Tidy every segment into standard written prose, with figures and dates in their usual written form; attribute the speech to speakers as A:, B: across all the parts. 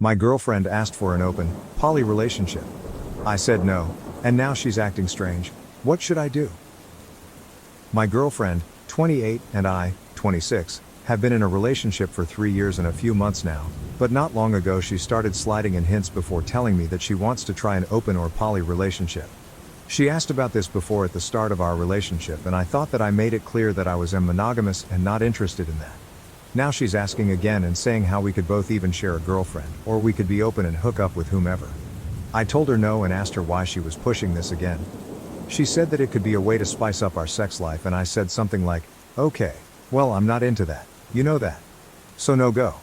A: My girlfriend asked for an open, poly relationship. I said no, and now she's acting strange. What should I do? My girlfriend, 28, and I, 26, have been in a relationship for 3 years and a few months now, but not long ago she started sliding in hints before telling me that she wants to try an open or poly relationship. She asked about this before at the start of our relationship, and I thought that I made it clear that I was monogamous and not interested in that. Now she's asking again and saying how we could both even share a girlfriend, or we could be open and hook up with whomever. I told her no and asked her why she was pushing this again. She said that it could be a way to spice up our sex life, and I said something like, okay, well, I'm not into that, you know that. So no go.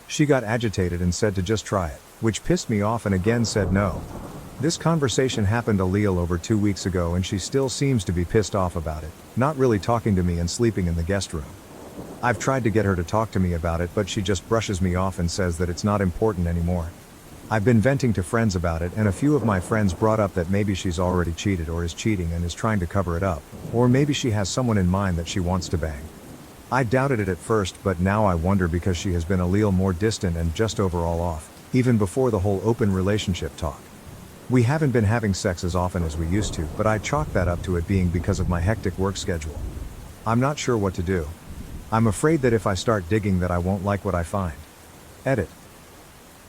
A: She got agitated and said to just try it, which pissed me off, and again said no. This conversation happened a little over 2 weeks ago and she still seems to be pissed off about it, not really talking to me and sleeping in the guest room. I've tried to get her to talk to me about it, but she just brushes me off and says that it's not important anymore. I've been venting to friends about it, and a few of my friends brought up that maybe she's already cheated or is cheating and is trying to cover it up, or maybe she has someone in mind that she wants to bang. I doubted it at first, but now I wonder because she has been a little more distant and just overall off, even before the whole open relationship talk. We haven't been having sex as often as we used to, but I chalk that up to it being because of my hectic work schedule. I'm not sure what to do. I'm afraid that if I start digging that I won't like what I find. Edit.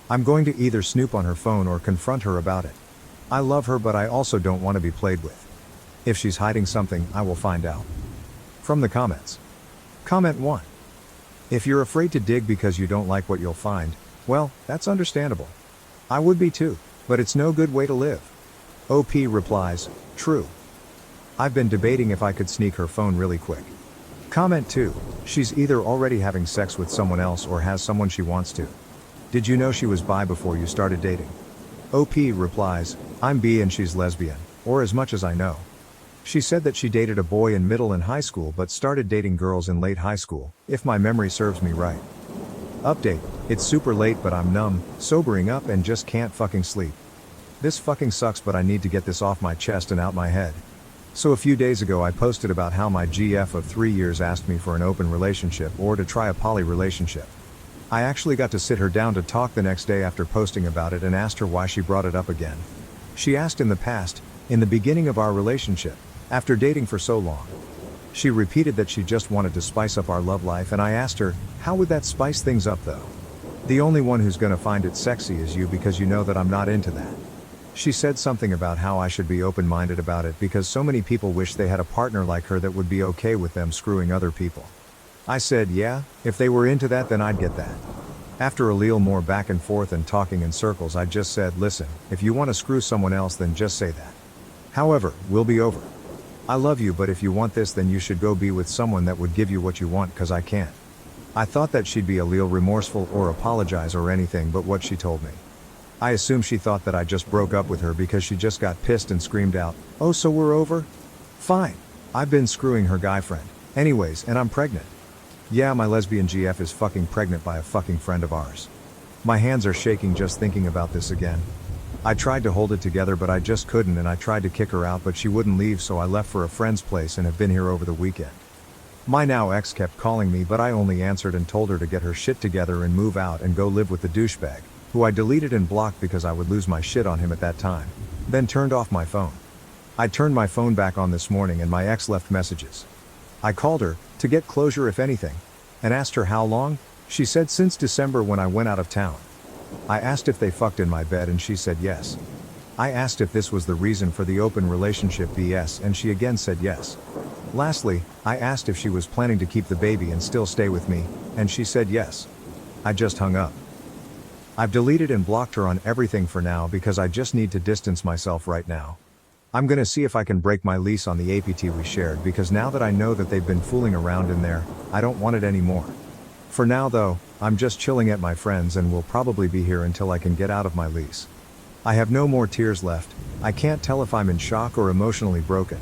A: I'm going to either snoop on her phone or confront her about it. I love her, but I also don't want to be played with. If she's hiding something, I will find out. From the comments. Comment 1. If you're afraid to dig because you don't like what you'll find, well, that's understandable. I would be too, but it's no good way to live. OP replies, true. I've been debating if I could sneak her phone really quick. Comment 2. She's either already having sex with someone else or has someone she wants to. Did you know she was bi before you started dating? OP replies, I'm bi and she's lesbian, or as much as I know. She said that she dated a boy in middle and high school but started dating girls in late high school, if my memory serves me right. Update, it's super late but I'm numb, sobering up and just can't fucking sleep. This fucking sucks, but I need to get this off my chest and out my head. So a few days ago I posted about how my GF of 3 years asked me for an open relationship or to try a poly relationship. I actually got to sit her down to talk the next day after posting about it and asked her why she brought it up again. She asked in the past, in the beginning of our relationship, after dating for so long. She repeated that she just wanted to spice up our love life, and I asked her, how would that spice things up though? The only one who's gonna find it sexy is you, because you know that I'm not into that. She said something about how I should be open-minded about it because so many people wish they had a partner like her that would be okay with them screwing other people. I said yeah, if they were into that then I'd get that. After a little more back and forth and talking in circles, I just said, listen, if you want to screw someone else then just say that. However, we'll be over. I love you, but if you want this then you should go be with someone that would give you what you want, cause I can't. I thought that she'd be a little remorseful or apologize or anything but what she told me. I assume she thought that I just broke up with her because she just got pissed and screamed out, oh so we're over? Fine. I've been screwing her guy friend. Anyways, and I'm pregnant. Yeah, my lesbian GF is fucking pregnant by a fucking friend of ours. My hands are shaking just thinking about this again. I tried to hold it together but I just couldn't, and I tried to kick her out but she wouldn't leave, so I left for a friend's place and have been here over the weekend. My now ex kept calling me but I only answered and told her to get her shit together and move out and go live with the douchebag, who I deleted and blocked because I would lose my shit on him at that time, then turned off my phone. I turned my phone back on this morning and my ex left messages. I called her, to get closure if anything, and asked her how long. She said since December when I went out of town. I asked if they fucked in my bed and she said yes. I asked if this was the reason for the open relationship BS and she again said yes. Lastly, I asked if she was planning to keep the baby and still stay with me, and she said yes. I just hung up. I've deleted and blocked her on everything for now because I just need to distance myself right now. I'm gonna see if I can break my lease on the APT we shared, because now that I know that they've been fooling around in there, I don't want it anymore. For now though, I'm just chilling at my friend's and will probably be here until I can get out of my lease. I have no more tears left. I can't tell if I'm in shock or emotionally broken.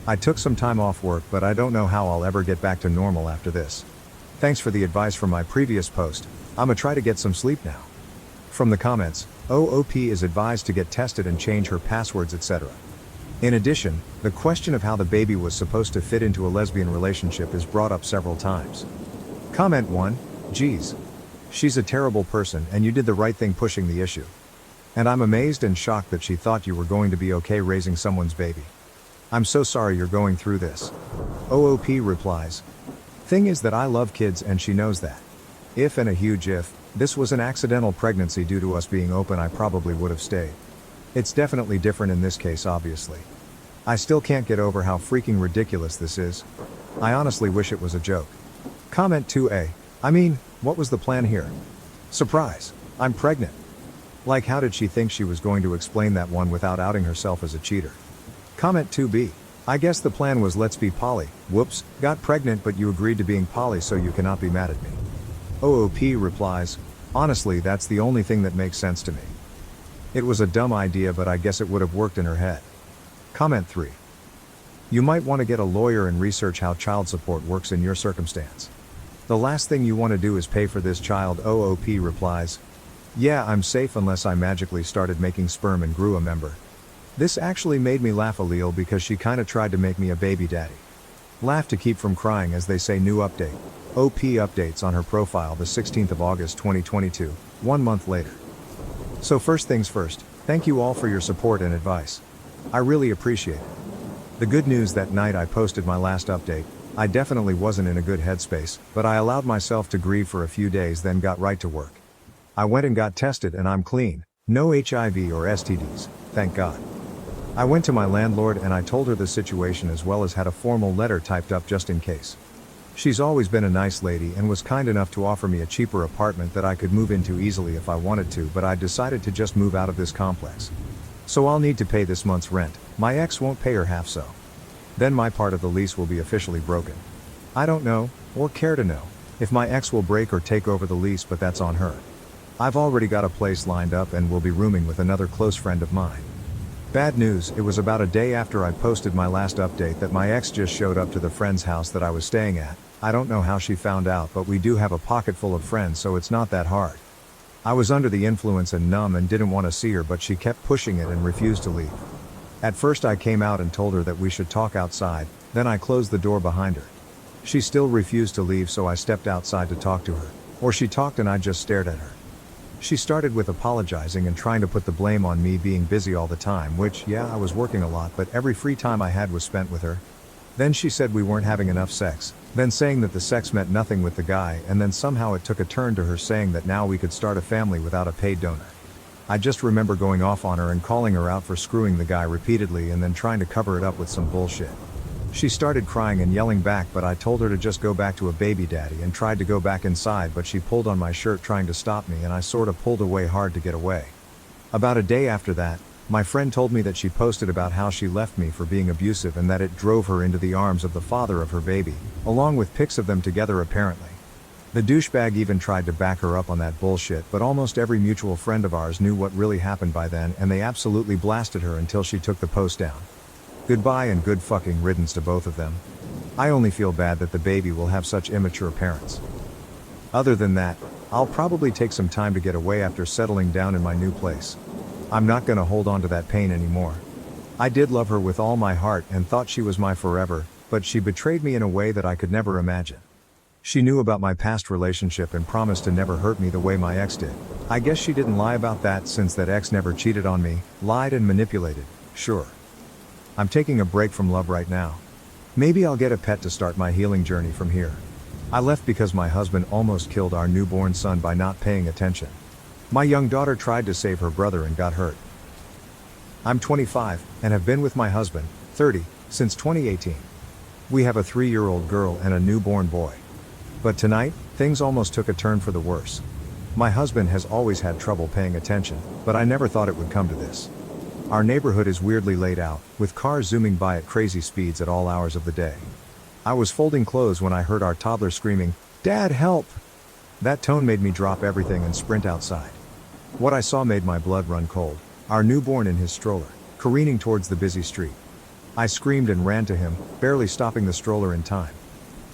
A: I took some time off work, but I don't know how I'll ever get back to normal after this. Thanks for the advice from my previous post. I'ma try to get some sleep now. From the comments, OOP is advised to get tested and change her passwords, etc. In addition, the question of how the baby was supposed to fit into a lesbian relationship is brought up several times. Comment 1, geez. She's a terrible person and you did the right thing pushing the issue. And I'm amazed and shocked that she thought you were going to be okay raising someone's baby. I'm so sorry you're going through this. OOP replies. Thing is that I love kids and she knows that. If, and a huge if, this was an accidental pregnancy due to us being open, I probably would have stayed. It's definitely different in this case, obviously. I still can't get over how freaking ridiculous this is. I honestly wish it was a joke. Comment 2A. I mean, what was the plan here? Surprise, I'm pregnant. Like, how did she think she was going to explain that one without outing herself as a cheater? Comment 2B. I guess the plan was let's be poly. Whoops, got pregnant but you agreed to being poly so you cannot be mad at me. OOP replies, honestly that's the only thing that makes sense to me. It was a dumb idea but I guess it would have worked in her head. Comment 3. You might want to get a lawyer and research how child support works in your circumstance. The last thing you want to do is pay for this child. OOP replies, yeah, I'm safe unless I magically started making sperm and grew a member. This actually made me laugh a little because she kinda tried to make me a baby daddy. Laugh to keep from crying as they say. New update. OP updates on her profile the 16th of August 2022, 1 month later. So first things first, thank you all for your support and advice. I really appreciate it. The good news, that night I posted my last update, I definitely wasn't in a good headspace, but I allowed myself to grieve for a few days then got right to work. I went and got tested and I'm clean, no HIV or STDs, thank God. I went to my landlord and I told her the situation as well as had a formal letter typed up just in case. She's always been a nice lady and was kind enough to offer me a cheaper apartment that I could move into easily if I wanted to, but I decided to just move out of this complex. So I'll need to pay this month's rent, my ex won't pay her half, so then my part of the lease will be officially broken. I don't know, or care to know, if my ex will break or take over the lease, but that's on her. I've already got a place lined up and will be rooming with another close friend of mine. Bad news, it was about a day after I posted my last update that my ex just showed up to the friend's house that I was staying at. I don't know how she found out, but we do have a pocket full of friends so it's not that hard. I was under the influence and numb and didn't want to see her, but she kept pushing it and refused to leave. At first I came out and told her that we should talk outside, then I closed the door behind her. She still refused to leave, so I stepped outside to talk to her, or she talked and I just stared at her. She started with apologizing and trying to put the blame on me being busy all the time, which, yeah, I was working a lot, but every free time I had was spent with her. Then she said we weren't having enough sex, then saying that the sex meant nothing with the guy, and then somehow it took a turn to her saying that now we could start a family without a paid donor. I just remember going off on her and calling her out for screwing the guy repeatedly and then trying to cover it up with some bullshit. She started crying and yelling back, but I told her to just go back to a baby daddy and tried to go back inside, but she pulled on my shirt trying to stop me and I sorta pulled away hard to get away. About a day after that, my friend told me that she posted about how she left me for being abusive and that it drove her into the arms of the father of her baby, along with pics of them together apparently. The douchebag even tried to back her up on that bullshit, but almost every mutual friend of ours knew what really happened by then and they absolutely blasted her until she took the post down. Goodbye and good fucking riddance to both of them. I only feel bad that the baby will have such immature parents. Other than that, I'll probably take some time to get away after settling down in my new place. I'm not gonna hold on to that pain anymore. I did love her with all my heart and thought she was my forever, but she betrayed me in a way that I could never imagine. She knew about my past relationship and promised to never hurt me the way my ex did. I guess she didn't lie about that since that ex never cheated on me, lied and manipulated, sure. I'm taking a break from love right now. Maybe I'll get a pet to start my healing journey from here. I left because my husband almost killed our newborn son by not paying attention. My young daughter tried to save her brother and got hurt. I'm 25, and have been with my husband, 30, since 2018. We have a 3-year-old girl and a newborn boy. But tonight, things almost took a turn for the worse. My husband has always had trouble paying attention, but I never thought it would come to this. Our neighborhood is weirdly laid out, with cars zooming by at crazy speeds at all hours of the day. I was folding clothes when I heard our toddler screaming, "Dad, help!" That tone made me drop everything and sprint outside. What I saw made my blood run cold, our newborn in his stroller, careening towards the busy street. I screamed and ran to him, barely stopping the stroller in time.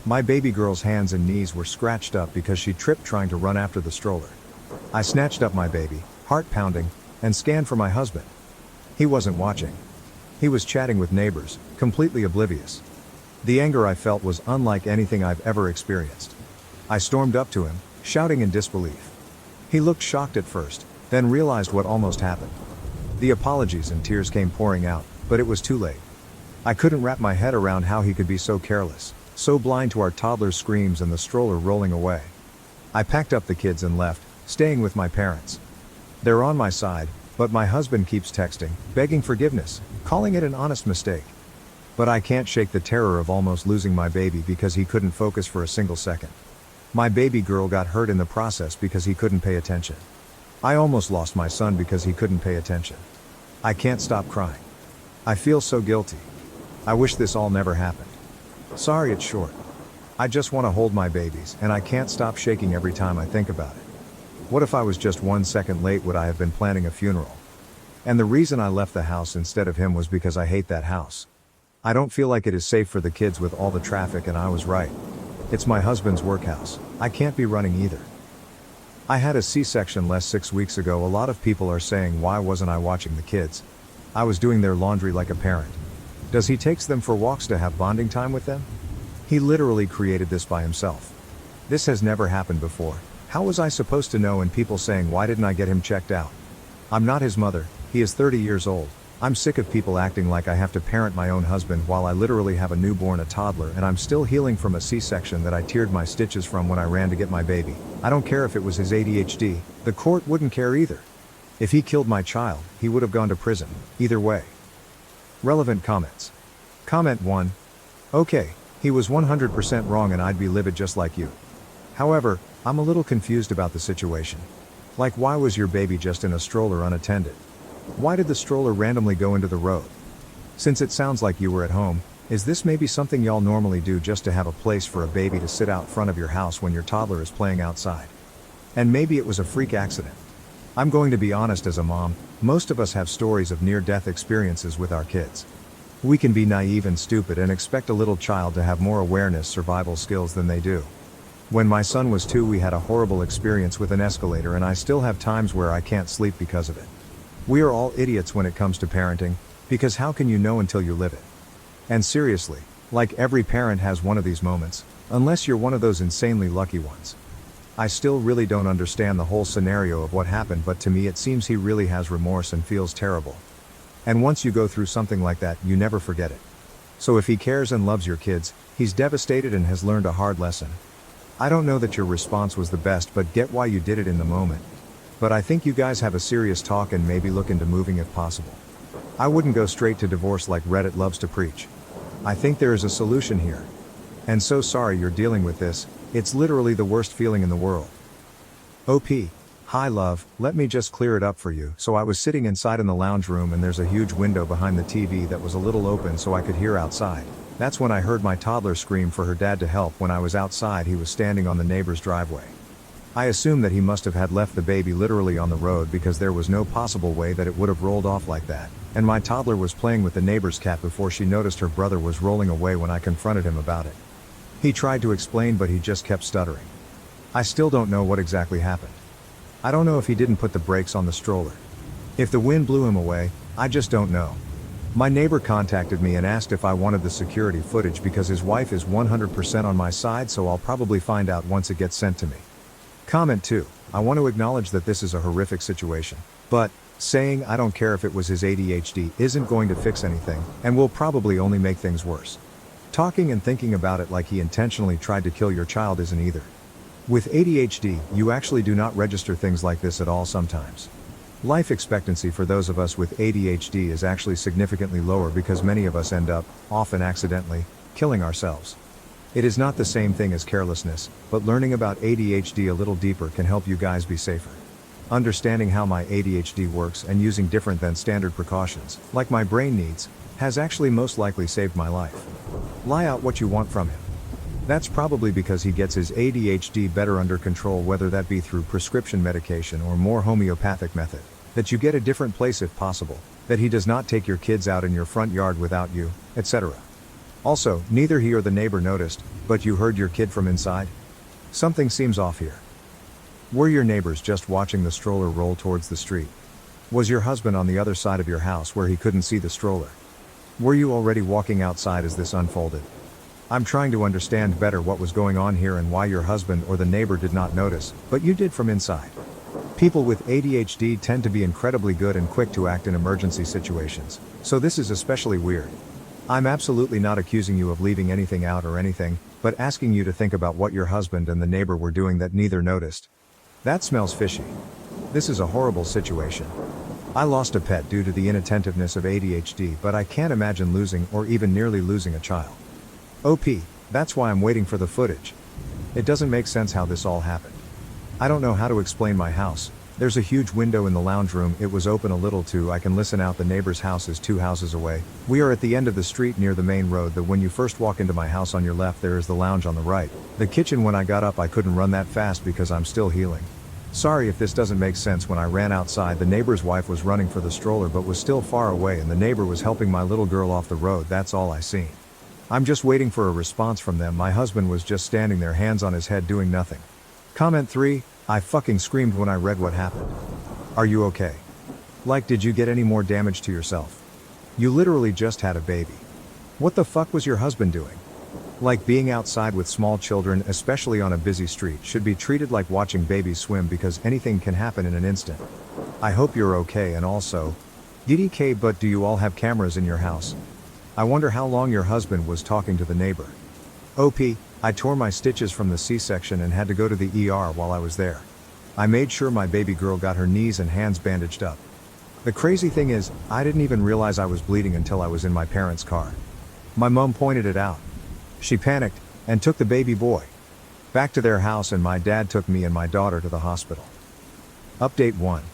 A: My baby girl's hands and knees were scratched up because she tripped trying to run after the stroller. I snatched up my baby, heart pounding, and scanned for my husband. He wasn't watching. He was chatting with neighbors, completely oblivious. The anger I felt was unlike anything I've ever experienced. I stormed up to him, shouting in disbelief. He looked shocked at first, then realized what almost happened. The apologies and tears came pouring out, but it was too late. I couldn't wrap my head around how he could be so careless, so blind to our toddler's screams and the stroller rolling away. I packed up the kids and left, staying with my parents. They're on my side, but my husband keeps texting, begging forgiveness, calling it an honest mistake. But I can't shake the terror of almost losing my baby because he couldn't focus for a single second. My baby girl got hurt in the process because he couldn't pay attention. I almost lost my son because he couldn't pay attention. I can't stop crying. I feel so guilty. I wish this all never happened. Sorry it's short. I just want to hold my babies, and I can't stop shaking every time I think about it. What if I was just 1 second late? Would I have been planning a funeral? And the reason I left the house instead of him was because I hate that house. I don't feel like it is safe for the kids with all the traffic, and I was right. It's my husband's workhouse. I can't be running either. I had a C-section less 6 weeks ago. A lot of people are saying, why wasn't I watching the kids? I was doing their laundry like a parent. Does he takes them for walks to have bonding time with them? He literally created this by himself. This has never happened before. How was I supposed to know? And people saying, why didn't I get him checked out? I'm not his mother. He is 30 years old. I'm sick of people acting like I have to parent my own husband while I literally have a newborn, a toddler, and I'm still healing from a C-section that I teared my stitches from when I ran to get my baby. I don't care if it was his ADHD. The court wouldn't care either. If he killed my child, he would have gone to prison. Either way. Relevant comments. Comment 1. Okay, he was 100% wrong and I'd be livid just like you. However, I'm a little confused about the situation. Like, why was your baby just in a stroller unattended? Why did the stroller randomly go into the road? Since it sounds like you were at home, is this maybe something y'all normally do just to have a place for a baby to sit out front of your house when your toddler is playing outside? And maybe it was a freak accident. I'm going to be honest, as a mom, most of us have stories of near-death experiences with our kids. We can be naive and stupid and expect a little child to have more awareness, survival skills than they do. When my son was 2, we had a horrible experience with an escalator, and I still have times where I can't sleep because of it. We are all idiots when it comes to parenting, because how can you know until you live it? And seriously, like, every parent has one of these moments, unless you're one of those insanely lucky ones. I still really don't understand the whole scenario of what happened, but to me it seems he really has remorse and feels terrible. And once you go through something like that, you never forget it. So if he cares and loves your kids, he's devastated and has learned a hard lesson. I don't know that your response was the best, but get why you did it in the moment. But I think you guys have a serious talk and maybe look into moving if possible. I wouldn't go straight to divorce like Reddit loves to preach. I think there is a solution here. And so sorry you're dealing with this, it's literally the worst feeling in the world. OP. Hi love, let me just clear it up for you. So I was sitting inside in the lounge room and there's a huge window behind the TV that was a little open so I could hear outside. That's when I heard my toddler scream for her dad to help. When I was outside, he was standing on the neighbor's driveway. I assume that he must have had left the baby literally on the road because there was no possible way that it would have rolled off like that, and my toddler was playing with the neighbor's cat before she noticed her brother was rolling away when I confronted him about it. He tried to explain but he just kept stuttering. I still don't know what exactly happened. I don't know if he didn't put the brakes on the stroller. If the wind blew him away, I just don't know. My neighbor contacted me and asked if I wanted the security footage because his wife is 100% on my side, so I'll probably find out once it gets sent to me. Comment 2. I want to acknowledge that this is a horrific situation, but saying I don't care if it was his ADHD isn't going to fix anything, and will probably only make things worse. Talking and thinking about it like he intentionally tried to kill your child isn't either. With ADHD, you actually do not register things like this at all sometimes. Life expectancy for those of us with ADHD is actually significantly lower because many of us end up, often accidentally, killing ourselves. It is not the same thing as carelessness, but learning about ADHD a little deeper can help you guys be safer. Understanding how my ADHD works and using different than standard precautions, like my brain needs, has actually most likely saved my life. Lie out what you want from him. That's probably because he gets his ADHD better under control, whether that be through prescription medication or more homeopathic method, that you get a different place if possible, that he does not take your kids out in your front yard without you, etc. Also, neither he or the neighbor noticed, but you heard your kid from inside? Something seems off here. Were your neighbors just watching the stroller roll towards the street? Was your husband on the other side of your house where he couldn't see the stroller? Were you already walking outside as this unfolded? I'm trying to understand better what was going on here and why your husband or the neighbor did not notice, but you did from inside. People with ADHD tend to be incredibly good and quick to act in emergency situations, so this is especially weird. I'm absolutely not accusing you of leaving anything out or anything, but asking you to think about what your husband and the neighbor were doing that neither noticed. That smells fishy. This is a horrible situation. I lost a pet due to the inattentiveness of ADHD, but I can't imagine losing or even nearly losing a child. OP, that's why I'm waiting for the footage. It doesn't make sense how this all happened. I don't know how to explain my house. There's a huge window in the lounge room, it was open a little too, I can listen out, the neighbor's house is 2 houses away. We are at the end of the street near the main road, that when you first walk into my house on your left there is the lounge on the right. The kitchen, when I got up I couldn't run that fast because I'm still healing. Sorry if this doesn't make sense. When I ran outside the neighbor's wife was running for the stroller but was still far away, and the neighbor was helping my little girl off the road. That's all I seen. I'm just waiting for a response from them. My husband was just standing there, hands on his head, doing nothing. Comment 3, I fucking screamed when I read what happened. Are you okay? Like, did you get any more damage to yourself? You literally just had a baby. What the fuck was your husband doing? Like, being outside with small children, especially on a busy street, should be treated like watching babies swim, because anything can happen in an instant. I hope you're okay. And also, DDK, but do you all have cameras in your house? I wonder how long your husband was talking to the neighbor. OP, I tore my stitches from the C-section and had to go to the ER while I was there. I made sure my baby girl got her knees and hands bandaged up. The crazy thing is, I didn't even realize I was bleeding until I was in my parents' car. My mom pointed it out. She panicked and took the baby boy back to their house, and my dad took me and my daughter to the hospital. Update 1.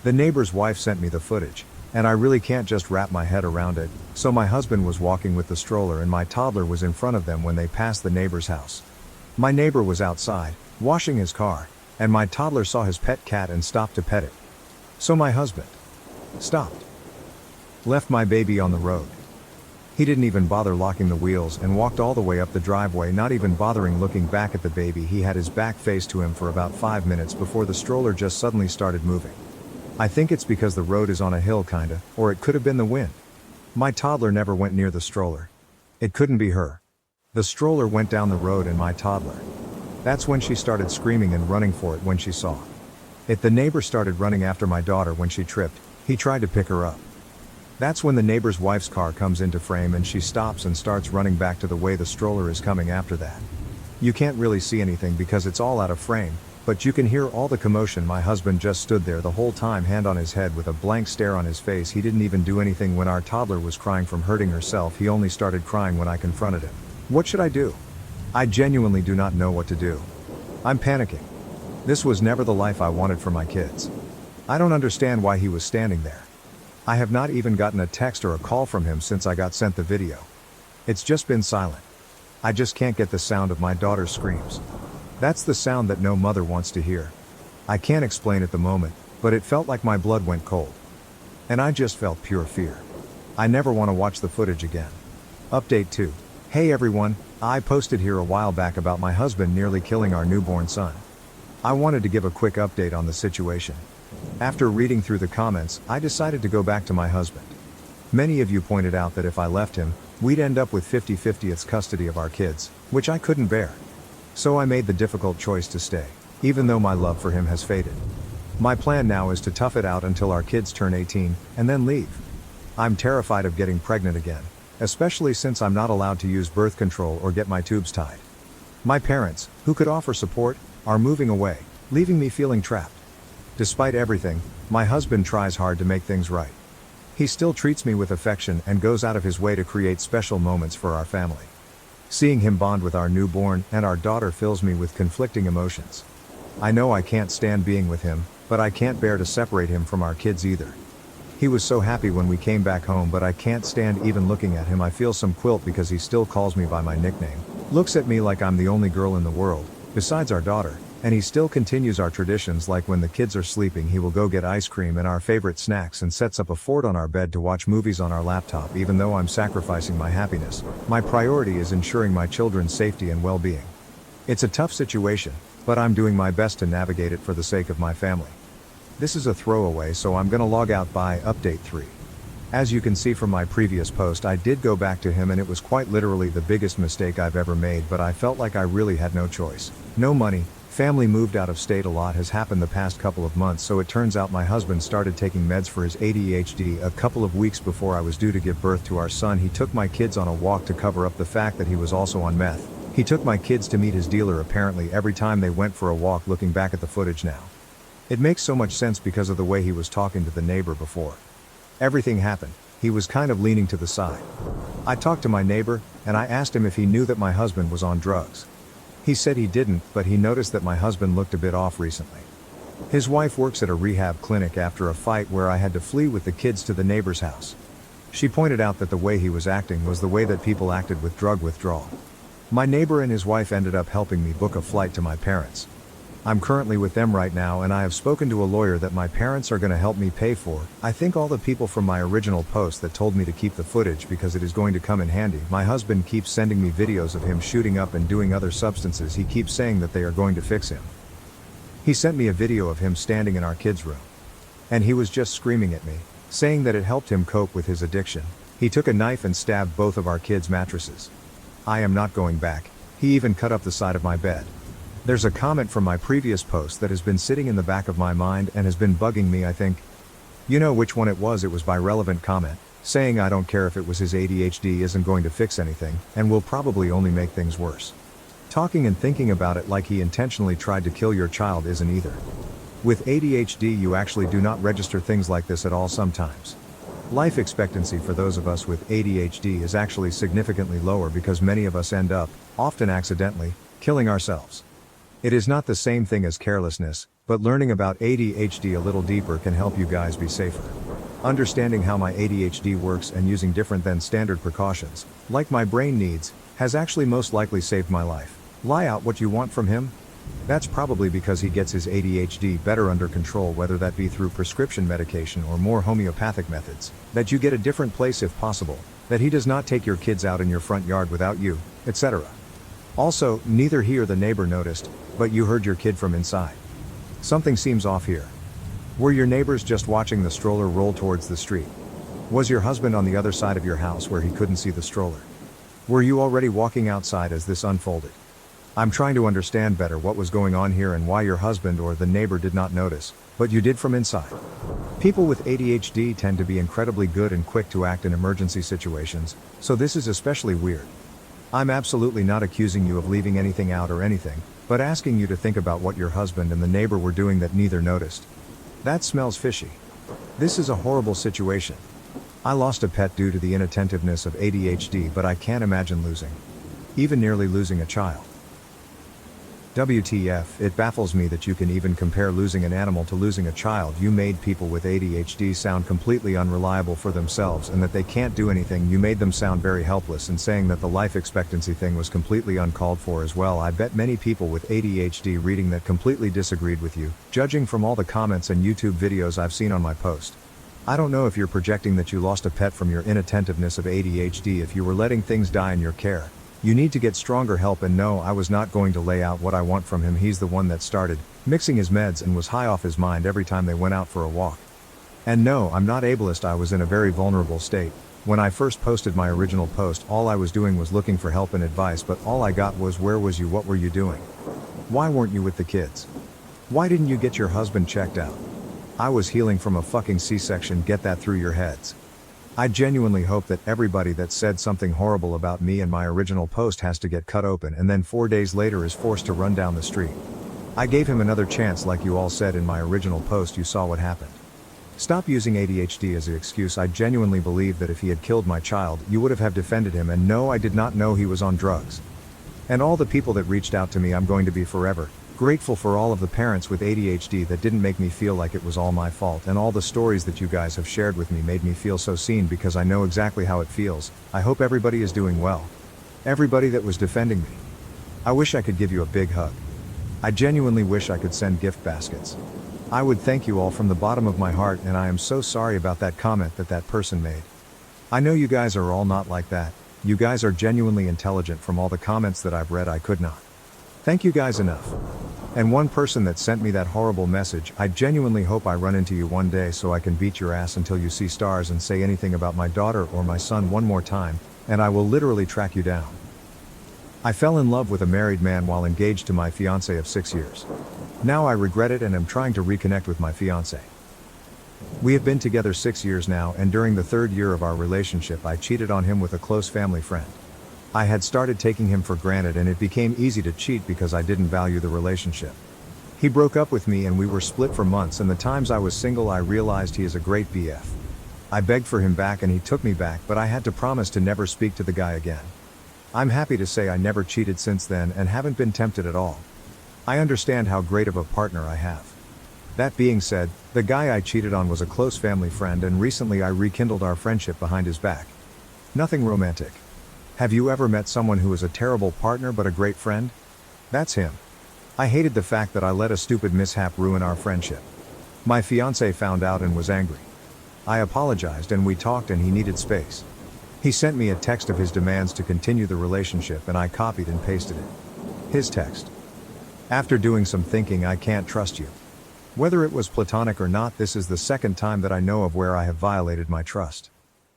A: The neighbor's wife sent me the footage, and I really can't just wrap my head around it. So my husband was walking with the stroller and my toddler was in front of them when they passed the neighbor's house. My neighbor was outside, washing his car, and my toddler saw his pet cat and stopped to pet it. So my husband stopped, left my baby on the road. He didn't even bother locking the wheels and walked all the way up the driveway, not even bothering looking back at the baby. He had his back faced to him for about 5 minutes before the stroller just suddenly started moving. I think it's because the road is on a hill kinda, or it could have been the wind. My toddler never went near the stroller. It couldn't be her. The stroller went down the road and my toddler. That's when she started screaming and running for it when she saw it. The neighbor started running after my daughter when she tripped. He tried to pick her up. That's when the neighbor's wife's car comes into frame and she stops and starts running back to the way the stroller is coming after that. You can't really see anything because it's all out of frame, but you can hear all the commotion. My husband just stood there the whole time, hand on his head with a blank stare on his face. He didn't even do anything when our toddler was crying from hurting herself. He only started crying when I confronted him. What should I do? I genuinely do not know what to do. I'm panicking. This was never the life I wanted for my kids. I don't understand why he was standing there. I have not even gotten a text or a call from him since I got sent the video. It's just been silent. I just can't get the sound of my daughter's screams. That's the sound that no mother wants to hear. I can't explain at the moment, but it felt like my blood went cold. And I just felt pure fear. I never want to watch the footage again. Update 2. Hey everyone, I posted here a while back about my husband nearly killing our newborn son. I wanted to give a quick update on the situation. After reading through the comments, I decided to go back to my husband. Many of you pointed out that if I left him, we'd end up with 50-50 custody of our kids, which I couldn't bear. So I made the difficult choice to stay, even though my love for him has faded. My plan now is to tough it out until our kids turn 18, and then leave. I'm terrified of getting pregnant again, especially since I'm not allowed to use birth control or get my tubes tied. My parents, who could offer support, are moving away, leaving me feeling trapped. Despite everything, my husband tries hard to make things right. He still treats me with affection and goes out of his way to create special moments for our family. Seeing him bond with our newborn and our daughter fills me with conflicting emotions. I know I can't stand being with him, but I can't bear to separate him from our kids either. He was so happy when we came back home, but I can't stand even looking at him. I feel some guilt because he still calls me by my nickname, looks at me like I'm the only girl in the world, besides our daughter. And he still continues our traditions, like when the kids are sleeping he will go get ice cream and our favorite snacks and sets up a fort on our bed to watch movies on our laptop. Even though I'm sacrificing my happiness, my priority is ensuring my children's safety and well-being. It's a tough situation, but I'm doing my best to navigate it for the sake of my family. This is a throwaway, so I'm gonna log out by update 3. As you can see from my previous post, I did go back to him and it was quite literally the biggest mistake I've ever made, but I felt like I really had no choice. No money, family moved out of state, a lot has happened the past couple of months, so it turns out my husband started taking meds for his ADHD a couple of weeks before I was due to give birth to our son. He took my kids on a walk to cover up the fact that he was also on meth. He took my kids to meet his dealer apparently every time they went for a walk. Looking back at the footage now, it makes so much sense because of the way he was talking to the neighbor before everything happened. He was kind of leaning to the side. I talked to my neighbor, and I asked him if he knew that my husband was on drugs. He said he didn't, but he noticed that my husband looked a bit off recently. His wife works at a rehab clinic after a fight where I had to flee with the kids to the neighbor's house. She pointed out that the way he was acting was the way that people acted with drug withdrawal. My neighbor and his wife ended up helping me book a flight to my parents. I'm currently with them right now, and I have spoken to a lawyer that my parents are going to help me pay for. I think all the people from my original post that told me to keep the footage because it is going to come in handy. My husband keeps sending me videos of him shooting up and doing other substances. He keeps saying that they are going to fix him. He sent me a video of him standing in our kids' room. And he was just screaming at me, saying that it helped him cope with his addiction. He took a knife and stabbed both of our kids' mattresses. I am not going back. He even cut up the side of my bed. There's a comment from my previous post that has been sitting in the back of my mind and has been bugging me. I think you know which one it was. It was by Relevant Comment, saying I don't care if it was his ADHD isn't going to fix anything, and will probably only make things worse. Talking and thinking about it like he intentionally tried to kill your child isn't either. With ADHD you actually do not register things like this at all sometimes. Life expectancy for those of us with ADHD is actually significantly lower because many of us end up, often accidentally, killing ourselves. It is not the same thing as carelessness, but learning about ADHD a little deeper can help you guys be safer. Understanding how my ADHD works and using different than standard precautions, like my brain needs, has actually most likely saved my life. Lie out what you want from him? That's probably because he gets his ADHD better under control, whether that be through prescription medication or more homeopathic methods, that you get a different place if possible, that he does not take your kids out in your front yard without you, etc. Also, neither he or the neighbor noticed, but you heard your kid from inside. Something seems off here. Were your neighbors just watching the stroller roll towards the street? Was your husband on the other side of your house where he couldn't see the stroller? Were you already walking outside as this unfolded? I'm trying to understand better what was going on here and why your husband or the neighbor did not notice, but you did from inside. People with ADHD tend to be incredibly good and quick to act in emergency situations, so this is especially weird. I'm absolutely not accusing you of leaving anything out or anything, but asking you to think about what your husband and the neighbor were doing that neither noticed. That smells fishy. This is a horrible situation. I lost a pet due to the inattentiveness of ADHD, but I can't imagine even nearly losing a child. WTF, it baffles me that you can even compare losing an animal to losing a child. You made people with ADHD sound completely unreliable for themselves and that they can't do anything. You made them sound very helpless, and saying that the life expectancy thing was completely uncalled for as well. I bet many people with ADHD reading that completely disagreed with you, judging from all the comments and YouTube videos I've seen on my post. I don't know if you're projecting that you lost a pet from your inattentiveness of ADHD. If you were letting things die in your care, you need to get stronger help. And no, I was not going to lay out what I want from him. He's the one that started mixing his meds and was high off his mind every time they went out for a walk. And no, I'm not ableist. I was in a very vulnerable state. When I first posted my original post, all I was doing was looking for help and advice, but all I got was, where was you? What were you doing? Why weren't you with the kids? Why didn't you get your husband checked out? I was healing from a fucking C-section. Get that through your heads. I genuinely hope that everybody that said something horrible about me in my original post has to get cut open and then 4 days later is forced to run down the street. I gave him another chance like you all said in my original post. You saw what happened. Stop using ADHD as an excuse. I genuinely believe that if he had killed my child, you would have defended him. And no, I did not know he was on drugs. And all the people that reached out to me, I'm going to be forever grateful for. All of the parents with ADHD that didn't make me feel like it was all my fault, and all the stories that you guys have shared with me made me feel so seen, because I know exactly how it feels. I hope everybody is doing well. Everybody that was defending me. I wish I could give you a big hug. I genuinely wish I could send gift baskets. I would thank you all from the bottom of my heart, and I am so sorry about that comment that person made. I know you guys are all not like that. You guys are genuinely intelligent. From all the comments that I've read, I could not thank you guys enough. And one person that sent me that horrible message, I genuinely hope I run into you one day so I can beat your ass until you see stars and say anything about my daughter or my son one more time, and I will literally track you down. I fell in love with a married man while engaged to my fiancé of 6 years. Now I regret it and am trying to reconnect with my fiancé. We have been together 6 years now, and during the 3rd year of our relationship I cheated on him with a close family friend. I had started taking him for granted and it became easy to cheat because I didn't value the relationship. He broke up with me and we were split for months, and the times I was single I realized he is a great BF. I begged for him back and he took me back, but I had to promise to never speak to the guy again. I'm happy to say I never cheated since then and haven't been tempted at all. I understand how great of a partner I have. That being said, the guy I cheated on was a close family friend, and recently I rekindled our friendship behind his back. Nothing romantic. Have you ever met someone who is a terrible partner but a great friend? That's him. I hated the fact that I let a stupid mishap ruin our friendship. My fiancé found out and was angry. I apologized and we talked, and he needed space. He sent me a text of his demands to continue the relationship and I copied and pasted it. His text. After doing some thinking, I can't trust you. Whether it was platonic or not, this is the 2nd time that I know of where I have violated my trust.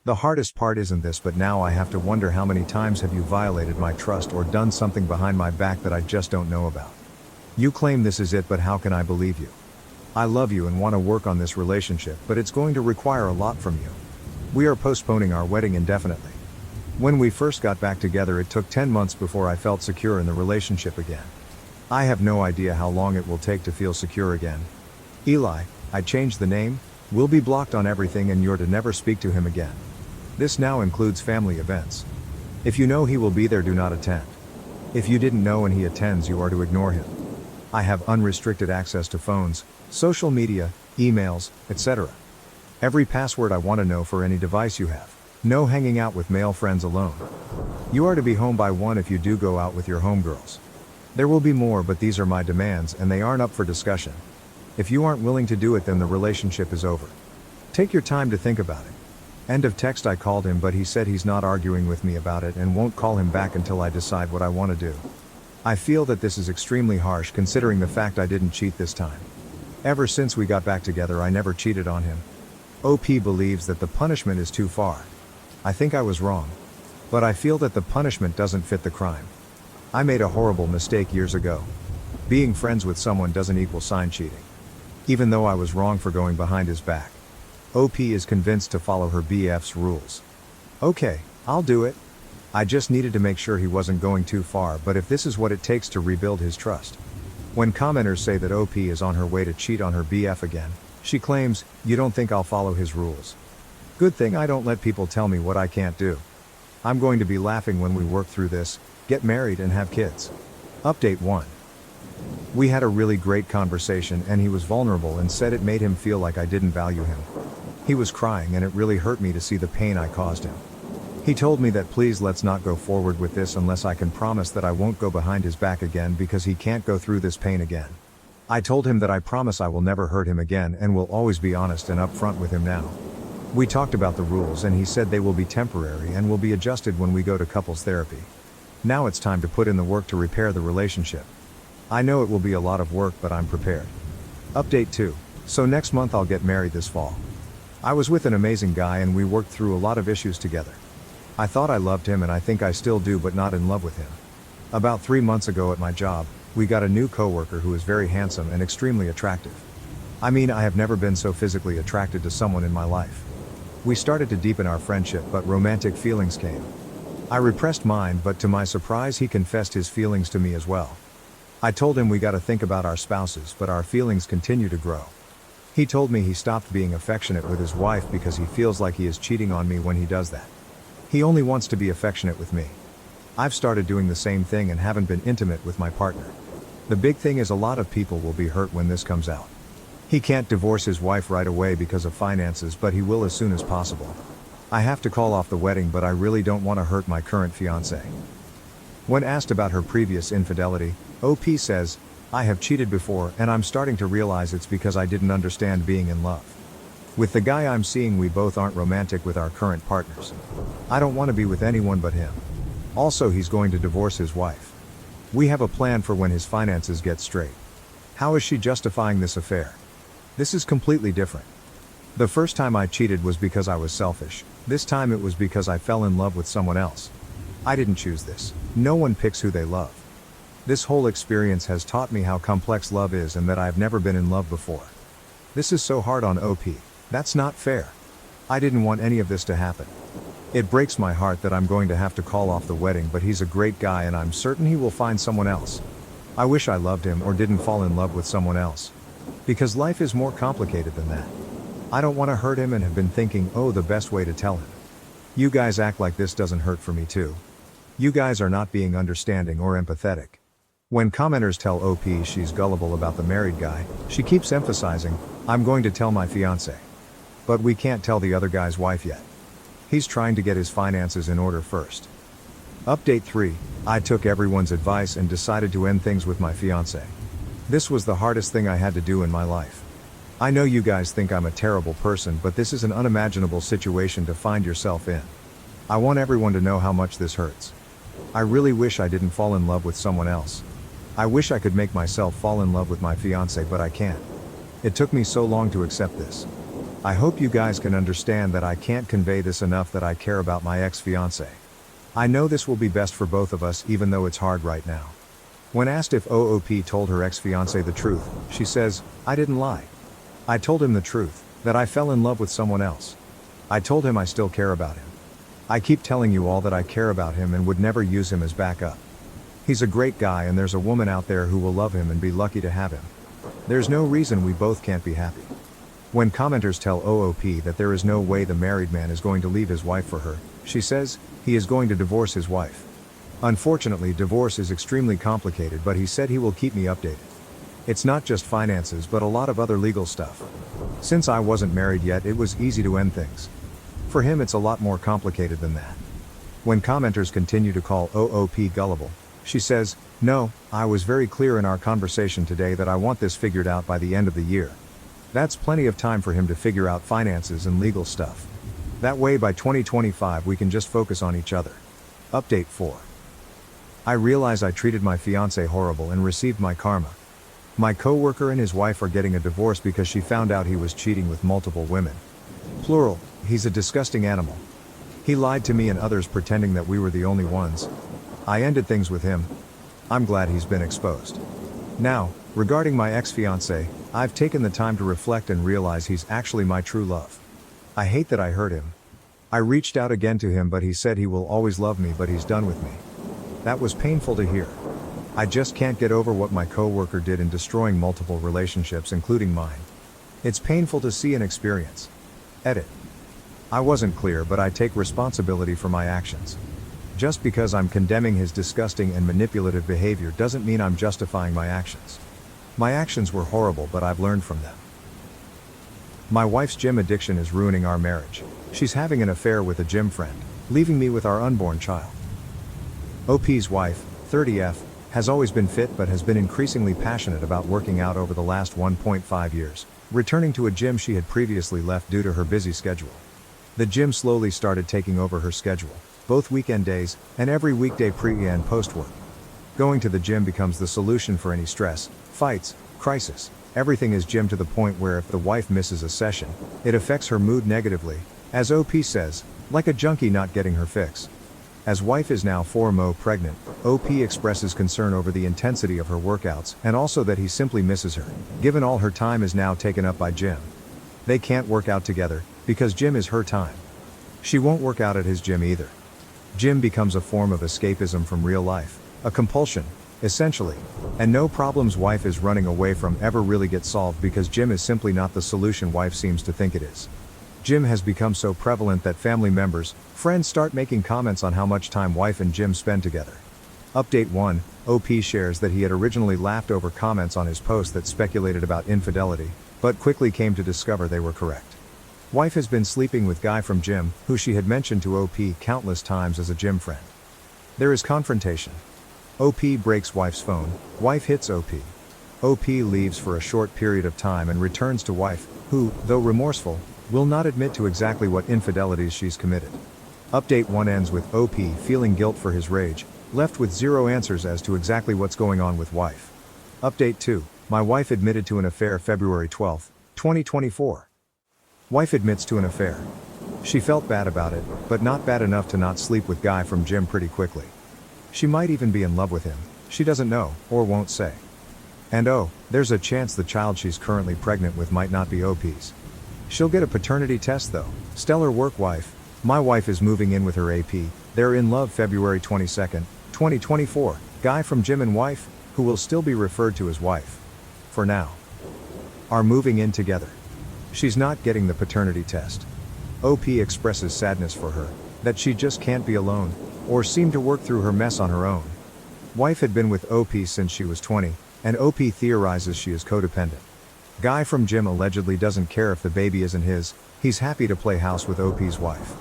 A: The hardest part isn't this, but now I have to wonder how many times have you violated my trust or done something behind my back that I just don't know about. You claim this is it, but how can I believe you? I love you and want to work on this relationship, but it's going to require a lot from you. We are postponing our wedding indefinitely. When we first got back together it took 10 months before I felt secure in the relationship again. I have no idea how long it will take to feel secure again. Eli, I changed the name, will be blocked on everything, and you're to never speak to him again. This now includes family events. If you know he will be there, do not attend. If you didn't know and he attends, you are to ignore him. I have unrestricted access to phones, social media, emails, etc. Every password I want to know for any device you have. No hanging out with male friends alone. You are to be home by 1 if you do go out with your homegirls. There will be more, but these are my demands and they aren't up for discussion. If you aren't willing to do it, then the relationship is over. Take your time to think about it. End of text. I called him, but he said he's not arguing with me about it and won't call him back until I decide what I want to do. I feel that this is extremely harsh considering the fact I didn't cheat this time. Ever since we got back together I never cheated on him. OP believes that the punishment is too far. I think I was wrong. But I feel that the punishment doesn't fit the crime. I made a horrible mistake years ago. Being friends with someone doesn't equal sign cheating. Even though I was wrong for going behind his back. OP is convinced to follow her BF's rules. Okay, I'll do it. I just needed to make sure he wasn't going too far, but if this is what it takes to rebuild his trust. When commenters say that OP is on her way to cheat on her BF again, she claims, "You don't think I'll follow his rules?" Good thing I don't let people tell me what I can't do. I'm going to be laughing when we work through this, get married and have kids. Update 1. We had a really great conversation and he was vulnerable and said it made him feel like I didn't value him. He was crying and it really hurt me to see the pain I caused him. He told me that please let's not go forward with this unless I can promise that I won't go behind his back again because he can't go through this pain again. I told him that I promise I will never hurt him again and will always be honest and upfront with him now. We talked about the rules and he said they will be temporary and will be adjusted when we go to couples therapy. Now it's time to put in the work to repair the relationship. I know it will be a lot of work, but I'm prepared. Update 2. So next month I'll get married this fall. I was with an amazing guy and we worked through a lot of issues together. I thought I loved him and I think I still do, but not in love with him. About 3 months ago at my job, we got a new coworker who is very handsome and extremely attractive. I mean, I have never been so physically attracted to someone in my life. We started to deepen our friendship, but romantic feelings came. I repressed mine, but to my surprise he confessed his feelings to me as well. I told him we gotta think about our spouses, but our feelings continue to grow. He told me he stopped being affectionate with his wife because he feels like he is cheating on me when he does that. He only wants to be affectionate with me. I've started doing the same thing and haven't been intimate with my partner. The big thing is a lot of people will be hurt when this comes out. He can't divorce his wife right away because of finances, but he will as soon as possible. I have to call off the wedding, but I really don't want to hurt my current fiancé. When asked about her previous infidelity, OP says, "I have cheated before and I'm starting to realize it's because I didn't understand being in love. With the guy I'm seeing, we both aren't romantic with our current partners. I don't want to be with anyone but him. Also, he's going to divorce his wife. We have a plan for when his finances get straight. How is she justifying this affair? This is completely different. The first time I cheated was because I was selfish. This time it was because I fell in love with someone else. I didn't choose this. No one picks who they love. This whole experience has taught me how complex love is and that I've never been in love before. This is so hard on OP. That's not fair. I didn't want any of this to happen. It breaks my heart that I'm going to have to call off the wedding, but he's a great guy and I'm certain he will find someone else. I wish I loved him or didn't fall in love with someone else. Because life is more complicated than that. I don't want to hurt him and have been thinking, oh, the best way to tell him. You guys act like this doesn't hurt for me too. You guys are not being understanding or empathetic. When commenters tell OP she's gullible about the married guy, she keeps emphasizing, I'm going to tell my fiancé. But we can't tell the other guy's wife yet. He's trying to get his finances in order first. Update 3, I took everyone's advice and decided to end things with my fiancé. This was the hardest thing I had to do in my life. I know you guys think I'm a terrible person, but this is an unimaginable situation to find yourself in. I want everyone to know how much this hurts. I really wish I didn't fall in love with someone else. I wish I could make myself fall in love with my fiancé, but I can't. It took me so long to accept this. I hope you guys can understand that I can't convey this enough, that I care about my ex-fiancé. I know this will be best for both of us, even though it's hard right now. When asked if OOP told her ex-fiancé the truth, she says, I didn't lie. I told him the truth, that I fell in love with someone else. I told him I still care about him. I keep telling you all that I care about him and would never use him as backup. He's a great guy and there's a woman out there who will love him and be lucky to have him. There's no reason we both can't be happy. When commenters tell OOP that there is no way the married man is going to leave his wife for her, she says, he is going to divorce his wife. Unfortunately, divorce is extremely complicated, but he said he will keep me updated. It's not just finances but a lot of other legal stuff. Since I wasn't married yet, it was easy to end things. For him it's a lot more complicated than that. When commenters continue to call OOP gullible, she says, no, I was very clear in our conversation today that I want this figured out by the end of the year. That's plenty of time for him to figure out finances and legal stuff. That way by 2025 we can just focus on each other. Update 4. I realize I treated my fiancé horrible and received my karma. My coworker and his wife are getting a divorce because she found out he was cheating with multiple women. Plural, he's a disgusting animal. He lied to me and others pretending that we were the only ones. I ended things with him. I'm glad he's been exposed. Now, regarding my ex-fiancé, I've taken the time to reflect and realize he's actually my true love. I hate that I hurt him. I reached out again to him, but he said he will always love me, but he's done with me. That was painful to hear. I just can't get over what my coworker did in destroying multiple relationships, including mine. It's painful to see and experience. Edit. I wasn't clear, but I take responsibility for my actions. Just because I'm condemning his disgusting and manipulative behavior doesn't mean I'm justifying my actions. My actions were horrible, but I've learned from them. My wife's gym addiction is ruining our marriage. She's having an affair with a gym friend, leaving me with our unborn child. OP's wife, 30F, has always been fit but has been increasingly passionate about working out over the last 1.5 years, returning to a gym she had previously left due to her busy schedule. The gym slowly started taking over her schedule, both weekend days, and every weekday pre- and post-work. Going to the gym becomes the solution for any stress, fights, crisis. Everything is gym, to the point where if the wife misses a session, it affects her mood negatively, as OP says, like a junkie not getting her fix. As wife is now 4 months pregnant, OP expresses concern over the intensity of her workouts and also that he simply misses her, given all her time is now taken up by gym. They can't work out together, because gym is her time. She won't work out at his gym either. Gym becomes a form of escapism from real life, a compulsion, essentially, and no problems wife is running away from ever really get solved because gym is simply not the solution wife seems to think it is. Gym has become so prevalent that family members, friends start making comments on how much time wife and gym spend together. Update 1, OP shares that he had originally laughed over comments on his post that speculated about infidelity, but quickly came to discover they were correct. Wife has been sleeping with guy from gym, who she had mentioned to OP countless times as a gym friend. There is confrontation. OP breaks wife's phone, wife hits OP. OP leaves for a short period of time and returns to wife, who, though remorseful, will not admit to exactly what infidelities she's committed. Update 1 ends with OP feeling guilt for his rage, left with zero answers as to exactly what's going on with wife. Update 2, My wife admitted to an affair February 12, 2024. Wife admits to an affair. She felt bad about it, but not bad enough to not sleep with guy from gym pretty quickly. She might even be in love with him, she doesn't know, or won't say. And oh, there's a chance the child she's currently pregnant with might not be OP's. She'll get a paternity test though. Stellar work, wife. My wife is moving in with her AP, they're in love February 22nd, 2024, guy from gym and wife, who will still be referred to as wife. For now. Are moving in together. She's not getting the paternity test. OP expresses sadness for her, that she just can't be alone, or seem to work through her mess on her own. Wife had been with OP since she was 20, and OP theorizes she is codependent. Guy from gym allegedly doesn't care if the baby isn't his, he's happy to play house with OP's wife.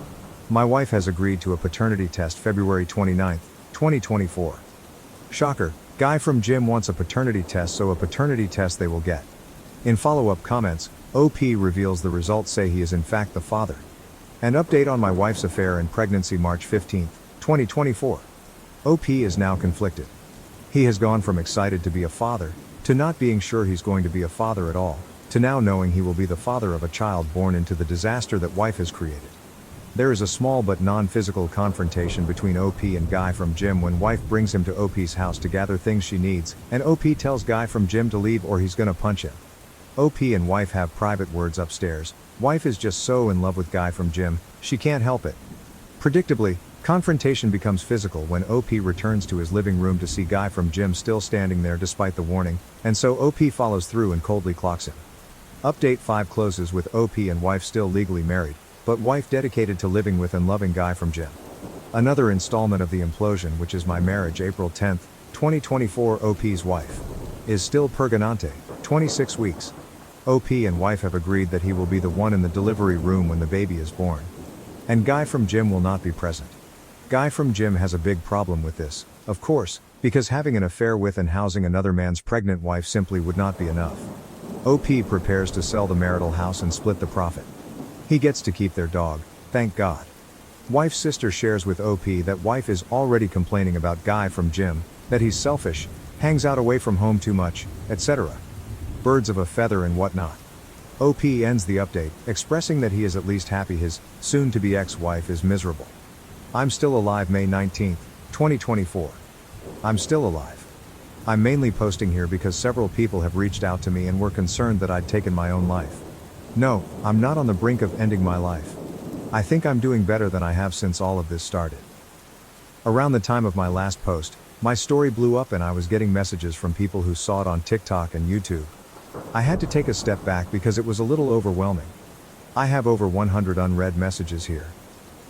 A: My wife has agreed to a paternity test February 29, 2024. Shocker, guy from gym wants a paternity test, so a paternity test they will get. In follow-up comments, OP reveals the results say he is in fact the father. An update on my wife's affair and pregnancy March 15, 2024. OP is now conflicted. He has gone from excited to be a father, to not being sure he's going to be a father at all, to now knowing he will be the father of a child born into the disaster that wife has created. There is a small but non-physical confrontation between OP and guy from gym when wife brings him to OP's house to gather things she needs, and OP tells guy from gym to leave or he's gonna punch him. OP and wife have private words upstairs. Wife is just so in love with guy from gym, she can't help it. Predictably, confrontation becomes physical when OP returns to his living room to see guy from gym still standing there despite the warning, and so OP follows through and coldly clocks him. Update 5 closes with OP and wife still legally married, but wife dedicated to living with and loving guy from gym. Another installment of the implosion, which is my marriage April 10, 2024. OP's wife is still purganante, 26 weeks. OP and wife have agreed that he will be the one in the delivery room when the baby is born. And guy from gym will not be present. Guy from gym has a big problem with this, of course, because having an affair with and housing another man's pregnant wife simply would not be enough. OP prepares to sell the marital house and split the profit. He gets to keep their dog, thank God. Wife's sister shares with OP that wife is already complaining about guy from gym, that he's selfish, hangs out away from home too much, etc. Birds of a feather and whatnot. OP ends the update, expressing that he is at least happy his soon-to-be ex-wife is miserable. I'm still alive May 19, 2024. I'm still alive. I'm mainly posting here because several people have reached out to me and were concerned that I'd taken my own life. No, I'm not on the brink of ending my life. I think I'm doing better than I have since all of this started. Around the time of my last post, my story blew up and I was getting messages from people who saw it on TikTok and YouTube. I had to take a step back because it was a little overwhelming. I have over 100 unread messages here.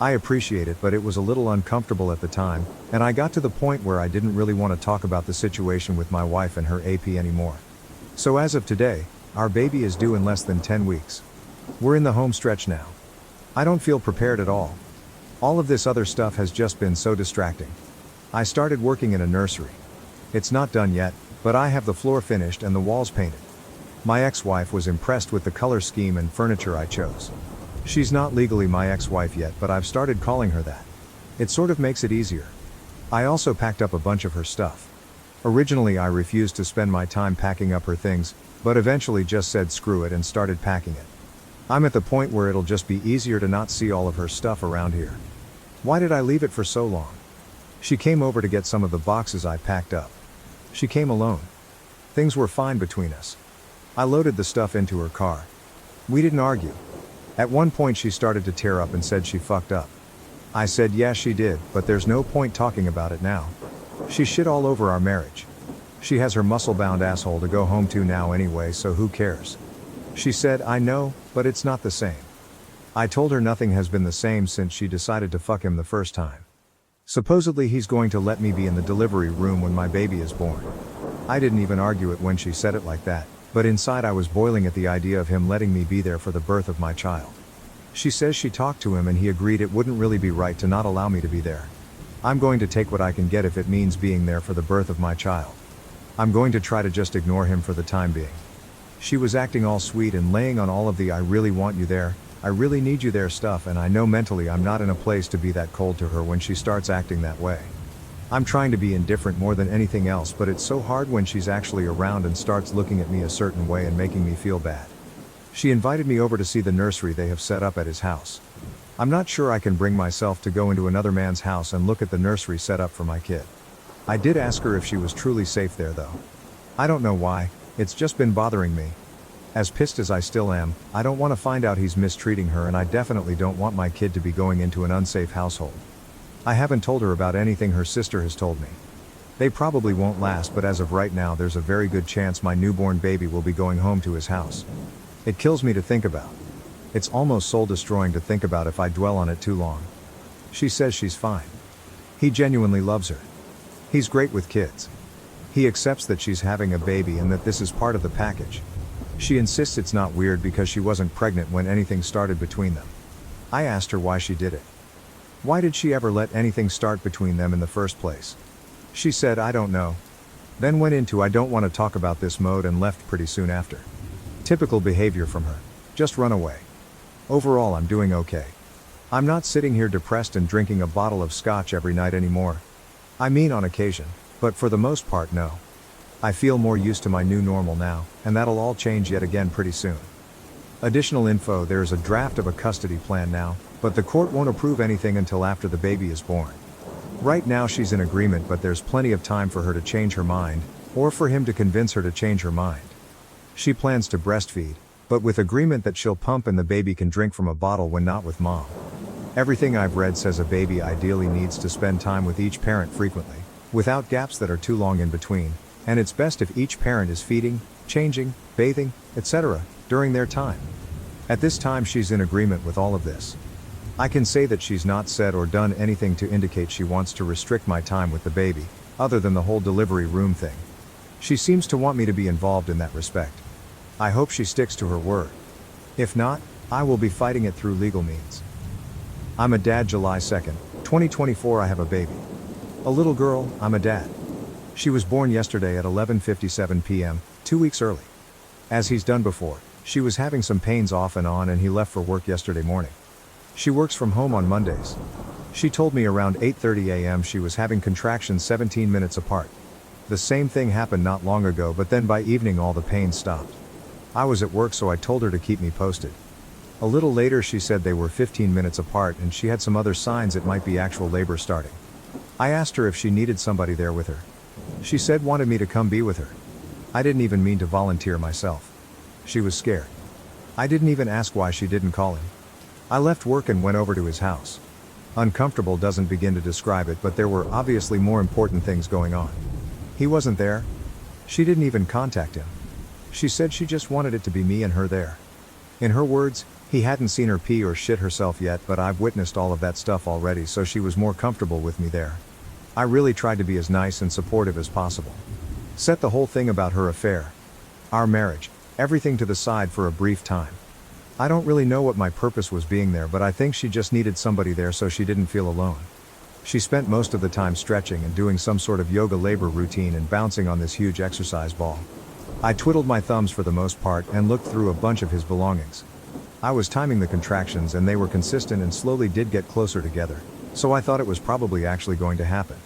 A: I appreciate it, but it was a little uncomfortable at the time, and I got to the point where I didn't really want to talk about the situation with my wife and her AP anymore. So as of today, our baby is due in less than 10 weeks. We're in the home stretch now. I don't feel prepared at all. All of this other stuff has just been so distracting. I started working in a nursery. It's not done yet, but I have the floor finished and the walls painted. My ex-wife was impressed with the color scheme and furniture I chose. She's not legally my ex-wife yet, but I've started calling her that. It sort of makes it easier. I also packed up a bunch of her stuff. Originally I refused to spend my time packing up her things, but eventually just said screw it and started packing it. I'm at the point where it'll just be easier to not see all of her stuff around here. Why did I leave it for so long? She came over to get some of the boxes I packed up. She came alone. Things were fine between us. I loaded the stuff into her car. We didn't argue. At one point she started to tear up and said she fucked up. I said yeah she did, but there's no point talking about it now. She shit all over our marriage. She has her muscle-bound asshole to go home to now anyway, so who cares? She said I know, but it's not the same. I told her nothing has been the same since she decided to fuck him the first time. Supposedly he's going to let me be in the delivery room when my baby is born. I didn't even argue it when she said it like that, but inside I was boiling at the idea of him letting me be there for the birth of my child. She says she talked to him and he agreed it wouldn't really be right to not allow me to be there. I'm going to take what I can get if it means being there for the birth of my child. I'm going to try to just ignore him for the time being. She was acting all sweet and laying on all of the I really want you there, I really need you there stuff, and I know mentally I'm not in a place to be that cold to her when she starts acting that way. I'm trying to be indifferent more than anything else, but it's so hard when she's actually around and starts looking at me a certain way and making me feel bad. She invited me over to see the nursery they have set up at his house. I'm not sure I can bring myself to go into another man's house and look at the nursery set up for my kid. I did ask her if she was truly safe there though. I don't know why, it's just been bothering me. As pissed as I still am, I don't want to find out he's mistreating her, and I definitely don't want my kid to be going into an unsafe household. I haven't told her about anything her sister has told me. They probably won't last, but as of right now there's a very good chance my newborn baby will be going home to his house. It kills me to think about. It's almost soul-destroying to think about if I dwell on it too long. She says she's fine. He genuinely loves her. He's great with kids. He accepts that she's having a baby and that this is part of the package. She insists it's not weird because she wasn't pregnant when anything started between them. I asked her why she did it. Why did she ever let anything start between them in the first place? She said, I don't know. Then went into I don't want to talk about this mode and left pretty soon after. Typical behavior from her. Just run away. Overall, I'm doing okay. I'm not sitting here depressed and drinking a bottle of scotch every night anymore. I mean on occasion, but for the most part no. I feel more used to my new normal now, and that'll all change yet again pretty soon. Additional info: there's a draft of a custody plan now, but the court won't approve anything until after the baby is born. Right now she's in agreement, but there's plenty of time for her to change her mind, or for him to convince her to change her mind. She plans to breastfeed, but with agreement that she'll pump and the baby can drink from a bottle when not with mom. Everything I've read says a baby ideally needs to spend time with each parent frequently, without gaps that are too long in between, and it's best if each parent is feeding, changing, bathing, etc., during their time. At this time she's in agreement with all of this. I can say that she's not said or done anything to indicate she wants to restrict my time with the baby, other than the whole delivery room thing. She seems to want me to be involved in that respect. I hope she sticks to her word. If not, I will be fighting it through legal means. I'm a dad. July 2nd, 2024. I have a baby. A little girl. I'm a dad. She was born yesterday at 11:57 p.m., 2 weeks early. As he's done before, she was having some pains off and on and he left for work yesterday morning. She works from home on Mondays. She told me around 8:30 a.m. she was having contractions 17 minutes apart. The same thing happened not long ago, but then by evening all the pain stopped. I was at work, so I told her to keep me posted. A little later she said they were 15 minutes apart and she had some other signs it might be actual labor starting. I asked her if she needed somebody there with her. She said wanted me to come be with her. I didn't even mean to volunteer myself. She was scared. I didn't even ask why she didn't call him. I left work and went over to his house. Uncomfortable doesn't begin to describe it, but there were obviously more important things going on. He wasn't there. She didn't even contact him. She said she just wanted it to be me and her there. In her words, he hadn't seen her pee or shit herself yet, but I've witnessed all of that stuff already, so she was more comfortable with me there. I really tried to be as nice and supportive as possible. Set the whole thing about her affair, our marriage, everything to the side for a brief time. I don't really know what my purpose was being there, but I think she just needed somebody there so she didn't feel alone. She spent most of the time stretching and doing some sort of yoga labor routine and bouncing on this huge exercise ball. I twiddled my thumbs for the most part and looked through a bunch of his belongings. I was timing the contractions and they were consistent and slowly did get closer together, so I thought it was probably actually going to happen.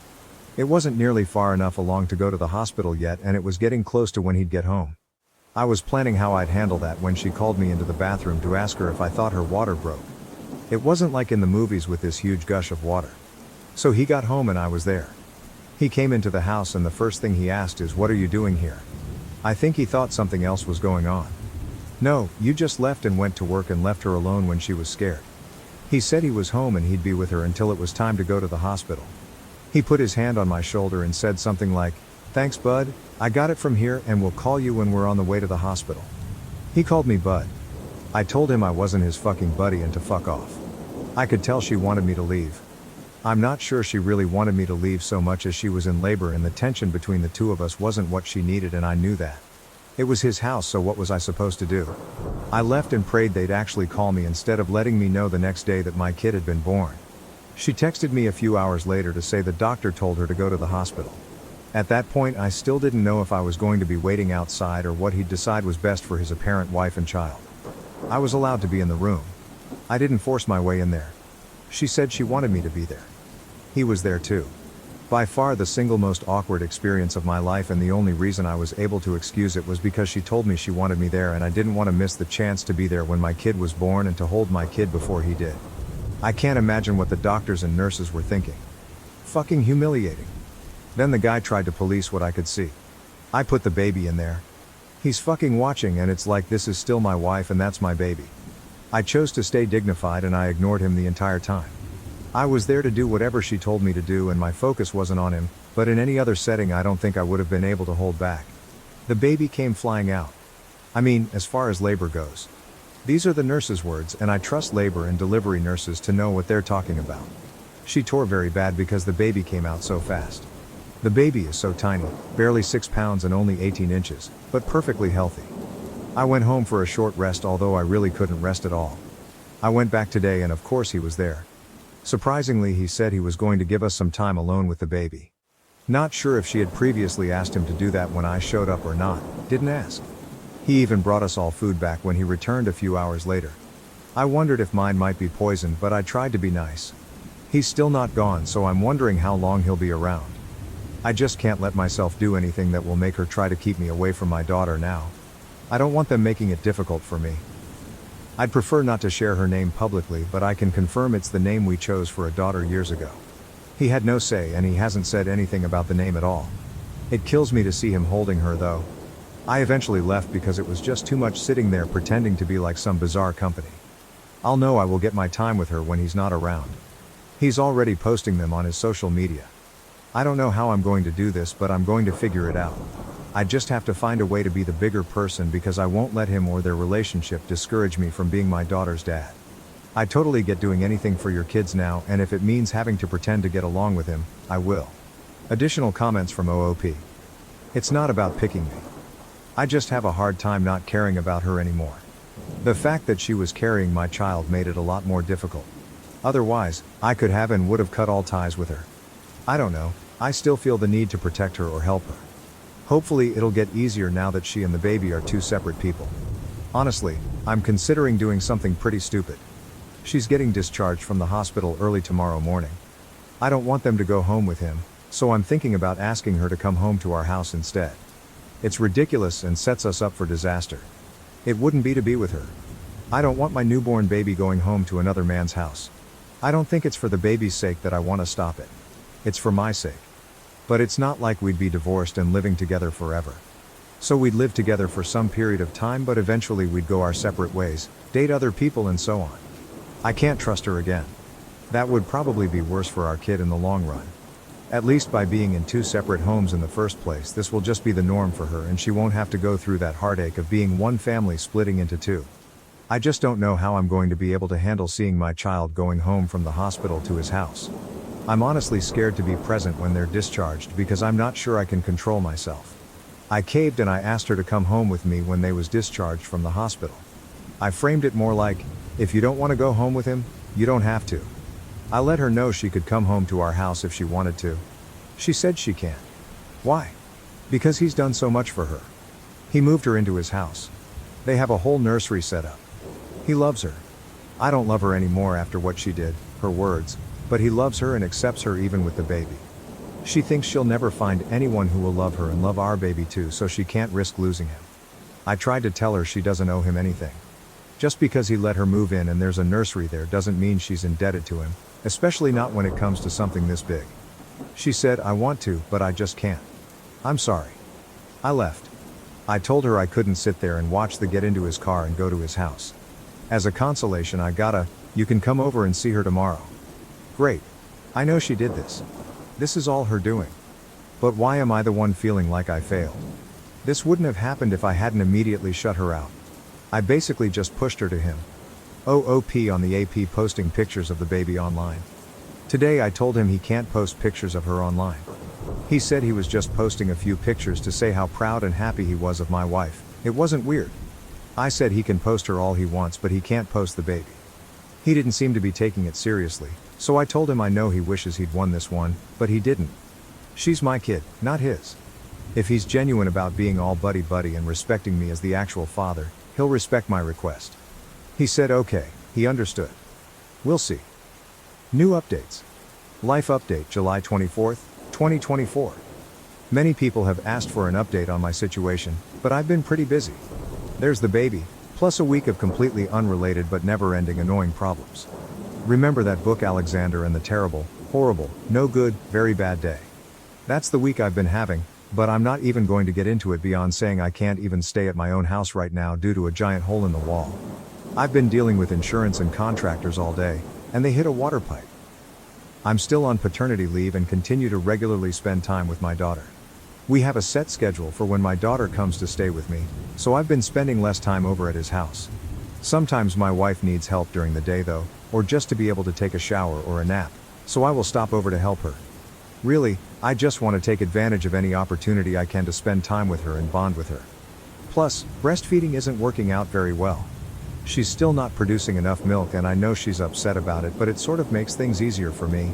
A: It wasn't nearly far enough along to go to the hospital yet, and it was getting close to when he'd get home. I was planning how I'd handle that when she called me into the bathroom to ask her if I thought her water broke. It wasn't like in the movies with this huge gush of water. So he got home and I was there. He came into the house and the first thing he asked is, "What are you doing here?" I think he thought something else was going on. "No, you just left and went to work and left her alone when she was scared." He said he was home and he'd be with her until it was time to go to the hospital. He put his hand on my shoulder and said something like, "Thanks, bud, I got it from here and we'll call you when we're on the way to the hospital." He called me bud. I told him I wasn't his fucking buddy and to fuck off. I could tell she wanted me to leave. I'm not sure she really wanted me to leave so much as she was in labor and the tension between the two of us wasn't what she needed, and I knew that. It was his house, so what was I supposed to do? I left and prayed they'd actually call me instead of letting me know the next day that my kid had been born. She texted me a few hours later to say the doctor told her to go to the hospital. At that point I still didn't know if I was going to be waiting outside or what he'd decide was best for his apparent wife and child. I was allowed to be in the room. I didn't force my way in there. She said she wanted me to be there. He was there too. By far the single most awkward experience of my life, and the only reason I was able to excuse it was because she told me she wanted me there and I didn't want to miss the chance to be there when my kid was born and to hold my kid before he did. I can't imagine what the doctors and nurses were thinking. Fucking humiliating. Then the guy tried to police what I could see. I put the baby in there. He's fucking watching and it's like this is still my wife and that's my baby. I chose to stay dignified and I ignored him the entire time. I was there to do whatever she told me to do and my focus wasn't on him, but in any other setting I don't think I would have been able to hold back. The baby came flying out. I mean, as far as labor goes. These are the nurses' words and I trust labor and delivery nurses to know what they're talking about. She tore very bad because the baby came out so fast. The baby is so tiny, barely 6 pounds and only 18 inches, but perfectly healthy. I went home for a short rest, although I really couldn't rest at all. I went back today and of course he was there. Surprisingly, he said he was going to give us some time alone with the baby. Not sure if she had previously asked him to do that when I showed up or not, didn't ask. He even brought us all food back when he returned a few hours later. I wondered if mine might be poisoned, but I tried to be nice. He's still not gone, so I'm wondering how long he'll be around. I just can't let myself do anything that will make her try to keep me away from my daughter now. I don't want them making it difficult for me. I'd prefer not to share her name publicly, but I can confirm it's the name we chose for a daughter years ago. He had no say and he hasn't said anything about the name at all. It kills me to see him holding her though. I eventually left because it was just too much sitting there pretending to be like some bizarre company. I'll know I will get my time with her when he's not around. He's already posting them on his social media. I don't know how I'm going to do this, but I'm going to figure it out. I just have to find a way to be the bigger person because I won't let him or their relationship discourage me from being my daughter's dad. I totally get doing anything for your kids now, and if it means having to pretend to get along with him, I will. Additional comments from OOP. It's not about picking me. I just have a hard time not caring about her anymore. The fact that she was carrying my child made it a lot more difficult. Otherwise, I could have and would have cut all ties with her. I don't know, I still feel the need to protect her or help her. Hopefully it'll get easier now that she and the baby are two separate people. Honestly, I'm considering doing something pretty stupid. She's getting discharged from the hospital early tomorrow morning. I don't want them to go home with him, so I'm thinking about asking her to come home to our house instead. It's ridiculous and sets us up for disaster. It wouldn't be to be with her. I don't want my newborn baby going home to another man's house. I don't think it's for the baby's sake that I want to stop it. It's for my sake. But it's not like we'd be divorced and living together forever. So we'd live together for some period of time, but eventually we'd go our separate ways, date other people and so on. I can't trust her again. That would probably be worse for our kid in the long run. At least by being in two separate homes in the first place, this will just be the norm for her and she won't have to go through that heartache of being one family splitting into two. I just don't know how I'm going to be able to handle seeing my child going home from the hospital to his house. I'm honestly scared to be present when they're discharged because I'm not sure I can control myself. I caved and I asked her to come home with me when they was discharged from the hospital. I framed it more like, if you don't want to go home with him, you don't have to. I let her know she could come home to our house if she wanted to. She said she can. Why? Because he's done so much for her. He moved her into his house. They have a whole nursery set up. He loves her. I don't love her anymore after what she did, her words. But he loves her and accepts her even with the baby. She thinks she'll never find anyone who will love her and love our baby too, so she can't risk losing him. I tried to tell her she doesn't owe him anything. Just because he let her move in and there's a nursery there doesn't mean she's indebted to him, especially not when it comes to something this big. She said, I want to, but I just can't. I'm sorry. I left. I told her I couldn't sit there and watch the get into his car and go to his house. As a consolation I got a, you can come over and see her tomorrow. Great. I know she did this. This is all her doing. But why am I the one feeling like I failed? This wouldn't have happened if I hadn't immediately shut her out. I basically just pushed her to him. OOP on the AP posting pictures of the baby online. Today I told him he can't post pictures of her online. He said he was just posting a few pictures to say how proud and happy he was of my wife. It wasn't weird. I said he can post her all he wants, but he can't post the baby. He didn't seem to be taking it seriously. So I told him I know he wishes he'd won this one, but he didn't. She's my kid, not his. If he's genuine about being all buddy-buddy and respecting me as the actual father, he'll respect my request. He said okay, he understood. We'll see. New updates. Life update July 24th, 2024. Many people have asked for an update on my situation, but I've been pretty busy. There's the baby, plus a week of completely unrelated but never-ending annoying problems. Remember that book Alexander and the Terrible, Horrible, No Good, Very Bad Day? That's the week I've been having, but I'm not even going to get into it beyond saying I can't even stay at my own house right now due to a giant hole in the wall. I've been dealing with insurance and contractors all day, and they hit a water pipe. I'm still on paternity leave and continue to regularly spend time with my daughter. We have a set schedule for when my daughter comes to stay with me, so I've been spending less time over at his house. Sometimes my wife needs help during the day though, or just to be able to take a shower or a nap, so I will stop over to help her. Really, I just want to take advantage of any opportunity I can to spend time with her and bond with her. Plus, breastfeeding isn't working out very well. She's still not producing enough milk and I know she's upset about it, but it sort of makes things easier for me.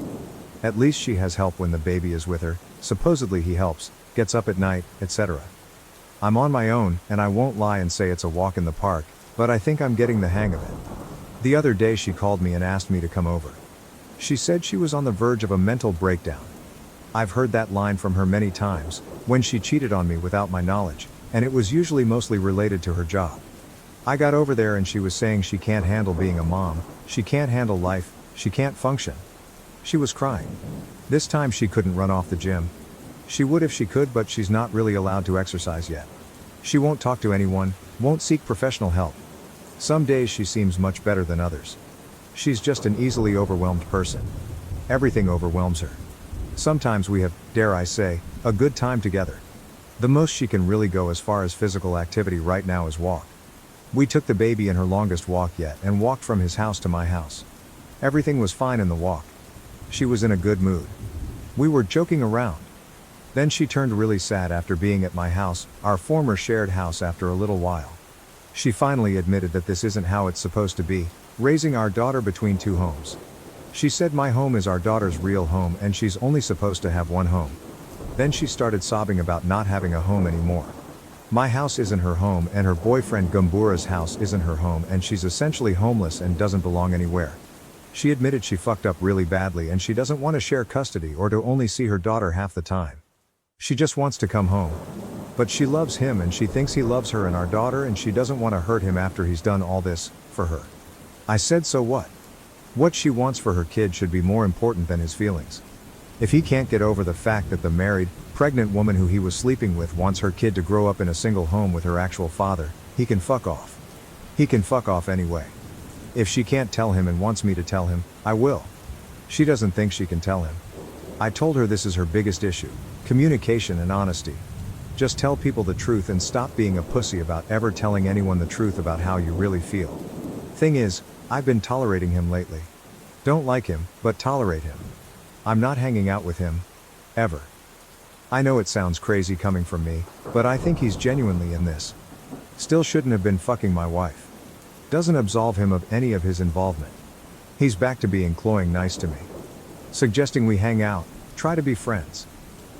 A: At least she has help when the baby is with her, supposedly he helps, gets up at night, etc. I'm on my own, and I won't lie and say it's a walk in the park, but I think I'm getting the hang of it. The other day she called me and asked me to come over. She said she was on the verge of a mental breakdown. I've heard that line from her many times, when she cheated on me without my knowledge, and it was usually mostly related to her job. I got over there and she was saying she can't handle being a mom, she can't handle life, she can't function. She was crying. This time she couldn't run off the gym. She would if she could, but she's not really allowed to exercise yet. She won't talk to anyone, won't seek professional help. Some days she seems much better than others. She's just an easily overwhelmed person. Everything overwhelms her. Sometimes we have, dare I say, a good time together. The most she can really go as far as physical activity right now is walk. We took the baby in her longest walk yet and walked from his house to my house. Everything was fine in the walk. She was in a good mood. We were joking around. Then she turned really sad after being at my house, our former shared house, after a little while. She finally admitted that this isn't how it's supposed to be, raising our daughter between two homes. She said my home is our daughter's real home and she's only supposed to have one home. Then she started sobbing about not having a home anymore. My house isn't her home and her boyfriend Gumbura's house isn't her home and she's essentially homeless and doesn't belong anywhere. She admitted she fucked up really badly and she doesn't want to share custody or to only see her daughter half the time. She just wants to come home. But she loves him and she thinks he loves her and our daughter and she doesn't want to hurt him after he's done all this for her. I said, so what? What she wants for her kid should be more important than his feelings. If he can't get over the fact that the married, pregnant woman who he was sleeping with wants her kid to grow up in a single home with her actual father, he can fuck off. He can fuck off anyway. If she can't tell him and wants me to tell him, I will. She doesn't think she can tell him. I told her this is her biggest issue. Communication and honesty. Just tell people the truth and stop being a pussy about ever telling anyone the truth about how you really feel. Thing is, I've been tolerating him lately. Don't like him, but tolerate him. I'm not hanging out with him. Ever. I know it sounds crazy coming from me, but I think he's genuinely in this. Still shouldn't have been fucking my wife. Doesn't absolve him of any of his involvement. He's back to being cloying nice to me. Suggesting we hang out, try to be friends.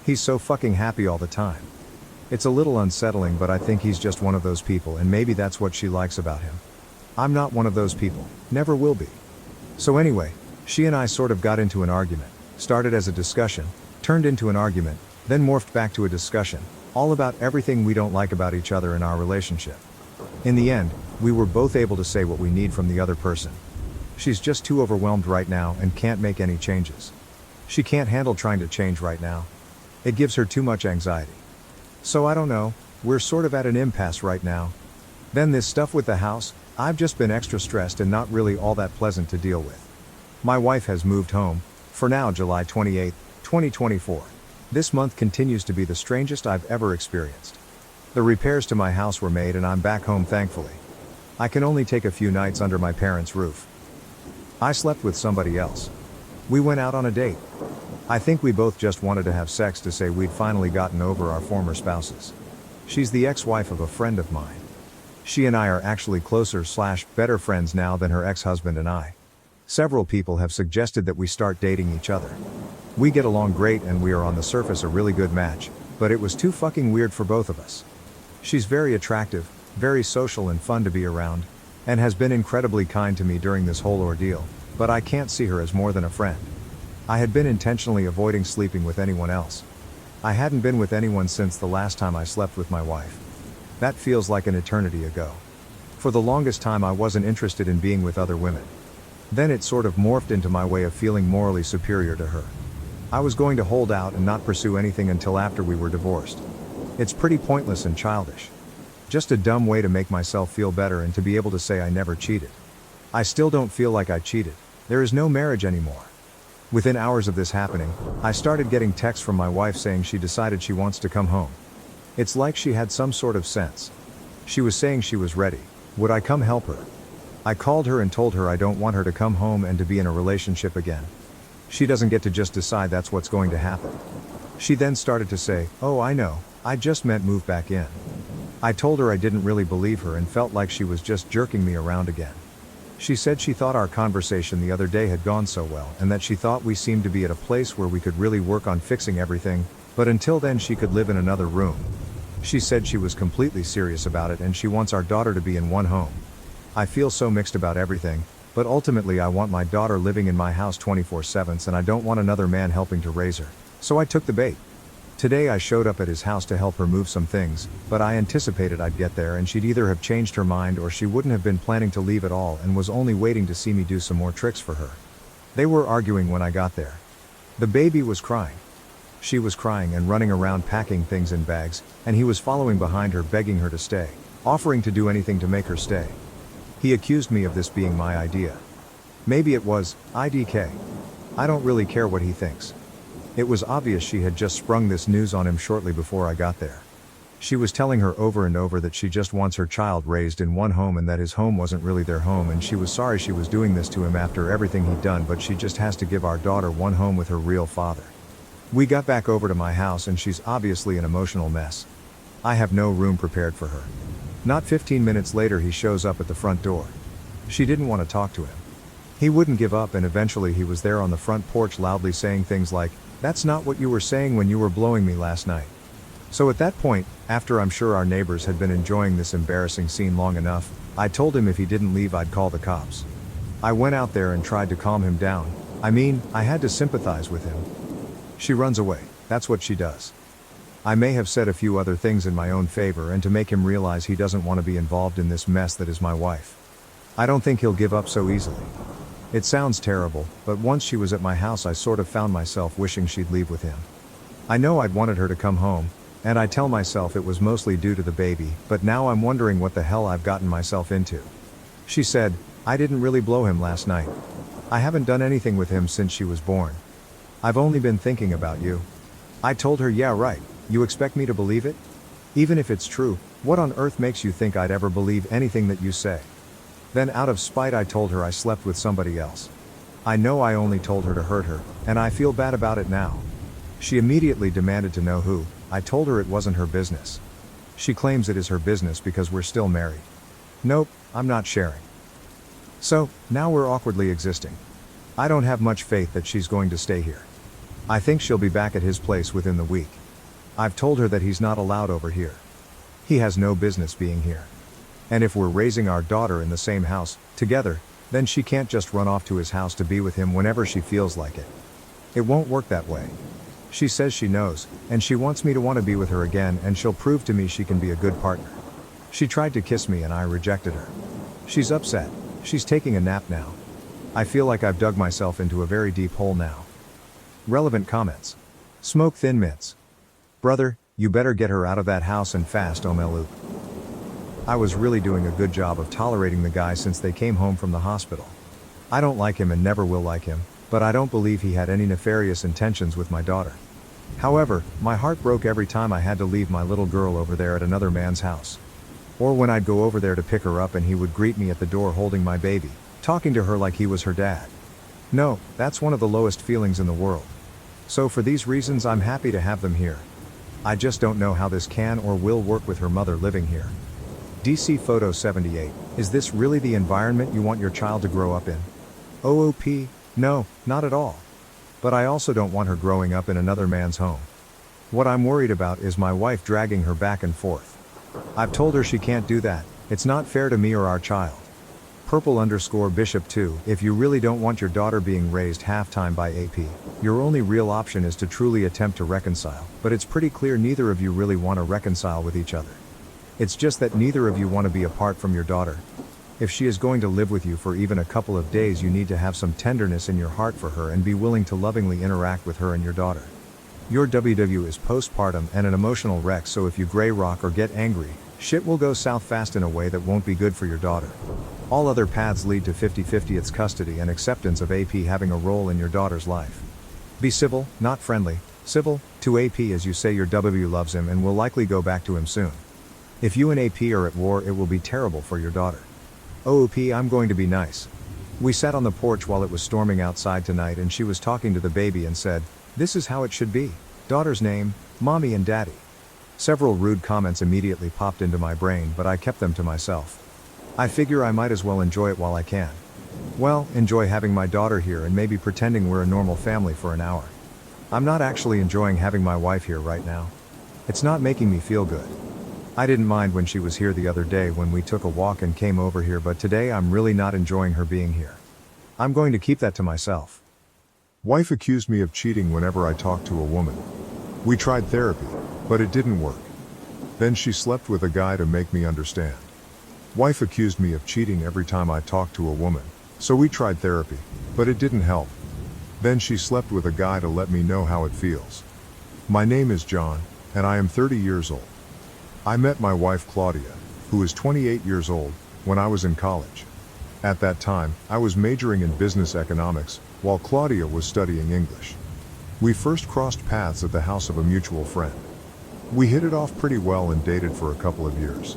A: He's so fucking happy all the time. It's a little unsettling, but I think he's just one of those people and maybe that's what she likes about him. I'm not one of those people, never will be. So anyway, she and I sort of got into an argument, started as a discussion, turned into an argument, then morphed back to a discussion, all about everything we don't like about each other in our relationship. In the end, we were both able to say what we need from the other person. She's just too overwhelmed right now and can't make any changes. She can't handle trying to change right now. It gives her too much anxiety. So I don't know, we're sort of at an impasse right now. Then this stuff with the house, I've just been extra stressed and not really all that pleasant to deal with. My wife has moved home, for now July 28, 2024. This month continues to be the strangest I've ever experienced. The repairs to my house were made and I'm back home thankfully. I can only take a few nights under my parents' roof. I slept with somebody else. We went out on a date. I think we both just wanted to have sex to say we'd finally gotten over our former spouses. She's the ex-wife of a friend of mine. She and I are actually closer/better friends now than her ex-husband and I. Several people have suggested that we start dating each other. We get along great and we are on the surface a really good match, but it was too fucking weird for both of us. She's very attractive, very social and fun to be around, and has been incredibly kind to me during this whole ordeal, but I can't see her as more than a friend. I had been intentionally avoiding sleeping with anyone else. I hadn't been with anyone since the last time I slept with my wife. That feels like an eternity ago. For the longest time I wasn't interested in being with other women. Then it sort of morphed into my way of feeling morally superior to her. I was going to hold out and not pursue anything until after we were divorced. It's pretty pointless and childish. Just a dumb way to make myself feel better and to be able to say I never cheated. I still don't feel like I cheated. There is no marriage anymore. Within hours of this happening, I started getting texts from my wife saying she decided she wants to come home. It's like she had some sort of sense. She was saying she was ready. Would I come help her? I called her and told her I don't want her to come home and to be in a relationship again. She doesn't get to just decide that's what's going to happen. She then started to say, "Oh, I know, I just meant move back in." I told her I didn't really believe her and felt like she was just jerking me around again. She said she thought our conversation the other day had gone so well and that she thought we seemed to be at a place where we could really work on fixing everything, but until then she could live in another room. She said she was completely serious about it and she wants our daughter to be in one home. I feel so mixed about everything, but ultimately I want my daughter living in my house 24/7 and I don't want another man helping to raise her. So I took the bait. Today I showed up at his house to help her move some things, but I anticipated I'd get there and she'd either have changed her mind or she wouldn't have been planning to leave at all and was only waiting to see me do some more tricks for her. They were arguing when I got there. The baby was crying. She was crying and running around packing things in bags, and he was following behind her begging her to stay, offering to do anything to make her stay. He accused me of this being my idea. Maybe it was, IDK. I don't really care what he thinks. It was obvious she had just sprung this news on him shortly before I got there. She was telling her over and over that she just wants her child raised in one home and that his home wasn't really their home and she was sorry she was doing this to him after everything he'd done, but she just has to give our daughter one home with her real father. We got back over to my house and she's obviously an emotional mess. I have no room prepared for her. Not 15 minutes later he shows up at the front door. She didn't want to talk to him. He wouldn't give up and eventually he was there on the front porch loudly saying things like, "That's not what you were saying when you were blowing me last night." So at that point, after I'm sure our neighbors had been enjoying this embarrassing scene long enough, I told him if he didn't leave I'd call the cops. I went out there and tried to calm him down. I had to sympathize with him. She runs away, that's what she does. I may have said a few other things in my own favor and to make him realize he doesn't want to be involved in this mess that is my wife. I don't think he'll give up so easily. It sounds terrible, but once she was at my house I sort of found myself wishing she'd leave with him. I know I'd wanted her to come home, and I tell myself it was mostly due to the baby, but now I'm wondering what the hell I've gotten myself into. She said, "I didn't really blow him last night. I haven't done anything with him since she was born. I've only been thinking about you." I told her, "Yeah, right, you expect me to believe it? Even if it's true, what on earth makes you think I'd ever believe anything that you say?" Then out of spite I told her I slept with somebody else. I know I only told her to hurt her, and I feel bad about it now. She immediately demanded to know who. I told her it wasn't her business. She claims it is her business because we're still married. Nope, I'm not sharing. So, now we're awkwardly existing. I don't have much faith that she's going to stay here. I think she'll be back at his place within the week. I've told her that he's not allowed over here. He has no business being here. And if we're raising our daughter in the same house, together, then she can't just run off to his house to be with him whenever she feels like it. It won't work that way. She says she knows, and she wants me to want to be with her again and she'll prove to me she can be a good partner. She tried to kiss me and I rejected her. She's upset. She's taking a nap now. I feel like I've dug myself into a very deep hole now. Relevant comments. Smoke thin mints. Brother, you better get her out of that house and fast, Omelu. I was really doing a good job of tolerating the guy since they came home from the hospital. I don't like him and never will like him, but I don't believe he had any nefarious intentions with my daughter. However, my heart broke every time I had to leave my little girl over there at another man's house. Or when I'd go over there to pick her up and he would greet me at the door holding my baby, talking to her like he was her dad. No, that's one of the lowest feelings in the world. So for these reasons I'm happy to have them here. I just don't know how this can or will work with her mother living here. DC Photo 78, is this really the environment you want your child to grow up in? OOP, no, not at all. But I also don't want her growing up in another man's home. What I'm worried about is my wife dragging her back and forth. I've told her she can't do that, it's not fair to me or our child. Purple_Bishop 2, if you really don't want your daughter being raised half-time by AP, your only real option is to truly attempt to reconcile, but it's pretty clear neither of you really want to reconcile with each other. It's just that neither of you want to be apart from your daughter. If she is going to live with you for even a couple of days, you need to have some tenderness in your heart for her and be willing to lovingly interact with her and your daughter. Your WW is postpartum and an emotional wreck, so if you gray rock or get angry, shit will go south fast in a way that won't be good for your daughter. All other paths lead to 50-50 its custody and acceptance of AP having a role in your daughter's life. Be civil, not friendly, civil, to AP as you say your WW loves him and will likely go back to him soon. If you and AP are at war, it will be terrible for your daughter. OP, I'm going to be nice. We sat on the porch while it was storming outside tonight and she was talking to the baby and said, "This is how it should be. Daughter's name, Mommy and Daddy." Several rude comments immediately popped into my brain, but I kept them to myself. I figure I might as well enjoy it while I can. Well, enjoy having my daughter here and maybe pretending we're a normal family for an hour. I'm not actually enjoying having my wife here right now. It's not making me feel good. I didn't mind when she was here the other day when we took a walk and came over here, but today I'm really not enjoying her being here. I'm going to keep that to myself.
B: Wife accused me of cheating whenever I talked to a woman. We tried therapy, but it didn't work. Then she slept with a guy to make me understand. Wife accused me of cheating every time I talked to a woman, so we tried therapy, but it didn't help. Then she slept with a guy to let me know how it feels. My name is John, and I am 30 years old. I met my wife Claudia, who is 28 years old, when I was in college. At that time, I was majoring in business economics, while Claudia was studying English. We first crossed paths at the house of a mutual friend. We hit it off pretty well and dated for a couple of years.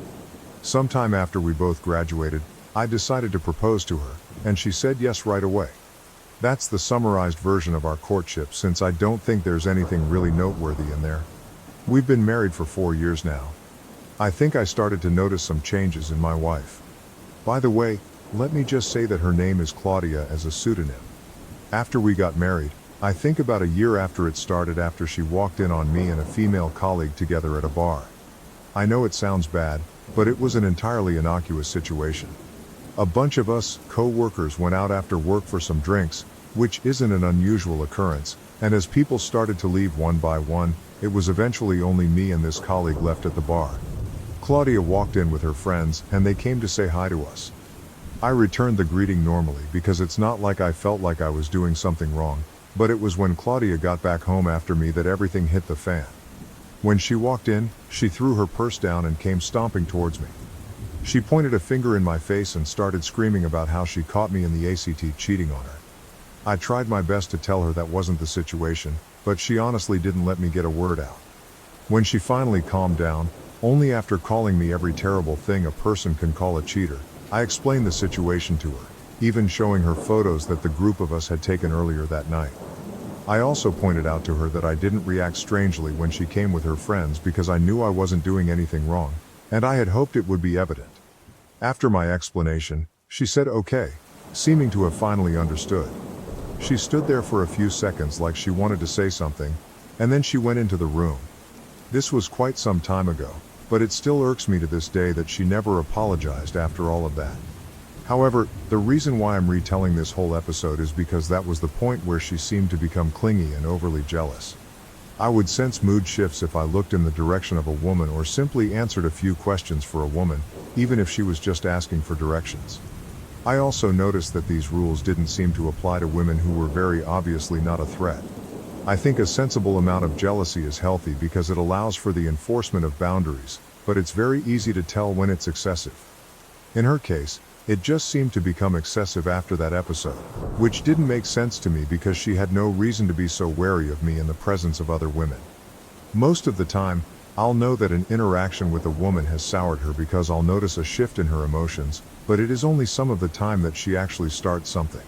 B: Sometime after we both graduated, I decided to propose to her, and she said yes right away. That's the summarized version of our courtship, since I don't think there's anything really noteworthy in there. We've been married for 4 years now. I think I started to notice some changes in my wife. By the way, let me just say that her name is Claudia as a pseudonym. After we got married, I think about a year after it started, after she walked in on me and a female colleague together at a bar. I know it sounds bad, but it was an entirely innocuous situation. A bunch of us, co-workers, went out after work for some drinks, which isn't an unusual occurrence, and as people started to leave one by one, it was eventually only me and this colleague left at the bar. Claudia walked in with her friends, and they came to say hi to us. I returned the greeting normally because it's not like I felt like I was doing something wrong, but it was when Claudia got back home after me that everything hit the fan. When she walked in, she threw her purse down and came stomping towards me. She pointed a finger in my face and started screaming about how she caught me in the ACT cheating on her. I tried my best to tell her that wasn't the situation, but she honestly didn't let me get a word out. When she finally calmed down, only after calling me every terrible thing a person can call a cheater, I explained the situation to her, even showing her photos that the group of us had taken earlier that night. I also pointed out to her that I didn't react strangely when she came with her friends because I knew I wasn't doing anything wrong, and I had hoped it would be evident. After my explanation, she said okay, seeming to have finally understood. She stood there for a few seconds like she wanted to say something, and then she went into the room. This was quite some time ago, but it still irks me to this day that she never apologized after all of that. However, the reason why I'm retelling this whole episode is because that was the point where she seemed to become clingy and overly jealous. I would sense mood shifts if I looked in the direction of a woman or simply answered a few questions for a woman, even if she was just asking for directions. I also noticed that these rules didn't seem to apply to women who were very obviously not a threat. I think a sensible amount of jealousy is healthy because it allows for the enforcement of boundaries, but it's very easy to tell when it's excessive. In her case, it just seemed to become excessive after that episode, which didn't make sense to me because she had no reason to be so wary of me in the presence of other women. Most of the time, I'll know that an interaction with a woman has soured her because I'll notice a shift in her emotions, but it is only some of the time that she actually starts something.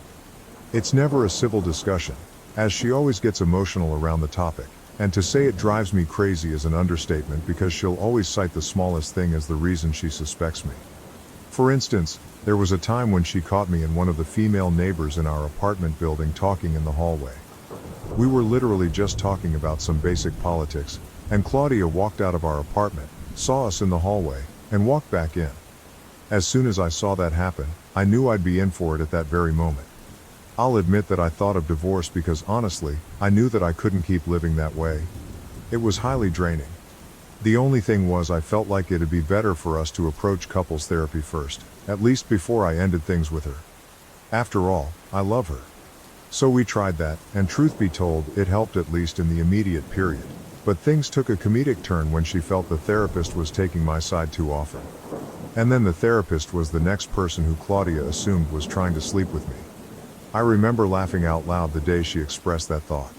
B: It's never a civil discussion, as she always gets emotional around the topic, and to say it drives me crazy is an understatement because she'll always cite the smallest thing as the reason she suspects me. For instance, there was a time when she caught me and one of the female neighbors in our apartment building talking in the hallway. We were literally just talking about some basic politics, and Claudia walked out of our apartment, saw us in the hallway, and walked back in. As soon as I saw that happen, I knew I'd be in for it at that very moment. I'll admit that I thought of divorce because honestly, I knew that I couldn't keep living that way. It was highly draining. The only thing was I felt like it'd be better for us to approach couples therapy first, at least before I ended things with her. After all, I love her. So we tried that, and truth be told, it helped at least in the immediate period. But things took a comedic turn when she felt the therapist was taking my side too often. And then the therapist was the next person who Claudia assumed was trying to sleep with me. I remember laughing out loud the day she expressed that thought.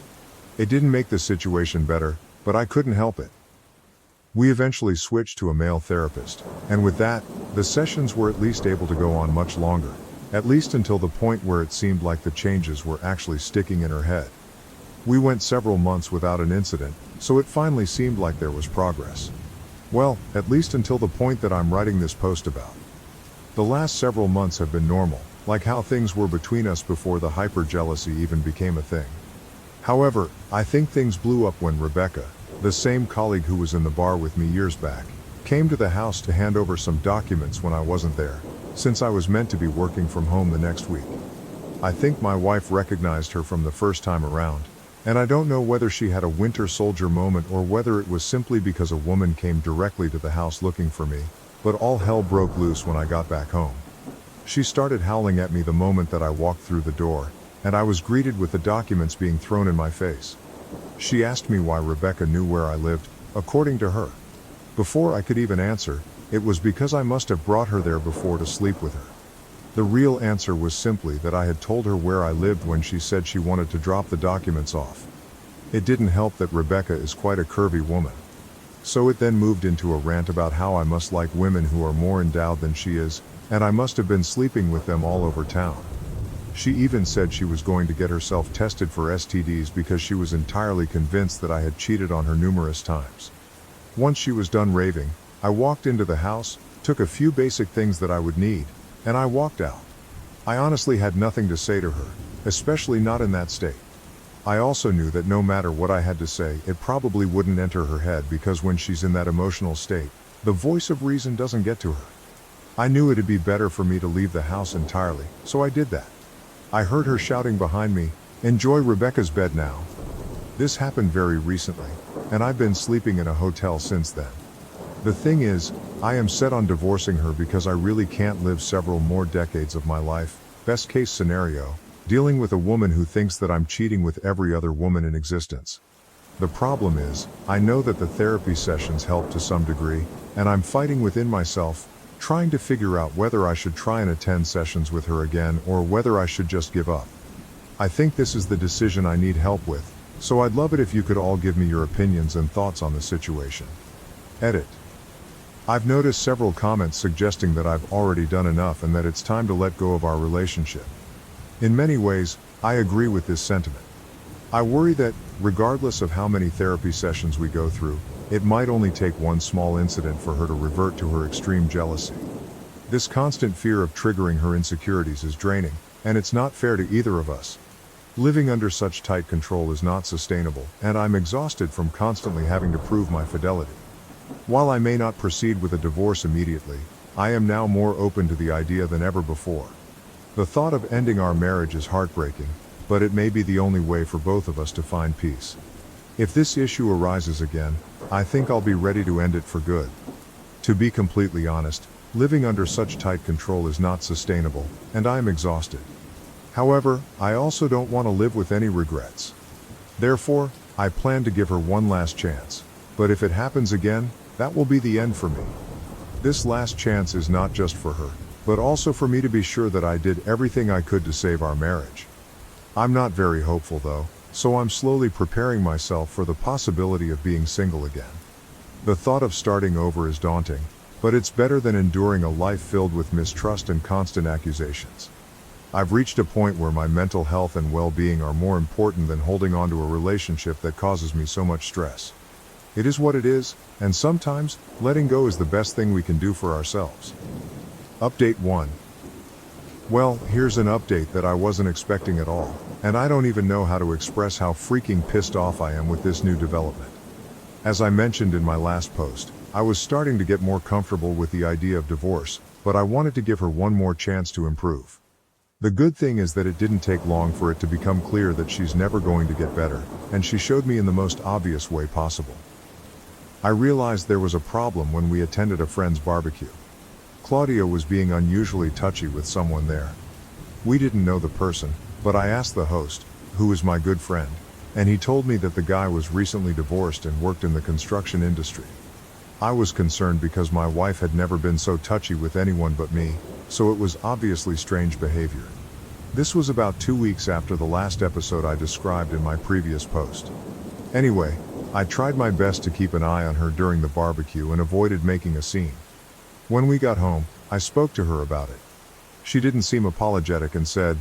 B: It didn't make the situation better, but I couldn't help it. We eventually switched to a male therapist, and with that, the sessions were at least able to go on much longer, at least until the point where it seemed like the changes were actually sticking in her head. We went several months without an incident, so it finally seemed like there was progress. Well, at least until the point that I'm writing this post about. The last several months have been normal, like how things were between us before the hyper-jealousy even became a thing. However, I think things blew up when Rebecca, the same colleague who was in the bar with me years back, came to the house to hand over some documents when I wasn't there, since I was meant to be working from home the next week. I think my wife recognized her from the first time around, and I don't know whether she had a Winter Soldier moment or whether it was simply because a woman came directly to the house looking for me, but all hell broke loose when I got back home. She started howling at me the moment that I walked through the door, and I was greeted with the documents being thrown in my face. She asked me why Rebecca knew where I lived, according to her. Before I could even answer, it was because I must have brought her there before to sleep with her. The real answer was simply that I had told her where I lived when she said she wanted to drop the documents off. It didn't help that Rebecca is quite a curvy woman. So it then moved into a rant about how I must like women who are more endowed than she is, and I must have been sleeping with them all over town. She even said she was going to get herself tested for STDs because she was entirely convinced that I had cheated on her numerous times. Once she was done raving, I walked into the house, took a few basic things that I would need, and I walked out. I honestly had nothing to say to her, especially not in that state. I also knew that no matter what I had to say, it probably wouldn't enter her head because when she's in that emotional state, the voice of reason doesn't get to her. I knew it'd be better for me to leave the house entirely, so I did that. I heard her shouting behind me, "Enjoy Rebecca's bed now." This happened very recently, and I've been sleeping in a hotel since then. The thing is, I am set on divorcing her because I really can't live several more decades of my life, best case scenario, dealing with a woman who thinks that I'm cheating with every other woman in existence. The problem is, I know that the therapy sessions help to some degree, and I'm fighting within myself, trying to figure out whether I should try and attend sessions with her again or whether I should just give up. I think this is the decision I need help with, so I'd love it if you could all give me your opinions and thoughts on the situation. Edit. I've noticed several comments suggesting that I've already done enough and that it's time to let go of our relationship. In many ways, I agree with this sentiment. I worry that, regardless of how many therapy sessions we go through, it might only take one small incident for her to revert to her extreme jealousy. This constant fear of triggering her insecurities is draining, and it's not fair to either of us. Living under such tight control is not sustainable, and I'm exhausted from constantly having to prove my fidelity. While I may not proceed with a divorce immediately, I am now more open to the idea than ever before. The thought of ending our marriage is heartbreaking, but it may be the only way for both of us to find peace. If this issue arises again, I think I'll be ready to end it for good. To be completely honest, living under such tight control is not sustainable, and I am exhausted. However, I also don't want to live with any regrets. Therefore, I plan to give her one last chance. But if it happens again, that will be the end for me. This last chance is not just for her, but also for me to be sure that I did everything I could to save our marriage. I'm not very hopeful though, so I'm slowly preparing myself for the possibility of being single again. The thought of starting over is daunting, but it's better than enduring a life filled with mistrust and constant accusations. I've reached a point where my mental health and well-being are more important than holding on to a relationship that causes me so much stress. It is what it is, and sometimes, letting go is the best thing we can do for ourselves. Update 1. Well, here's an update that I wasn't expecting at all, and I don't even know how to express how freaking pissed off I am with this new development. As I mentioned in my last post, I was starting to get more comfortable with the idea of divorce, but I wanted to give her one more chance to improve. The good thing is that it didn't take long for it to become clear that she's never going to get better, and she showed me in the most obvious way possible. I realized there was a problem when we attended a friend's barbecue. Claudia was being unusually touchy with someone there. We didn't know the person, but I asked the host, who is my good friend, and he told me that the guy was recently divorced and worked in the construction industry. I was concerned because my wife had never been so touchy with anyone but me, so it was obviously strange behavior. This was about 2 weeks after the last episode I described in my previous post. Anyway, I tried my best to keep an eye on her during the barbecue and avoided making a scene. When we got home, I spoke to her about it. She didn't seem apologetic and said,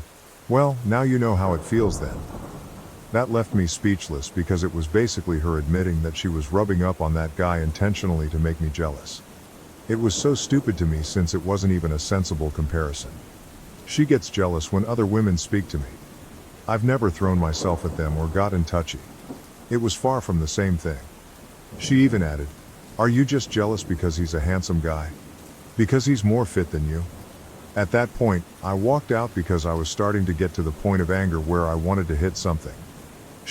B: "Well, now you know how it feels then." That left me speechless because it was basically her admitting that she was rubbing up on that guy intentionally to make me jealous. It was so stupid to me since it wasn't even a sensible comparison. She gets jealous when other women speak to me. I've never thrown myself at them or gotten touchy. It was far from the same thing. She even added, "Are you just jealous because he's a handsome guy? Because he's more fit than you?" At that point, I walked out because I was starting to get to the point of anger where I wanted to hit something.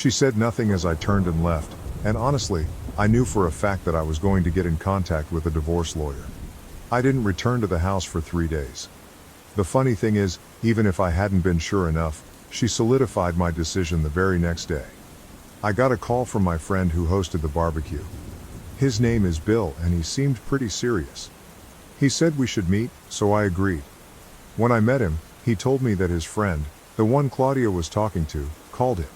B: She said nothing as I turned and left, and honestly, I knew for a fact that I was going to get in contact with a divorce lawyer. I didn't return to the house for 3 days. The funny thing is, even if I hadn't been sure enough, she solidified my decision the very next day. I got a call from my friend who hosted the barbecue. His name is Bill and he seemed pretty serious. He said we should meet, so I agreed. When I met him, he told me that his friend, the one Claudia was talking to, called him.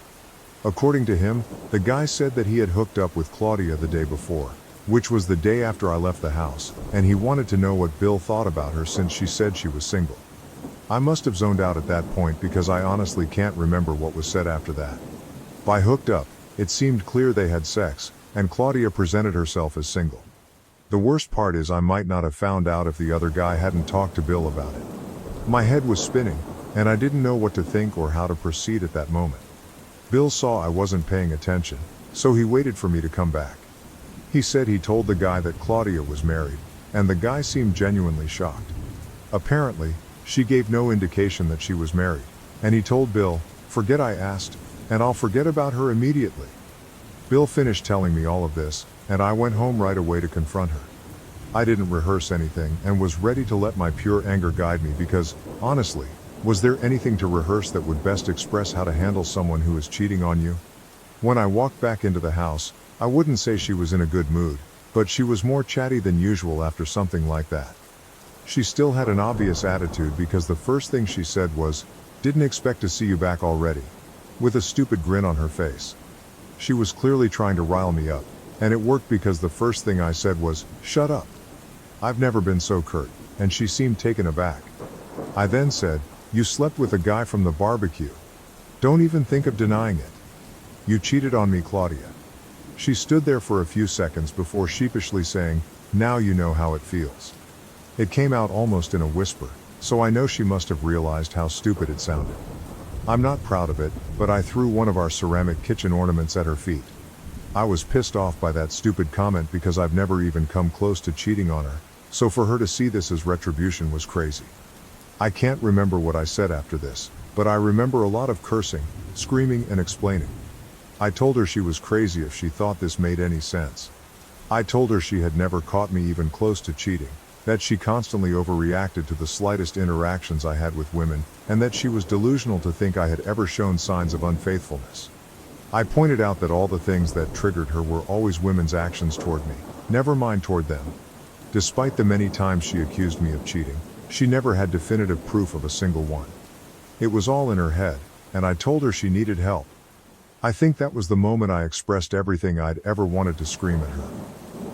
B: According to him, the guy said that he had hooked up with Claudia the day before, which was the day after I left the house, and he wanted to know what Bill thought about her since she said she was single. I must have zoned out at that point because I honestly can't remember what was said after that. By hooked up, it seemed clear they had sex, and Claudia presented herself as single. The worst part is I might not have found out if the other guy hadn't talked to Bill about it. My head was spinning, and I didn't know what to think or how to proceed at that moment. Bill saw I wasn't paying attention, so he waited for me to come back. He said he told the guy that Claudia was married, and the guy seemed genuinely shocked. Apparently, she gave no indication that she was married, and he told Bill, "Forget I asked, and I'll forget about her immediately." Bill finished telling me all of this, and I went home right away to confront her. I didn't rehearse anything and was ready to let my pure anger guide me because, honestly, was there anything to rehearse that would best express how to handle someone who is cheating on you? When I walked back into the house, I wouldn't say she was in a good mood, but she was more chatty than usual after something like that. She still had an obvious attitude because the first thing she said was, "Didn't expect to see you back already," with a stupid grin on her face. She was clearly trying to rile me up, and it worked because the first thing I said was, "Shut up." I've never been so curt, and she seemed taken aback. I then said, "You slept with a guy from the barbecue. Don't even think of denying it. You cheated on me, Claudia." She stood there for a few seconds before sheepishly saying, "Now you know how it feels." It came out almost in a whisper, so I know she must have realized how stupid it sounded. I'm not proud of it, but I threw one of our ceramic kitchen ornaments at her feet. I was pissed off by that stupid comment because I've never even come close to cheating on her, so for her to see this as retribution was crazy. I can't remember what I said after this, but I remember a lot of cursing, screaming, and explaining. I told her she was crazy if she thought this made any sense. I told her she had never caught me even close to cheating, that she constantly overreacted to the slightest interactions I had with women, and that she was delusional to think I had ever shown signs of unfaithfulness. I pointed out that all the things that triggered her were always women's actions toward me, never mine toward them. Despite the many times she accused me of cheating, she never had definitive proof of a single one. It was all in her head, and I told her she needed help. I think that was the moment I expressed everything I'd ever wanted to scream at her.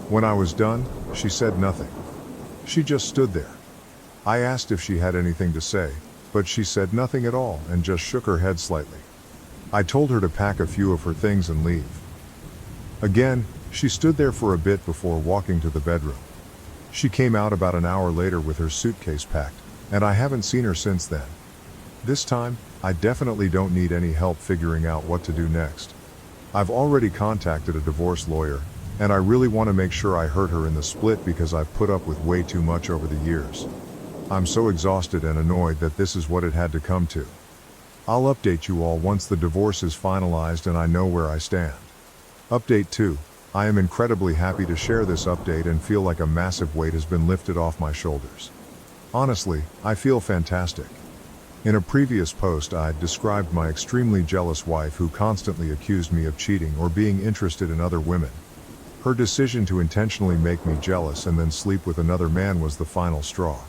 B: When I was done, she said nothing. She just stood there. I asked if she had anything to say, but she said nothing at all and just shook her head slightly. I told her to pack a few of her things and leave. Again, she stood there for a bit before walking to the bedroom. She came out about an hour later with her suitcase packed, and I haven't seen her since then. This time, I definitely don't need any help figuring out what to do next. I've already contacted a divorce lawyer, and I really want to make sure I hurt her in the split because I've put up with way too much over the years. I'm so exhausted and annoyed that this is what it had to come to. I'll update you all once the divorce is finalized and I know where I stand. Update 2. I am incredibly happy to share this update and feel like a massive weight has been lifted off my shoulders. Honestly, I feel fantastic. In a previous post I described my extremely jealous wife who constantly accused me of cheating or being interested in other women. Her decision to intentionally make me jealous and then sleep with another man was the final straw.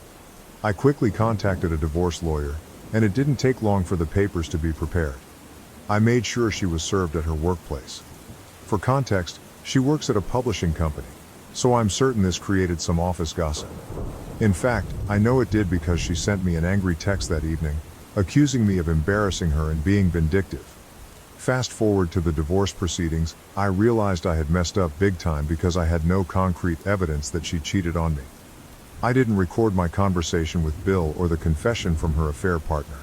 B: I quickly contacted a divorce lawyer, and it didn't take long for the papers to be prepared. I made sure she was served at her workplace. For context, she works at a publishing company, so I'm certain this created some office gossip. In fact, I know it did because she sent me an angry text that evening, accusing me of embarrassing her and being vindictive. Fast forward to the divorce proceedings, I realized I had messed up big time because I had no concrete evidence that she cheated on me. I didn't record my conversation with Bill or the confession from her affair partner.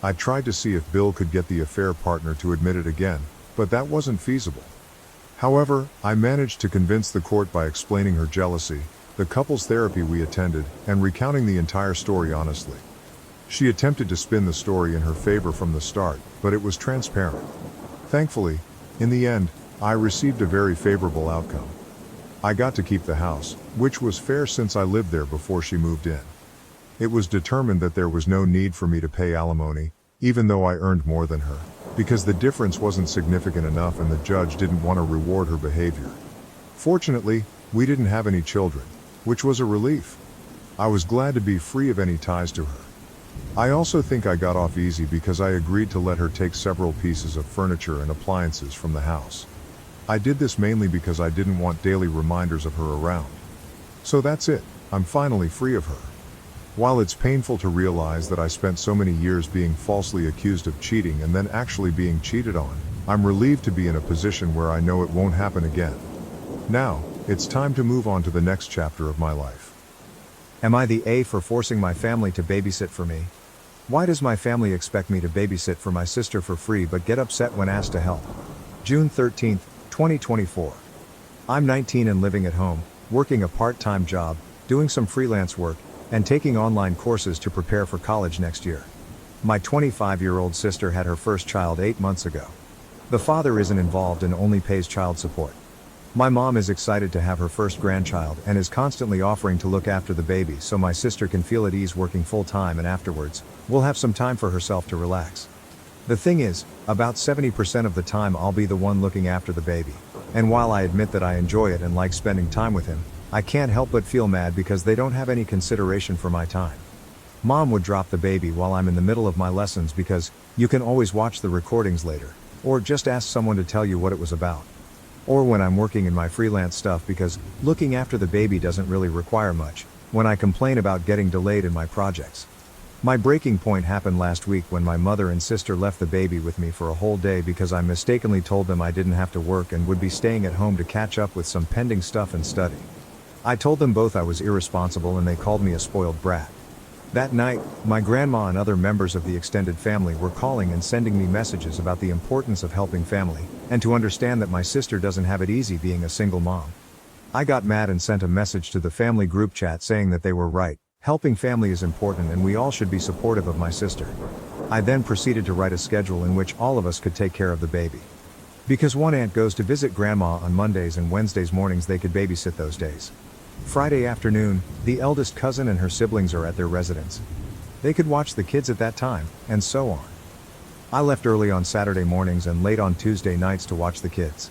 B: I tried to see if Bill could get the affair partner to admit it again, but that wasn't feasible. However, I managed to convince the court by explaining her jealousy, the couples therapy we attended, and recounting the entire story honestly. She attempted to spin the story in her favor from the start, but it was transparent. Thankfully, in the end, I received a very favorable outcome. I got to keep the house, which was fair since I lived there before she moved in. It was determined that there was no need for me to pay alimony, even though I earned more than her, because the difference wasn't significant enough and the judge didn't want to reward her behavior. Fortunately, we didn't have any children, which was a relief. I was glad to be free of any ties to her. I also think I got off easy because I agreed to let her take several pieces of furniture and appliances from the house. I did this mainly because I didn't want daily reminders of her around. So that's it, I'm finally free of her. While it's painful to realize that I spent so many years being falsely accused of cheating and then actually being cheated on, I'm relieved to be in a position where I know it won't happen again. Now, it's time to move on to the next chapter of my life.
A: Am I the A for forcing my family to babysit for me? Why does my family expect me to babysit for my sister for free but get upset when asked to help? June 13, 2024. I'm 19 and living at home, working a part-time job, doing some freelance work, and taking online courses to prepare for college next year. My 25-year-old sister had her first child 8 months ago. The father isn't involved and only pays child support. My mom is excited to have her first grandchild and is constantly offering to look after the baby so my sister can feel at ease working full-time and afterwards, will have some time for herself to relax. The thing is, about 70% of the time I'll be the one looking after the baby, and while I admit that I enjoy it and like spending time with him, I can't help but feel mad because they don't have any consideration for my time. Mom would drop the baby while I'm in the middle of my lessons because you can always watch the recordings later, or just ask someone to tell you what it was about. Or when I'm working in my freelance stuff because looking after the baby doesn't really require much, when I complain about getting delayed in my projects. My breaking point happened last week when my mother and sister left the baby with me for a whole day because I mistakenly told them I didn't have to work and would be staying at home to catch up with some pending stuff and study. I told them both I was irresponsible and they called me a spoiled brat. That night, my grandma and other members of the extended family were calling and sending me messages about the importance of helping family, and to understand that my sister doesn't have it easy being a single mom. I got mad and sent a message to the family group chat saying that they were right. Helping family is important and we all should be supportive of my sister. I then proceeded to write a schedule in which all of us could take care of the baby. Because one aunt goes to visit grandma on Mondays and Wednesdays mornings, they could babysit those days. Friday afternoon, the eldest cousin and her siblings are at their residence. They could watch the kids at that time, and so on. I left early on Saturday mornings and late on Tuesday nights to watch the kids.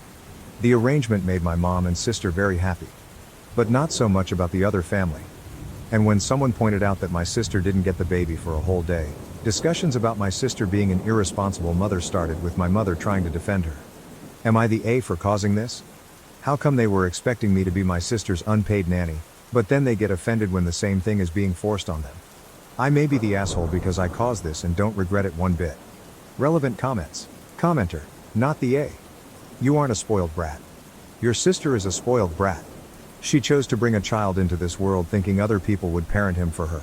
A: The arrangement made my mom and sister very happy. But not so much about the other family. And when someone pointed out that my sister didn't get the baby for a whole day, discussions about my sister being an irresponsible mother started, with my mother trying to defend her. Am I the A for causing this? How come they were expecting me to be my sister's unpaid nanny, but then they get offended when the same thing is being forced on them? I may be the asshole because I caused this and don't regret it one bit. Relevant comments. Commenter, not the A. You aren't a spoiled brat. Your sister is a spoiled brat. She chose to bring a child into this world thinking other people would parent him for her.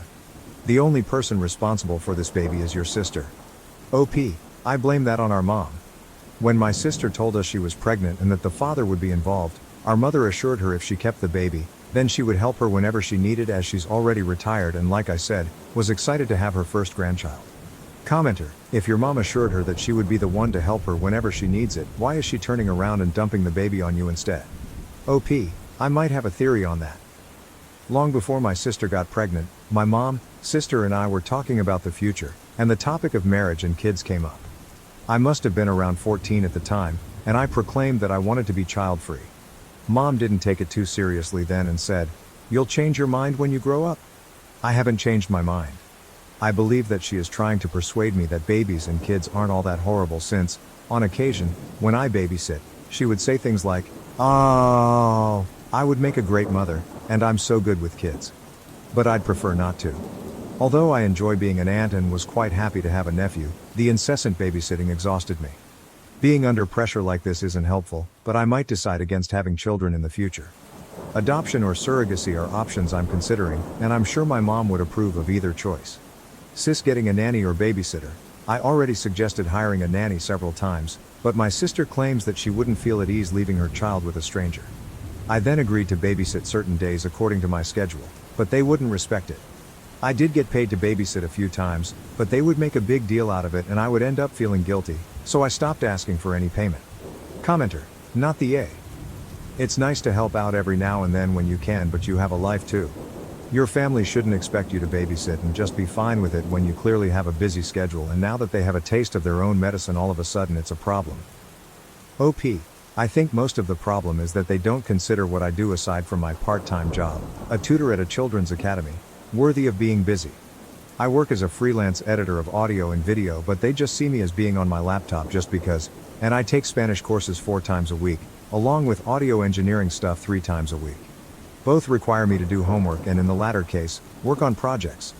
A: The only person responsible for this baby is your sister. OP, I blame that on our mom. When my sister told us she was pregnant and that the father would be involved, Our mother assured her if she kept the baby, then she would help her whenever she needed, as she's already retired and, like I said, was excited to have her first grandchild. Commenter: if your mom assured her that she would be the one to help her whenever she needs it, why is she turning around and dumping the baby on you instead? OP: I might have a theory on that. Long before my sister got pregnant, my mom, sister and I were talking about the future, and the topic of marriage and kids came up. I must have been around 14 at the time, and I proclaimed that I wanted to be child-free. Mom didn't take it too seriously then and said, "You'll change your mind when you grow up." I haven't changed my mind. I believe that she is trying to persuade me that babies and kids aren't all that horrible, since, on occasion, when I babysit, she would say things like, "Oh, I would make a great mother, and I'm so good with kids. But I'd prefer not to." Although I enjoy being an aunt and was quite happy to have a nephew, the incessant babysitting exhausted me. Being under pressure like this isn't helpful, but I might decide against having children in the future. Adoption or surrogacy are options I'm considering, and I'm sure my mom would approve of either choice. Sis getting a nanny or babysitter: I already suggested hiring a nanny several times, but my sister claims that she wouldn't feel at ease leaving her child with a stranger. I then agreed to babysit certain days according to my schedule, but they wouldn't respect it. I did get paid to babysit a few times, but they would make a big deal out of it and I would end up feeling guilty, so I stopped asking for any payment. Commenter: not the A. It's nice to help out every now and then when you can, but you have a life too. Your family shouldn't expect you to babysit and just be fine with it when you clearly have a busy schedule, and now that they have a taste of their own medicine, all of a sudden it's a problem. OP: I think most of the problem is that they don't consider what I do aside from my part-time job, a tutor at a children's academy, worthy of being busy. I work as a freelance editor of audio and video, but they just see me as being on my laptop just because, and I take Spanish courses 4 times a week, along with audio engineering stuff 3 times a week. Both require me to do homework and, in the latter case, work on projects.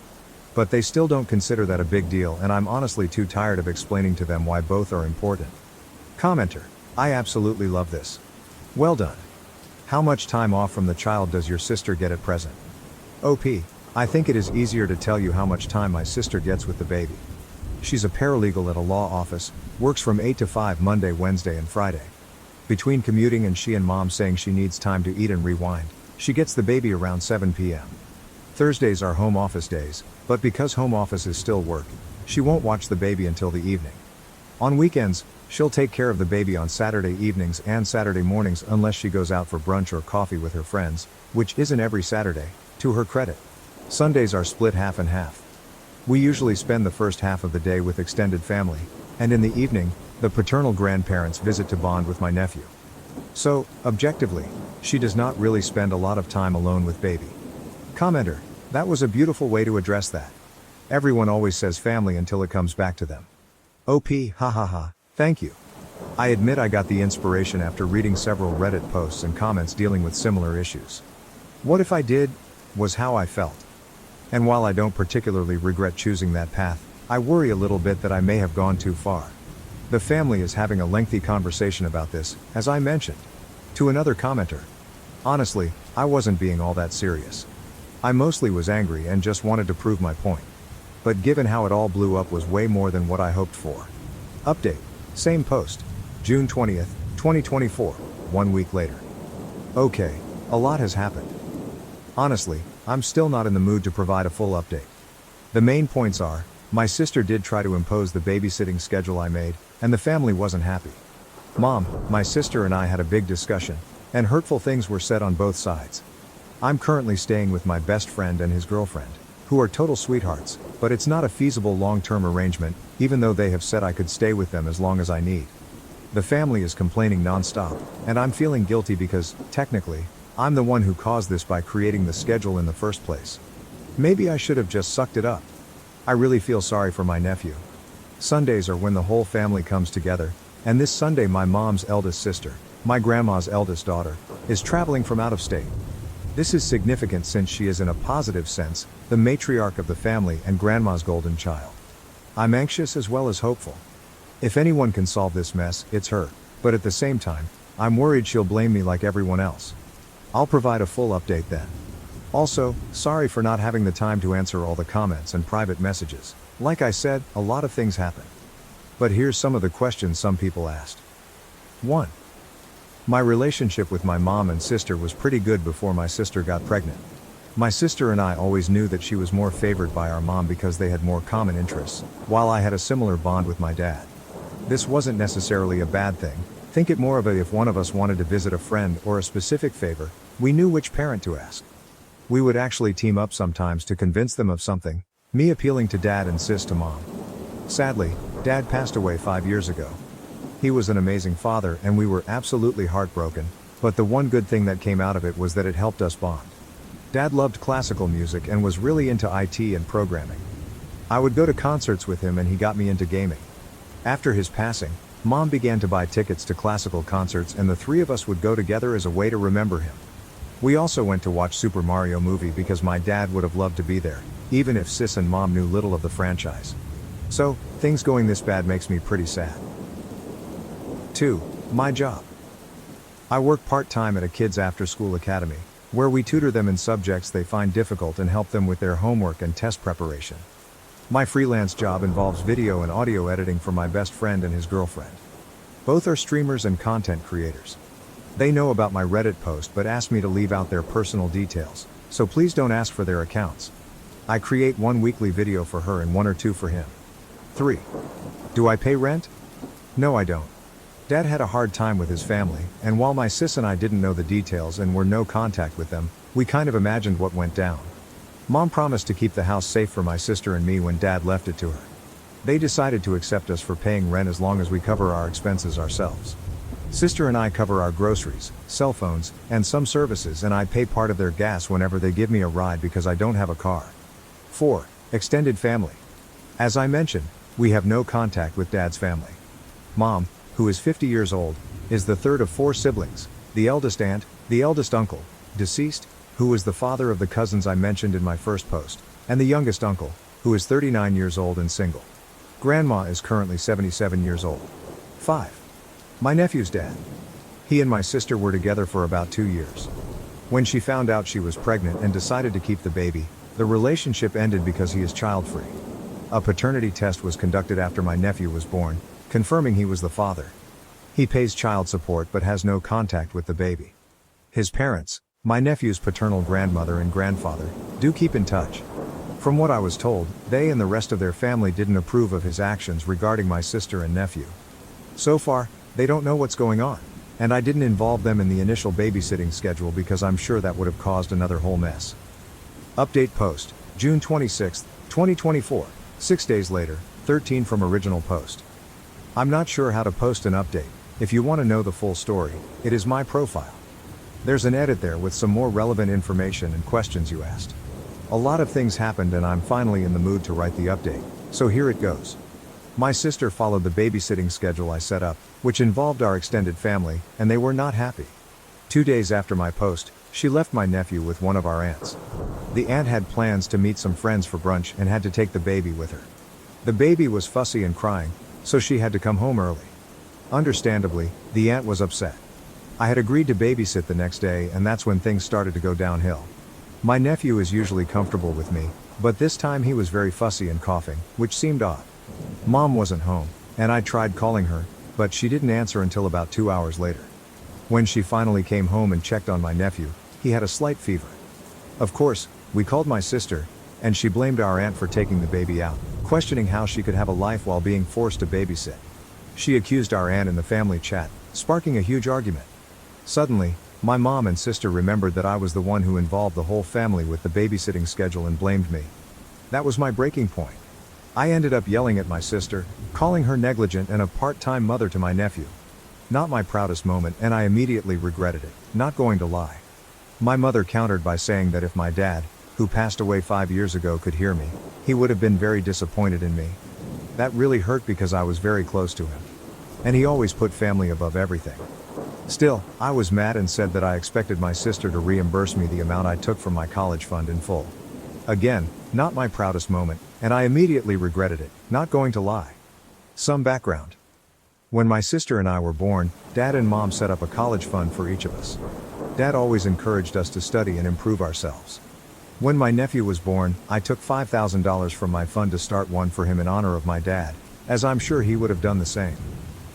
A: But they still don't consider that a big deal, and I'm honestly too tired of explaining to them why both are important. Commenter: I absolutely love this. Well done. How much time off from the child does your sister get at present? OP: I think it is easier to tell you how much time my sister gets with the baby. She's a paralegal at a law office, works from 8 to 5 Monday, Wednesday and Friday. Between commuting and she and mom saying she needs time to eat and rewind, she gets the baby around 7 p.m. Thursdays are home office days, but because home office is still work, she won't watch the baby until the evening. On weekends, she'll take care of the baby on Saturday evenings and Saturday mornings unless she goes out for brunch or coffee with her friends, which isn't every Saturday, to her credit. Sundays are split half and half. We usually spend the first half of the day with extended family, and in the evening, the paternal grandparents visit to bond with my nephew. So, objectively, she does not really spend a lot of time alone with baby. Commenter: that was a beautiful way to address that. Everyone always says family until it comes back to them. OP: ha ha ha, thank you. I admit I got the inspiration after reading several Reddit posts and comments dealing with similar issues. What if I did, was how I felt. And while I don't particularly regret choosing that path, I worry a little bit that I may have gone too far. The family is having a lengthy conversation about this, as I mentioned. To another commenter: honestly, I wasn't being all that serious. I mostly was angry and just wanted to prove my point. But given how it all blew up was way more than what I hoped for. Update: same post, June 20th, 2024, 1 week later. Okay, a lot has happened. Honestly, I'm still not in the mood to provide a full update. The main points are: my sister did try to impose the babysitting schedule I made, and the family wasn't happy. Mom, my sister and I had a big discussion, and hurtful things were said on both sides. I'm currently staying with my best friend and his girlfriend, who are total sweethearts, but it's not a feasible long-term arrangement, even though they have said I could stay with them as long as I need. The family is complaining non-stop, and I'm feeling guilty because, technically, I'm the one who caused this by creating the schedule in the first place. Maybe I should have just sucked it up. I really feel sorry for my nephew. Sundays are when the whole family comes together, and this Sunday my mom's eldest sister, my grandma's eldest daughter, is traveling from out of state. This is significant since she is, in a positive sense, the matriarch of the family and grandma's golden child. I'm anxious as well as hopeful. If anyone can solve this mess, it's her, but at the same time, I'm worried she'll blame me like everyone else. I'll provide a full update then. Also, sorry for not having the time to answer all the comments and private messages. Like I said, a lot of things happen. But here's some of the questions some people asked. 1. My relationship with my mom and sister was pretty good before my sister got pregnant. My sister and I always knew that she was more favored by our mom because they had more common interests, while I had a similar bond with my dad. This wasn't necessarily a bad thing. Think it more of a if one of us wanted to visit a friend or a specific favor, we knew which parent to ask. We would actually team up sometimes to convince them of something, me appealing to dad and sis to mom. Sadly, dad passed away 5 years ago. He was an amazing father and we were absolutely heartbroken, but the one good thing that came out of it was that it helped us bond. Dad loved classical music and was really into IT and programming. I would go to concerts with him and he got me into gaming. After his passing, mom began to buy tickets to classical concerts and the three of us would go together as a way to remember him. We also went to watch Super Mario movie because my dad would have loved to be there, even if sis and mom knew little of the franchise. So, things going this bad makes me pretty sad. 2. My job. I work part-time at a kids after-school academy, where we tutor them in subjects they find difficult and help them with their homework and test preparation. My freelance job involves video and audio editing for my best friend and his girlfriend. Both are streamers and content creators. They know about my Reddit post but asked me to leave out their personal details, so please don't ask for their accounts. I create one weekly video for her and 1 or 2 for him. 3. Do I pay rent? No, I don't. Dad had a hard time with his family, and while my sis and I didn't know the details and were no contact with them, we kind of imagined what went down. Mom promised to keep the house safe for my sister and me when Dad left it to her. They decided to accept us for paying rent as long as we cover our expenses ourselves. Sister and I cover our groceries, cell phones, and some services, and I pay part of their gas whenever they give me a ride because I don't have a car. 4. Extended family. As I mentioned, we have no contact with Dad's family. Mom, who is 50 years old, is the third of 4 siblings, the eldest aunt, the eldest uncle, deceased, who was the father of the cousins I mentioned in my first post, and the youngest uncle, who is 39 years old and single. Grandma is currently 77 years old. 5. My nephew's dad. He and my sister were together for about 2 years. When she found out she was pregnant and decided to keep the baby, the relationship ended because he is child-free. A paternity test was conducted after my nephew was born, confirming he was the father. He pays child support but has no contact with the baby. His parents, my nephew's paternal grandmother and grandfather, do keep in touch. From what I was told, they and the rest of their family didn't approve of his actions regarding my sister and nephew. So far, they don't know what's going on, and I didn't involve them in the initial babysitting schedule because I'm sure that would have caused another whole mess. Update post, June 26, 2024, 6 days later, 13 from original post. I'm not sure how to post an update. If you want to know the full story, it is my profile. There's an edit there with some more relevant information and questions you asked. A lot of things happened and I'm finally in the mood to write the update, so here it goes. My sister followed the babysitting schedule I set up, which involved our extended family, and they were not happy. 2 days after my post, she left my nephew with one of our aunts. The aunt had plans to meet some friends for brunch and had to take the baby with her. The baby was fussy and crying, so she had to come home early. Understandably, the aunt was upset. I had agreed to babysit the next day and that's when things started to go downhill. My nephew is usually comfortable with me, but this time he was very fussy and coughing, which seemed odd. Mom wasn't home, and I tried calling her, but she didn't answer until about 2 hours later. When she finally came home and checked on my nephew, he had a slight fever. Of course, we called my sister, and she blamed our aunt for taking the baby out, questioning how she could have a life while being forced to babysit. She accused our aunt in the family chat, sparking a huge argument. Suddenly, my mom and sister remembered that I was the one who involved the whole family with the babysitting schedule and blamed me. That was my breaking point. I ended up yelling at my sister, calling her negligent and a part-time mother to my nephew. Not my proudest moment, and I immediately regretted it, not going to lie. My mother countered by saying that if my dad, who passed away 5 years ago, could hear me, he would have been very disappointed in me. That really hurt because I was very close to him. And he always put family above everything. Still, I was mad and said that I expected my sister to reimburse me the amount I took from my college fund in full. Again, not my proudest moment, and I immediately regretted it, not going to lie. Some background. When my sister and I were born, Dad and Mom set up a college fund for each of us. Dad always encouraged us to study and improve ourselves. When my nephew was born, I took $5,000 from my fund to start one for him in honor of my dad, as I'm sure he would have done the same.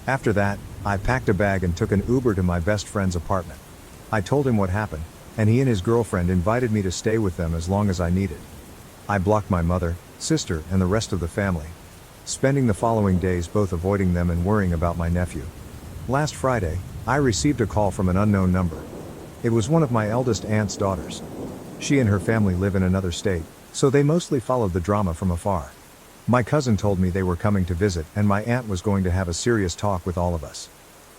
A: After that, I packed a bag and took an Uber to my best friend's apartment. I told him what happened, and he and his girlfriend invited me to stay with them as long as I needed. I blocked my mother, sister, and the rest of the family, spending the following days both avoiding them and worrying about my nephew. Last Friday, I received a call from an unknown number. It was one of my eldest aunt's daughters. She and her family live in another state, so they mostly followed the drama from afar. My cousin told me they were coming to visit and my aunt was going to have a serious talk with all of us.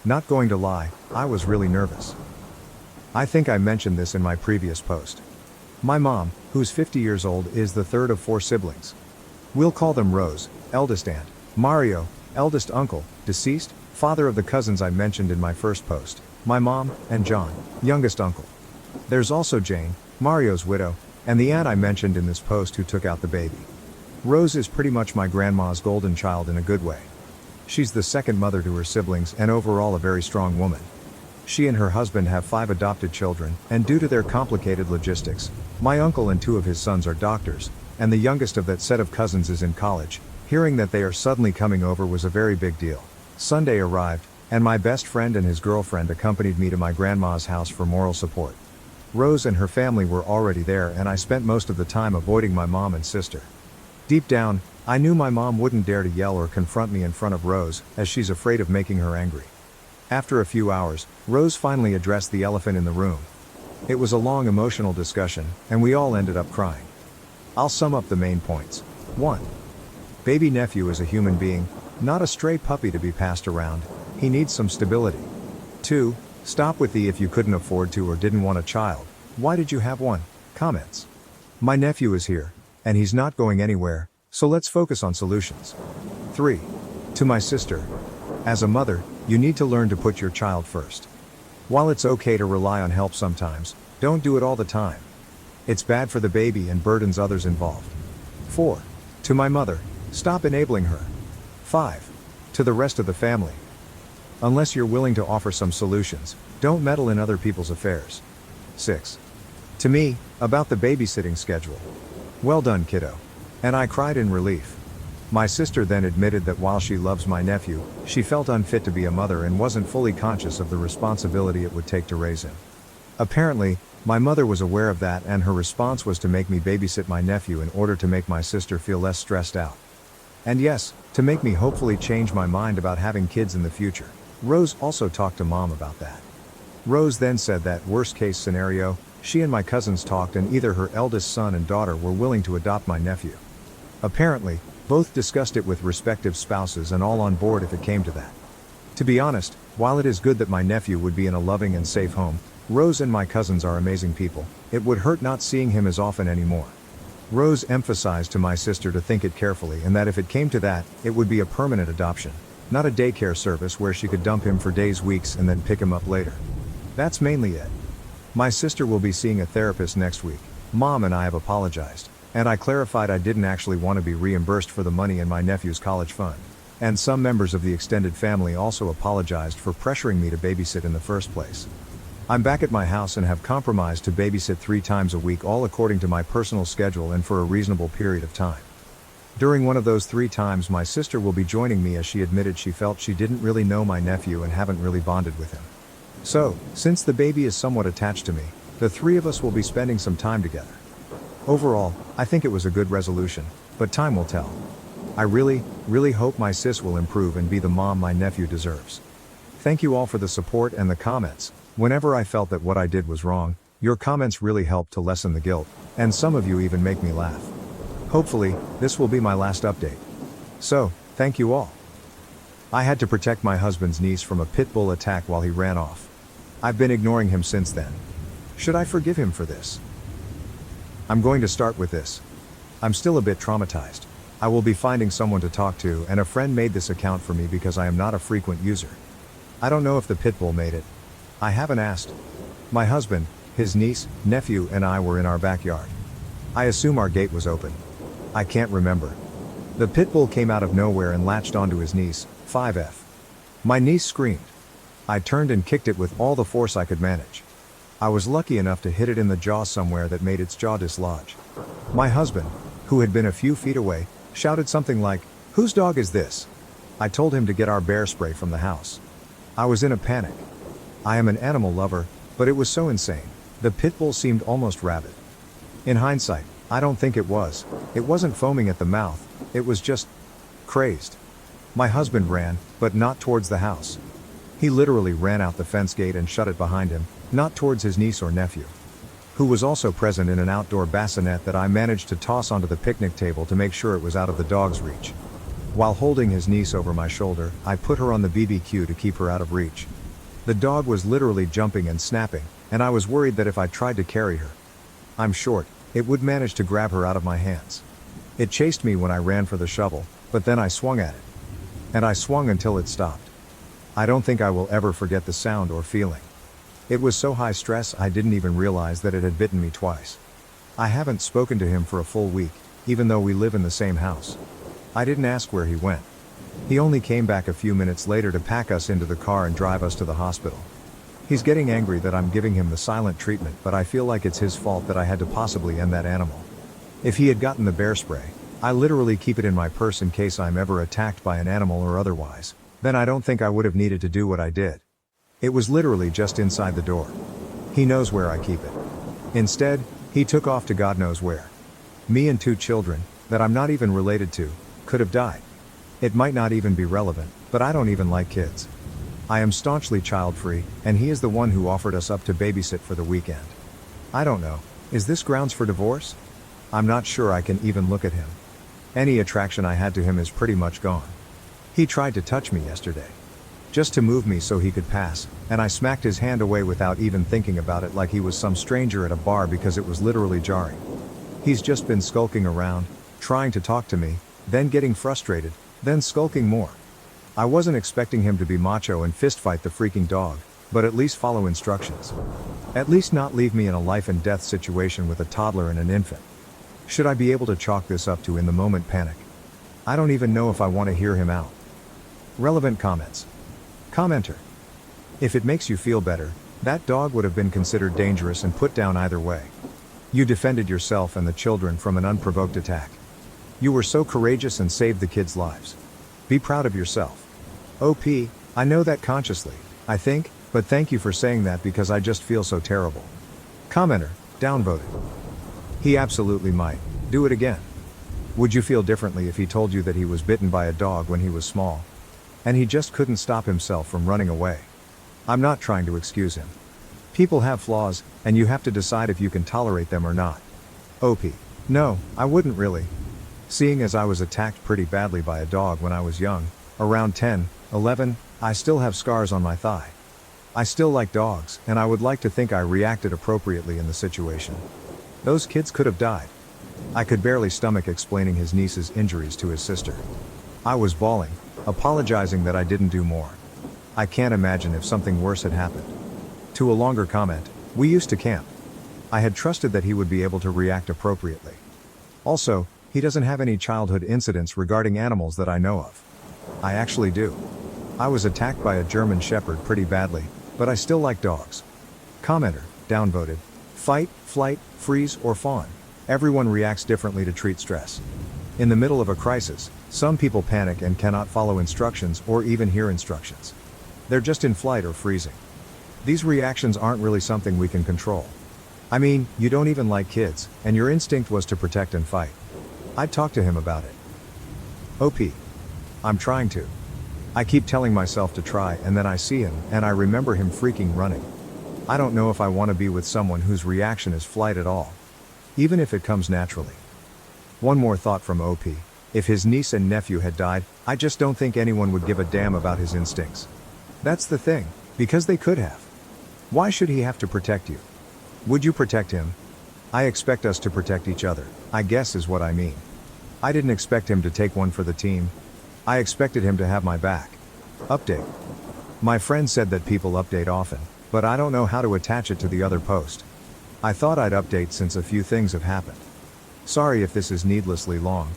A: Not going to lie, I was really nervous. I think I mentioned this in my previous post. My mom, who's 50 years old, is the third of 4 siblings. We'll call them Rose, eldest aunt, Mario, eldest uncle, deceased, father of the cousins I mentioned in my first post, my mom, and John, youngest uncle. There's also Jane, Mario's widow, and the aunt I mentioned in this post who took out the baby. Rose is pretty much my grandma's golden child in a good way. She's the second mother to her siblings and overall a very strong woman. She and her husband have 5 adopted children, and due to their complicated logistics, my uncle and 2 of his sons are doctors, and the youngest of that set of cousins is in college. Hearing that they are suddenly coming over was a very big deal. Sunday arrived, and my best friend and his girlfriend accompanied me to my grandma's house for moral support. Rose and her family were already there and I spent most of the time avoiding my mom and sister. Deep down, I knew my mom wouldn't dare to yell or confront me in front of Rose, as she's afraid of making her angry. After a few hours, Rose finally addressed the elephant in the room. It was a long emotional discussion, and we all ended up crying. I'll sum up the main points. 1. Baby nephew is a human being, not a stray puppy to be passed around. He needs some stability. 2. Stop with the "if you couldn't afford to or didn't want a child, why did you have one?" comments. My nephew is here, and he's not going anywhere, so let's focus on solutions. 3. To my sister. As a mother, you need to learn to put your child first. While it's okay to rely on help sometimes, don't do it all the time. It's bad for the baby and burdens others involved. 4. To my mother, stop enabling her. 5. To the rest of the family. Unless you're willing to offer some solutions, don't meddle in other people's affairs. 6. To me, about the babysitting schedule. Well done, kiddo. And I cried in relief. My sister then admitted that while she loves my nephew, she felt unfit to be a mother and wasn't fully conscious of the responsibility it would take to raise him. Apparently, my mother was aware of that and her response was to make me babysit my nephew in order to make my sister feel less stressed out. And yes, to make me hopefully change my mind about having kids in the future. Rose also talked to mom about that. Rose then said that, worst case scenario, she and my cousins talked and either her eldest son and daughter were willing to adopt my nephew. Apparently, both discussed it with respective spouses and all on board if it came to that. To be honest, while it is good that my nephew would be in a loving and safe home, Rose and my cousins are amazing people, it would hurt not seeing him as often anymore. Rose emphasized to my sister to think it carefully and that if it came to that, it would be a permanent adoption, not a daycare service where she could dump him for days, weeks and then pick him up later. That's mainly it. My sister will be seeing a therapist next week. Mom and I have apologized, and I clarified I didn't actually want to be reimbursed for the money in my nephew's college fund. And some members of the extended family also apologized for pressuring me to babysit in the first place. I'm back at my house and have compromised to babysit 3 times a week, all according to my personal schedule and for a reasonable period of time. During one of those 3 times my sister will be joining me as she admitted she felt she didn't really know my nephew and haven't really bonded with him. So, since the baby is somewhat attached to me, the 3 of us will be spending some time together. Overall, I think it was a good resolution, but time will tell. I really hope my sis will improve and be the mom my nephew deserves. Thank you all for the support and the comments. Whenever I felt that what I did was wrong, your comments really helped to lessen the guilt, and some of you even make me laugh. Hopefully, this will be my last update. So, thank you all. I had to protect my husband's niece from a pit bull attack while he ran off. I've been ignoring him since then. Should I forgive him for this? I'm going to start with this. I'm still a bit traumatized. I will be finding someone to talk to, and a friend made this account for me because I am not a frequent user. I don't know if the pit bull made it. I haven't asked. My husband, his niece, nephew, and I were in our backyard. I assume our gate was open. I can't remember. The pit bull came out of nowhere and latched onto his niece, 5F. My niece screamed. I turned and kicked it with all the force I could manage. I was lucky enough to hit it in the jaw somewhere that made its jaw dislodge. My husband, who had been a few feet away, shouted something like, "Whose dog is this?" I told him to get our bear spray from the house. I was in a panic. I am an animal lover, but it was so insane. The pit bull seemed almost rabid. In hindsight, I don't think it was. It wasn't foaming at the mouth, it was just crazed. My husband ran, but not towards the house. He literally ran out the fence gate and shut it behind him, not towards his niece or nephew, who was also present in an outdoor bassinet that I managed to toss onto the picnic table to make sure it was out of the dog's reach. While holding his niece over my shoulder, I put her on the BBQ to keep her out of reach. The dog was literally jumping and snapping, and I was worried that if I tried to carry her, I'm short, it would manage to grab her out of my hands. It chased me when I ran for the shovel, but then I swung at it. And I swung until it stopped. I don't think I will ever forget the sound or feeling. It was so high stress I didn't even realize that it had bitten me twice. I haven't spoken to him for a full week, even though we live in the same house. I didn't ask where he went. He only came back a few minutes later to pack us into the car and drive us to the hospital. He's getting angry that I'm giving him the silent treatment, but I feel like it's his fault that I had to possibly end that animal. If he had gotten the bear spray, I literally keep it in my purse in case I'm ever attacked by an animal or otherwise, then I don't think I would have needed to do what I did. It was literally just inside the door. He knows where I keep it. Instead, he took off to God knows where. Me and 2 children, that I'm not even related to, could have died. It might not even be relevant, but I don't even like kids. I am staunchly child-free, and he is the one who offered us up to babysit for the weekend. I don't know, is this grounds for divorce? I'm not sure I can even look at him. Any attraction I had to him is pretty much gone. He tried to touch me yesterday, just to move me so he could pass, and I smacked his hand away without even thinking about it, like he was some stranger at a bar, because it was literally jarring. He's just been skulking around, trying to talk to me, then getting frustrated, then skulking more. I wasn't expecting him to be macho and fistfight the freaking dog, but at least follow instructions. At least not leave me in a life and death situation with a toddler and an infant. Should I be able to chalk this up to in the moment panic? I don't even know if I want to hear him out. Relevant comments. Commenter. If it makes you feel better, that dog would have been considered dangerous and put down either way. You defended yourself and the children from an unprovoked attack. You were so courageous and saved the kids' lives. Be proud of yourself. OP, I know that consciously, I think, but thank you for saying that because I just feel so terrible. Commenter, downvoted. He absolutely might. Do it again. Would you feel differently if he told you that he was bitten by a dog when he was small, and he just couldn't stop himself from running away? I'm not trying to excuse him. People have flaws, and you have to decide if you can tolerate them or not. OP. No, I wouldn't really. Seeing as I was attacked pretty badly by a dog when I was young, around 10, 11, I still have scars on my thigh. I still like dogs, and I would like to think I reacted appropriately in the situation. Those kids could have died. I could barely stomach explaining his niece's injuries to his sister. I was bawling, apologizing that I didn't do more. I can't imagine if something worse had happened. To a longer comment, we used to camp. I had trusted that he would be able to react appropriately. Also, he doesn't have any childhood incidents regarding animals that I know of. I actually do. I was attacked by a German Shepherd pretty badly, but I still like dogs. Commenter, downvoted. Fight, flight, freeze, or fawn. Everyone reacts differently to treat stress. In the middle of a crisis, some people panic and cannot follow instructions or even hear instructions. They're just in flight or freezing. These reactions aren't really something we can control. I mean, you don't even like kids, and your instinct was to protect and fight. I'd talk to him about it. OP. I'm trying to. I keep telling myself to try, and then I see him, and I remember him freaking running. I don't know if I want to be with someone whose reaction is flight at all, even if it comes naturally. One more thought from OP. If his niece and nephew had died, I just don't think anyone would give a damn about his instincts. That's the thing, because they could have. Why should he have to protect you? Would you protect him? I expect us to protect each other, I guess is what I mean. I didn't expect him to take one for the team. I expected him to have my back. Update. My friend said that people update often, but I don't know how to attach it to the other post. I thought I'd update since a few things have happened. Sorry if this is needlessly long.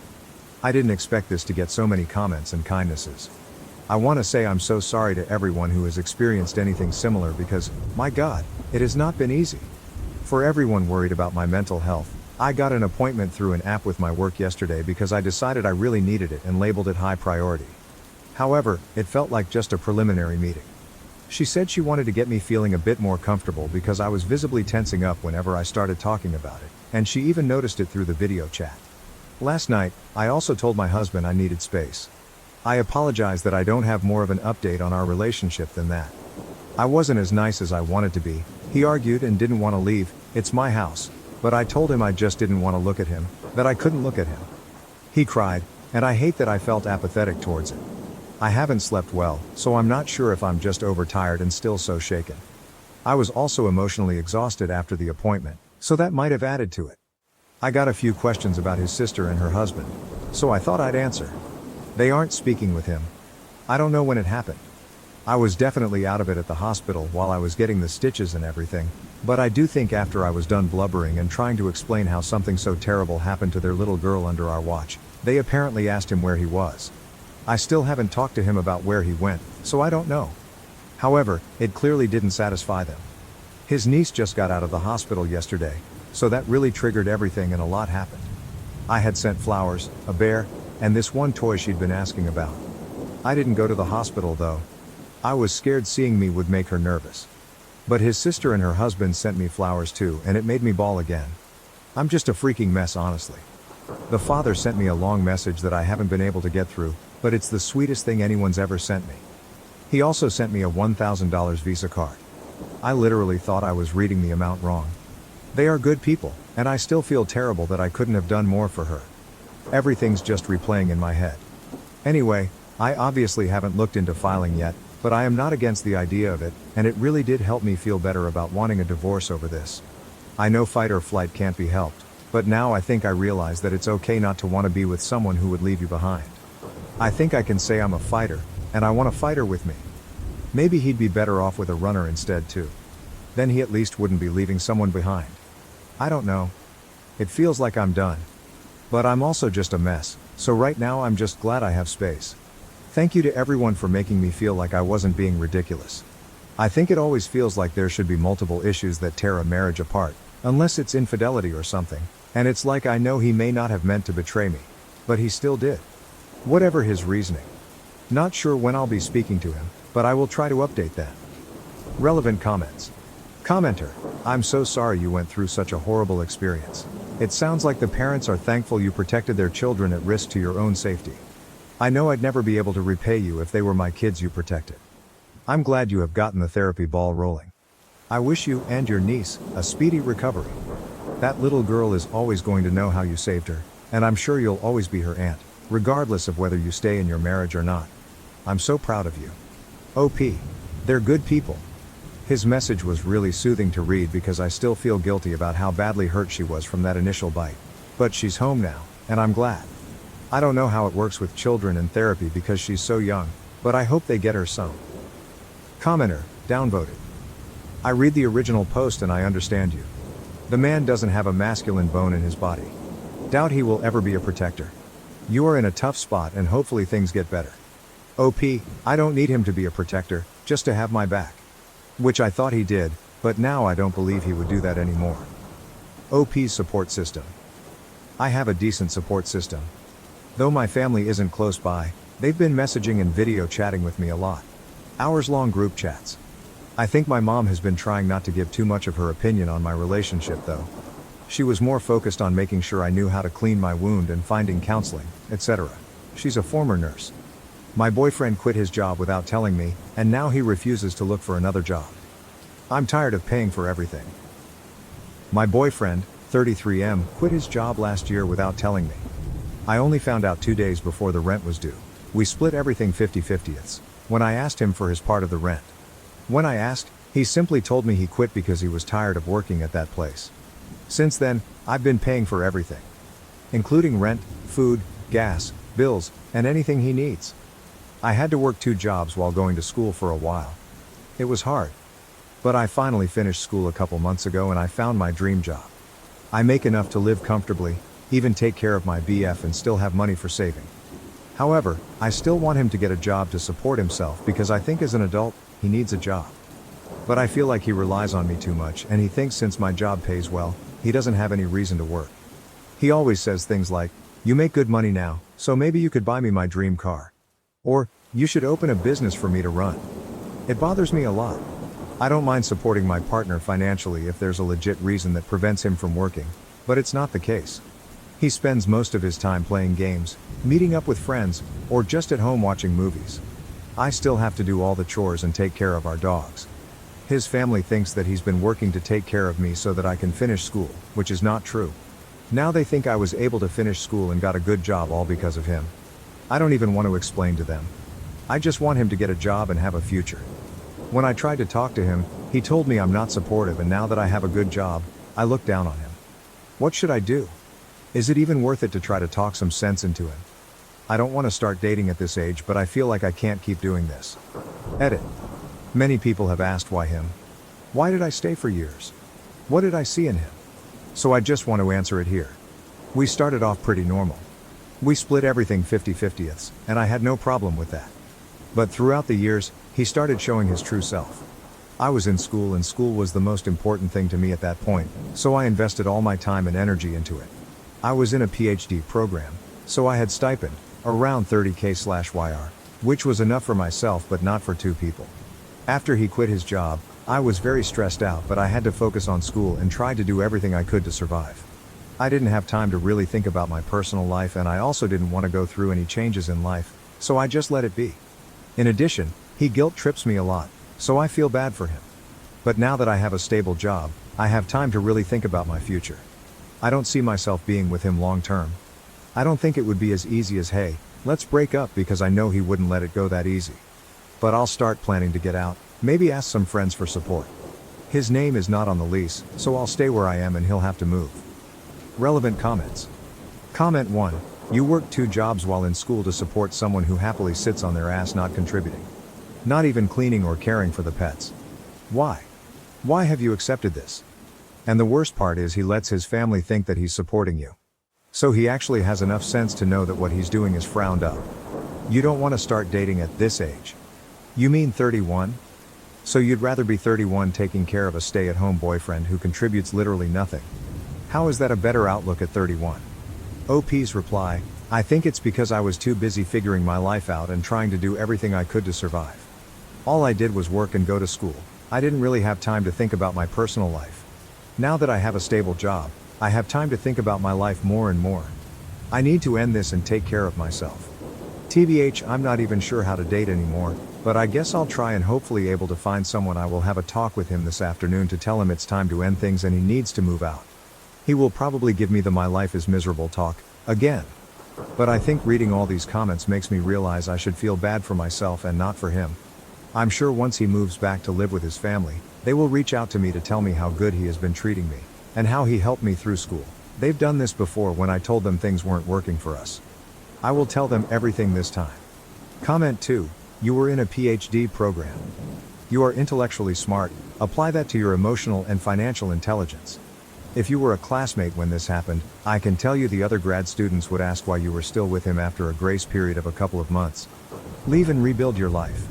A: I didn't expect this to get so many comments and kindnesses. I want to say I'm so sorry to everyone who has experienced anything similar because, my God, it has not been easy. For everyone worried about my mental health, I got an appointment through an app with my work yesterday because I decided I really needed it and labeled it high priority. However, it felt like just a preliminary meeting. She said she wanted to get me feeling a bit more comfortable because I was visibly tensing up whenever I started talking about it, and she even noticed it through the video chat. Last night, I also told my husband I needed space. I apologize that I don't have more of an update on our relationship than that. I wasn't as nice as I wanted to be. He argued and didn't want to leave. It's my house. But I told him I just didn't want to look at him, that I couldn't look at him. He cried, and I hate that I felt apathetic towards it. I haven't slept well, so I'm not sure if I'm just overtired and still so shaken. I was also emotionally exhausted after the appointment, so that might have added to it. I got a few questions about his sister and her husband, so I thought I'd answer. They aren't speaking with him. I don't know when it happened. I was definitely out of it at the hospital while I was getting the stitches and everything, but I do think after I was done blubbering and trying to explain how something so terrible happened to their little girl under our watch, they apparently asked him where he was. I still haven't talked to him about where he went, so I don't know. However, it clearly didn't satisfy them. His niece just got out of the hospital yesterday, so that really triggered everything and a lot happened. I had sent flowers, a bear, and this one toy she'd been asking about. I didn't go to the hospital though. I was scared seeing me would make her nervous. But his sister and her husband sent me flowers too, and it made me bawl again. I'm just a freaking mess, honestly. The father sent me a long message that I haven't been able to get through, but it's the sweetest thing anyone's ever sent me. He also sent me a $1,000 Visa card. I literally thought I was reading the amount wrong. They are good people, and I still feel terrible that I couldn't have done more for her. Everything's just replaying in my head. Anyway, I obviously haven't looked into filing yet, but I am not against the idea of it, and it really did help me feel better about wanting a divorce over this. I know fight or flight can't be helped, but now I think I realize that it's okay not to want to be with someone who would leave you behind. I think I can say I'm a fighter, and I want a fighter with me. Maybe he'd be better off with a runner instead too. Then he at least wouldn't be leaving someone behind. I don't know. It feels like I'm done. But I'm also just a mess, so right now I'm just glad I have space. Thank you to everyone for making me feel like I wasn't being ridiculous. I think it always feels like there should be multiple issues that tear a marriage apart, unless it's infidelity or something, and it's like I know he may not have meant to betray me, but he still did. Whatever his reasoning. Not sure when I'll be speaking to him, but I will try to update that. Relevant comments. Commenter, I'm so sorry you went through such a horrible experience. It sounds like the parents are thankful you protected their children at risk to your own safety. I know I'd never be able to repay you if they were my kids you protected. I'm glad you have gotten the therapy ball rolling. I wish you and your niece a speedy recovery. That little girl is always going to know how you saved her, and I'm sure you'll always be her aunt, regardless of whether you stay in your marriage or not. I'm so proud of you. OP. They're good people. His message was really soothing to read because I still feel guilty about how badly hurt she was from that initial bite. But she's home now, and I'm glad. I don't know how it works with children and therapy because she's so young, but I hope they get her some. Commenter, downvoted. I read the original post and I understand you. The man doesn't have a masculine bone in his body. Doubt he will ever be a protector. You are in a tough spot and hopefully things get better. OP, I don't need him to be a protector, just to have my back. Which I thought he did, but now I don't believe he would do that anymore. OP's support system. I have a decent support system. Though my family isn't close by, they've been messaging and video chatting with me a lot. Hours-long group chats. I think my mom has been trying not to give too much of her opinion on my relationship though. She was more focused on making sure I knew how to clean my wound and finding counseling, etc. She's a former nurse. My boyfriend quit his job without telling me, and now he refuses to look for another job. I'm tired of paying for everything. My boyfriend, 33M, quit his job last year without telling me. I only found out 2 days before the rent was due. We split everything 50-50ths, when I asked him for his part of the rent. When I asked, he simply told me he quit because he was tired of working at that place. Since then, I've been paying for everything. Including rent, food, gas, bills, and anything he needs. I had to work 2 jobs while going to school for a while. It was hard. But I finally finished school a couple months ago and I found my dream job. I make enough to live comfortably, even take care of my BF and still have money for saving. However, I still want him to get a job to support himself because I think as an adult, he needs a job. But I feel like he relies on me too much and he thinks since my job pays well, he doesn't have any reason to work. He always says things like, "You make good money now, so maybe you could buy me my dream car." Or, "You should open a business for me to run." It bothers me a lot. I don't mind supporting my partner financially if there's a legit reason that prevents him from working, but it's not the case. He spends most of his time playing games, meeting up with friends, or just at home watching movies. I still have to do all the chores and take care of our dogs. His family thinks that he's been working to take care of me so that I can finish school, which is not true. Now they think I was able to finish school and got a good job all because of him. I don't even want to explain to them. I just want him to get a job and have a future. When I tried to talk to him, he told me I'm not supportive, and now that I have a good job, I look down on him. What should I do? Is it even worth it to try to talk some sense into him? I don't want to start dating at this age, but I feel like I can't keep doing this. Edit. Many people have asked why him. Why did I stay for years? What did I see in him? So I just want to answer it here. We started off pretty normal. We split everything 50-50ths, and I had no problem with that. But throughout the years, he started showing his true self. I was in school, and school was the most important thing to me at that point, so I invested all my time and energy into it. I was in a PhD program, so I had stipend, around 30K/YR, which was enough for myself but not for two people. After he quit his job, I was very stressed out, but I had to focus on school and tried to do everything I could to survive. I didn't have time to really think about my personal life, and I also didn't want to go through any changes in life, so I just let it be. In addition, he guilt trips me a lot, so I feel bad for him. But now that I have a stable job, I have time to really think about my future. I don't see myself being with him long term. I don't think it would be as easy as, hey, let's break up, because I know he wouldn't let it go that easy. But I'll start planning to get out, maybe ask some friends for support. His name is not on the lease, so I'll stay where I am and he'll have to move. Relevant comments. Comment 1. You worked 2 jobs while in school to support someone who happily sits on their ass not contributing. Not even cleaning or caring for the pets. Why? Why have you accepted this? And the worst part is he lets his family think that he's supporting you. So he actually has enough sense to know that what he's doing is frowned up. You don't want to start dating at this age. You mean 31? So you'd rather be 31 taking care of a stay-at-home boyfriend who contributes literally nothing. How is that a better outlook at 31? OP's reply, I think it's because I was too busy figuring my life out and trying to do everything I could to survive. All I did was work and go to school. I didn't really have time to think about my personal life. Now that I have a stable job, I have time to think about my life more and more. I need to end this and take care of myself. TBH, I'm not even sure how to date anymore, but I guess I'll try and hopefully able to find someone. I will have a talk with him this afternoon to tell him it's time to end things and he needs to move out. He will probably give me the "my life is miserable" talk, again. But I think reading all these comments makes me realize I should feel bad for myself and not for him. I'm sure once he moves back to live with his family, they will reach out to me to tell me how good he has been treating me, and how he helped me through school. They've done this before when I told them things weren't working for us. I will tell them everything this time. Comment 2. You were in a PhD program. You are intellectually smart, apply that to your emotional and financial intelligence. If you were a classmate when this happened, I can tell you the other grad students would ask why you were still with him after a grace period of a couple of months. Leave and rebuild your life.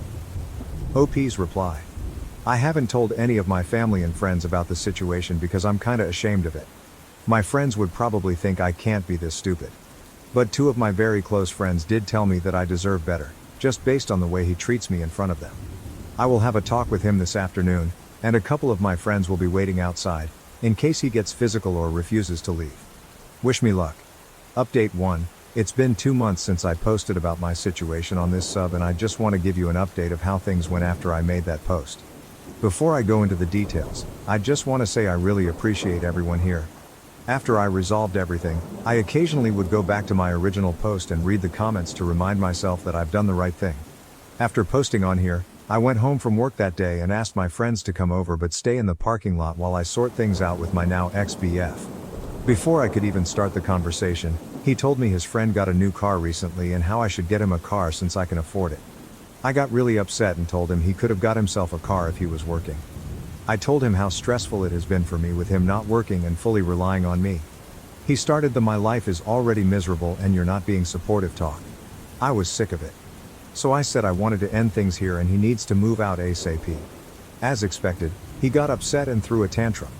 A: OP's reply. I haven't told any of my family and friends about the situation because I'm kinda ashamed of it. My friends would probably think I can't be this stupid. But 2 of my very close friends did tell me that I deserve better, just based on the way he treats me in front of them. I will have a talk with him this afternoon, and a couple of my friends will be waiting outside, in case he gets physical or refuses to leave. Wish me luck. Update 1. It's been 2 months since I posted about my situation on this sub, and I just want to give you an update of how things went after I made that post. Before I go into the details, I just want to say I really appreciate everyone here. After I resolved everything, I occasionally would go back to my original post and read the comments to remind myself that I've done the right thing. After posting on here, I went home from work that day and asked my friends to come over but stay in the parking lot while I sort things out with my now ex-BF. Before I could even start the conversation, he told me his friend got a new car recently and how I should get him a car since I can afford it. I got really upset and told him he could have got himself a car if he was working. I told him how stressful it has been for me with him not working and fully relying on me. He started the "my life is already miserable and you're not being supportive" talk. I was sick of it. So I said I wanted to end things here and he needs to move out ASAP. As expected, he got upset and threw a tantrum.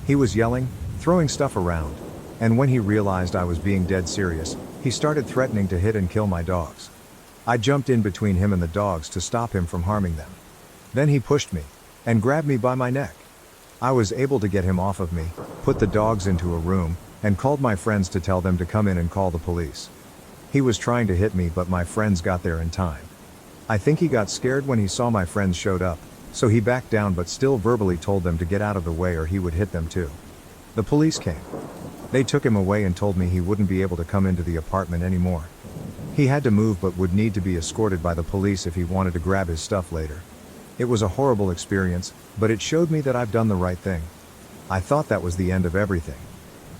A: He was yelling, throwing stuff around, and when he realized I was being dead serious, he started threatening to hit and kill my dogs. I jumped in between him and the dogs to stop him from harming them. Then he pushed me and grabbed me by my neck. I was able to get him off of me, put the dogs into a room, and called my friends to tell them to come in and call the police. He was trying to hit me, but my friends got there in time. I think he got scared when he saw my friends showed up, so he backed down but still verbally told them to get out of the way or he would hit them too. The police came. They took him away and told me he wouldn't be able to come into the apartment anymore. He had to move but would need to be escorted by the police if he wanted to grab his stuff later. It was a horrible experience, but it showed me that I've done the right thing. I thought that was the end of everything.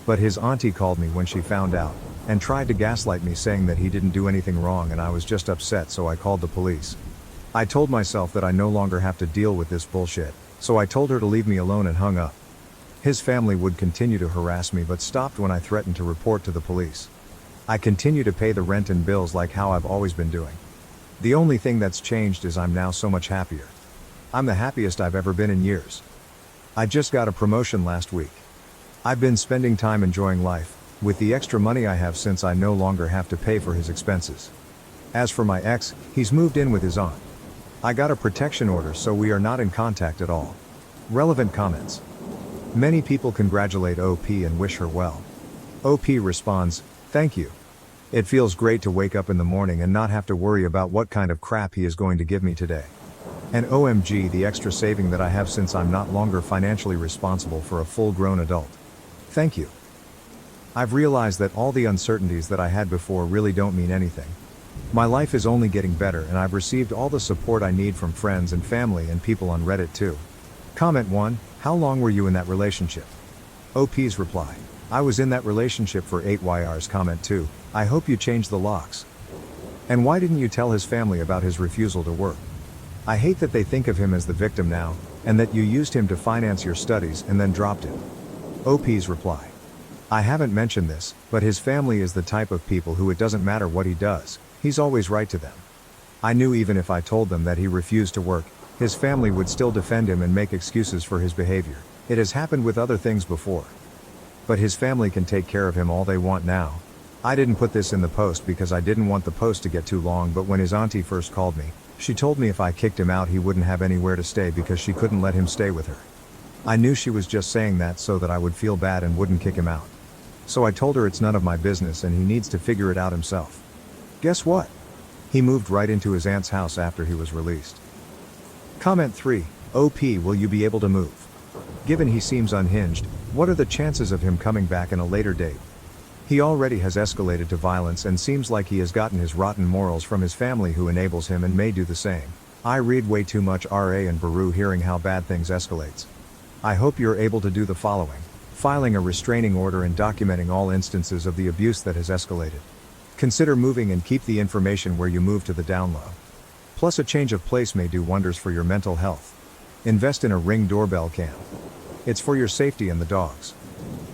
A: But his auntie called me when she found out, and tried to gaslight me saying that he didn't do anything wrong and I was just upset, so I called the police. I told myself that I no longer have to deal with this bullshit, so I told her to leave me alone and hung up. His family would continue to harass me but stopped when I threatened to report to the police. I continue to pay the rent and bills like how I've always been doing. The only thing that's changed is I'm now so much happier. I'm the happiest I've ever been in years. I just got a promotion last week. I've been spending time enjoying life, with the extra money I have since I no longer have to pay for his expenses. As for my ex, he's moved in with his aunt. I got a protection order so we are not in contact at all. Relevant comments. Many people congratulate OP and wish her well. OP responds, "Thank you. It feels great to wake up in the morning and not have to worry about what kind of crap he is going to give me today. And OMG, the extra saving that I have since I'm not longer financially responsible for a full-grown adult. Thank you. I've realized that all the uncertainties that I had before really don't mean anything. My life is only getting better and I've received all the support I need from friends and family and people on Reddit too." Comment 1, how long were you in that relationship? OP's reply, I was in that relationship for 8 years. Comment 2, I hope you changed the locks. And why didn't you tell his family about his refusal to work? I hate that they think of him as the victim now, and that you used him to finance your studies and then dropped him. OP's reply, I haven't mentioned this, but his family is the type of people who it doesn't matter what he does, he's always right to them. I knew even if I told them that he refused to work, his family would still defend him and make excuses for his behavior. It has happened with other things before. But his family can take care of him all they want now. I didn't put this in the post because I didn't want the post to get too long, but when his auntie first called me, she told me if I kicked him out he wouldn't have anywhere to stay because she couldn't let him stay with her. I knew she was just saying that so that I would feel bad and wouldn't kick him out. So I told her it's none of my business and he needs to figure it out himself. Guess what? He moved right into his aunt's house after he was released. Comment 3, OP, will you be able to move? Given he seems unhinged, what are the chances of him coming back in a later date? He already has escalated to violence and seems like he has gotten his rotten morals from his family who enables him and may do the same. I read way too much RA and Baru hearing how bad things escalates. I hope you're able to do the following: filing a restraining order and documenting all instances of the abuse that has escalated. Consider moving and keep the information where you move to the down low. Plus a change of place may do wonders for your mental health. Invest in a Ring doorbell cam. It's for your safety and the dog's.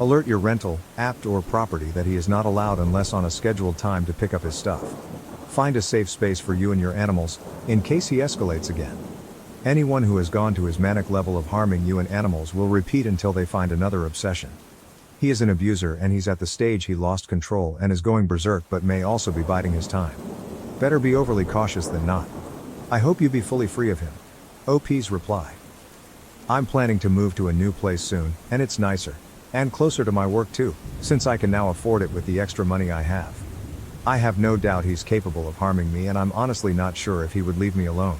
A: Alert your rental, app or property that he is not allowed unless on a scheduled time to pick up his stuff. Find a safe space for you and your animals, in case he escalates again. Anyone who has gone to his manic level of harming you and animals will repeat until they find another obsession. He is an abuser and he's at the stage he lost control and is going berserk but may also be biding his time. Better be overly cautious than not. I hope you be fully free of him. OP's reply. I'm planning to move to a new place soon, and it's nicer. And closer to my work too, since I can now afford it with the extra money I have. I have no doubt he's capable of harming me and I'm honestly not sure if he would leave me alone.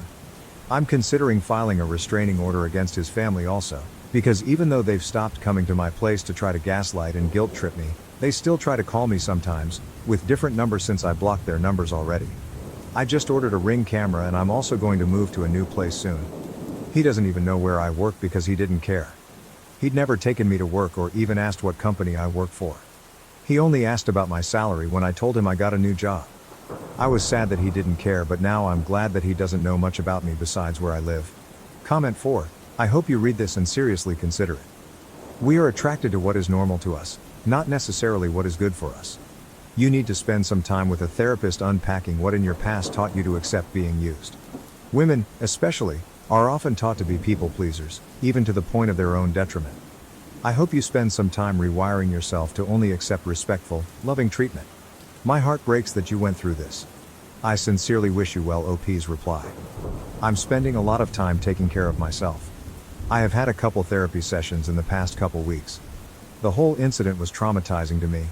A: I'm considering filing a restraining order against his family also, because even though they've stopped coming to my place to try to gaslight and guilt trip me, they still try to call me sometimes, with different numbers since I blocked their numbers already. I just ordered a Ring camera and I'm also going to move to a new place soon. He doesn't even know where I work because he didn't care. He'd never taken me to work or even asked what company I work for. He only asked about my salary when I told him I got a new job. I was sad that he didn't care, but now I'm glad that he doesn't know much about me besides where I live. Comment 4, I hope you read this and seriously consider it. We are attracted to what is normal to us, not necessarily what is good for us. You need to spend some time with a therapist unpacking what in your past taught you to accept being used. Women, especially, are often taught to be people pleasers, even to the point of their own detriment. I hope you spend some time rewiring yourself to only accept respectful, loving treatment. My heart breaks that you went through this. I sincerely wish you well. OP's reply. I'm spending a lot of time taking care of myself. I have had a couple therapy sessions in the past couple weeks. The whole incident was traumatizing to me.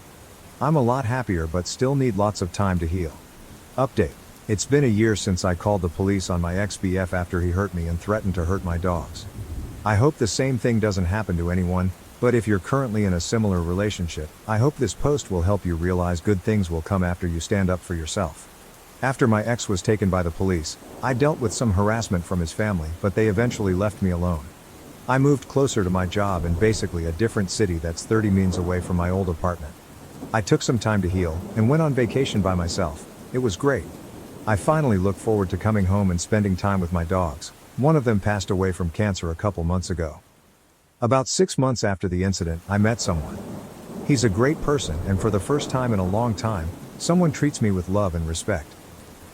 A: I'm a lot happier but still need lots of time to heal. Update. It's been a year since I called the police on my ex-BF after he hurt me and threatened to hurt my dogs. I hope the same thing doesn't happen to anyone, but if you're currently in a similar relationship, I hope this post will help you realize good things will come after you stand up for yourself. After my ex was taken by the police, I dealt with some harassment from his family, but they eventually left me alone. I moved closer to my job in basically a different city that's 30 minutes away from my old apartment. I took some time to heal and went on vacation by myself. It was great. I finally look forward to coming home and spending time with my dogs. One of them passed away from cancer a couple months ago. About 6 months after the incident, I met someone. He's a great person, and for the first time in a long time, someone treats me with love and respect.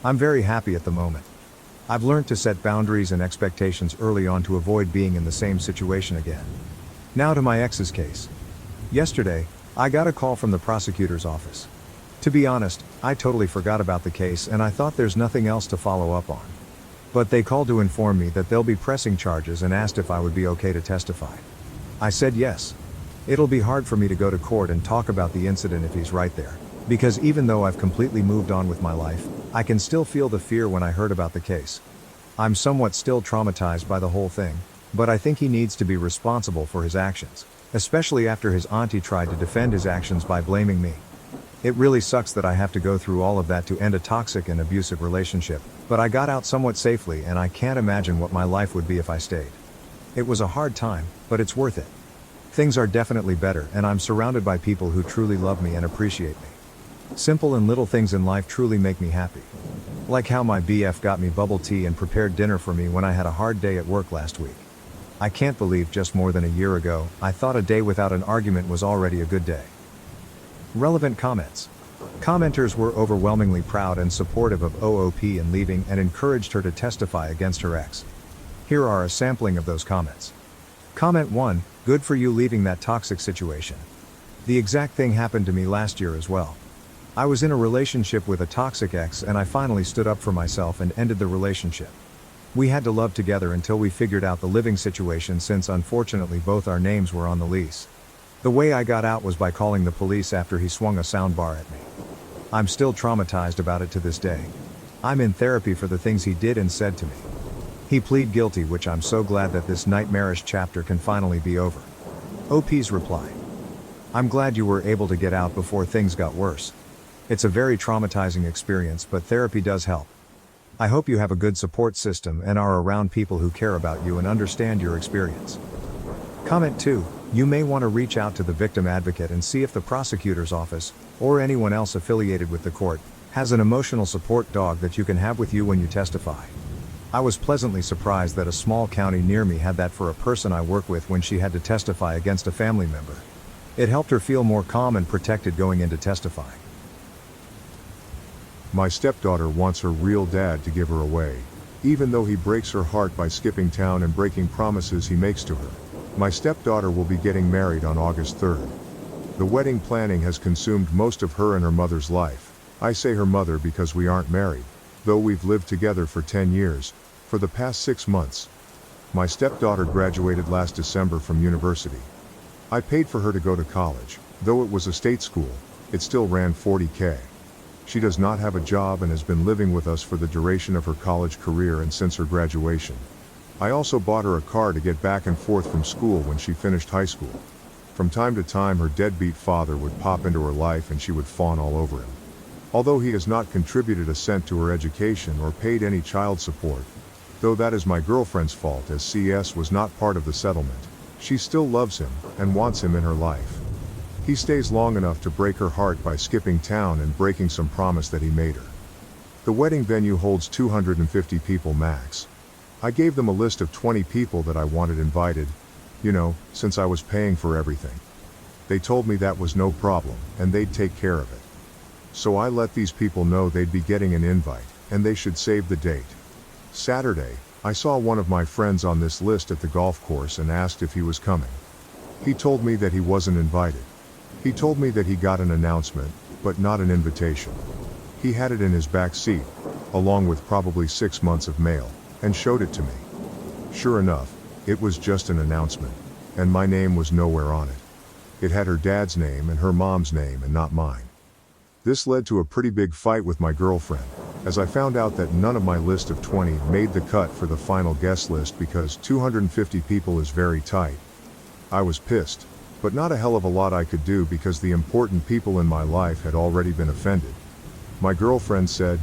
A: I'm very happy at the moment. I've learned to set boundaries and expectations early on to avoid being in the same situation again. Now to my ex's case. Yesterday, I got a call from the prosecutor's office. To be honest, I totally forgot about the case and I thought there's nothing else to follow up on. But they called to inform me that they'll be pressing charges and asked if I would be okay to testify. I said yes. It'll be hard for me to go to court and talk about the incident if he's right there, because even though I've completely moved on with my life, I can still feel the fear when I heard about the case. I'm somewhat still traumatized by the whole thing, but I think he needs to be responsible for his actions, especially after his auntie tried to defend his actions by blaming me. It really sucks that I have to go through all of that to end a toxic and abusive relationship, but I got out somewhat safely and I can't imagine what my life would be if I stayed. It was a hard time, but it's worth it. Things are definitely better and I'm surrounded by people who truly love me and appreciate me. Simple and little things in life truly make me happy. Like how my BF got me bubble tea and prepared dinner for me when I had a hard day at work last week. I can't believe just more than a year ago, I thought a day without an argument was already a good day. Relevant comments. Commenters were overwhelmingly proud and supportive of OOP in leaving and encouraged her to testify against her ex. Here are a sampling of those comments. Comment 1, good for you leaving that toxic situation. The exact thing happened to me last year as well. I was in a relationship with a toxic ex and I finally stood up for myself and ended the relationship. We had to love together until we figured out the living situation, since unfortunately both our names were on the lease. The way I got out was by calling the police after he swung a soundbar at me. I'm still traumatized about it to this day. I'm in therapy for the things he did and said to me. He pleaded guilty, which I'm so glad that this nightmarish chapter can finally be over. OP's reply. I'm glad you were able to get out before things got worse. It's a very traumatizing experience, but therapy does help. I hope you have a good support system and are around people who care about you and understand your experience. Comment 2, you may want to reach out to the victim advocate and see if the prosecutor's office, or anyone else affiliated with the court, has an emotional support dog that you can have with you when you testify. I was pleasantly surprised that a small county near me had that for a person I work with when she had to testify against a family member. It helped her feel more calm and protected going into testifying.
B: My stepdaughter wants her real dad to give her away, even though he breaks her heart by skipping town and breaking promises he makes to her. My stepdaughter will be getting married on August 3rd. The wedding planning has consumed most of her and her mother's life. I say her mother because we aren't married, though we've lived together for 10 years, for the past 6 months. My stepdaughter graduated last December from university. I paid for her to go to college, though it was a state school, it still ran $40,000. She does not have a job and has been living with us for the duration of her college career and since her graduation. I also bought her a car to get back and forth from school when she finished high school. From time to time her deadbeat father would pop into her life and she would fawn all over him. Although he has not contributed a cent to her education or paid any child support, though that is my girlfriend's fault as CS was not part of the settlement, she still loves him and wants him in her life. He stays long enough to break her heart by skipping town and breaking some promise that he made her. The wedding venue holds 250 people max. I gave them a list of 20 people that I wanted invited, since I was paying for everything. They told me that was no problem, and they'd take care of it. So I let these people know they'd be getting an invite, and they should save the date. Saturday, I saw one of my friends on this list at the golf course and asked if he was coming. He told me that he wasn't invited. He told me that he got an announcement, but not an invitation. He had it in his back seat, along with probably 6 months of mail, and showed it to me. Sure enough, it was just an announcement, and my name was nowhere on it. It had her dad's name and her mom's name and not mine. This led to a pretty big fight with my girlfriend, as I found out that none of my list of 20 made the cut for the final guest list because 250 people is very tight. I was pissed, but not a hell of a lot I could do because the important people in my life had already been offended. My girlfriend said,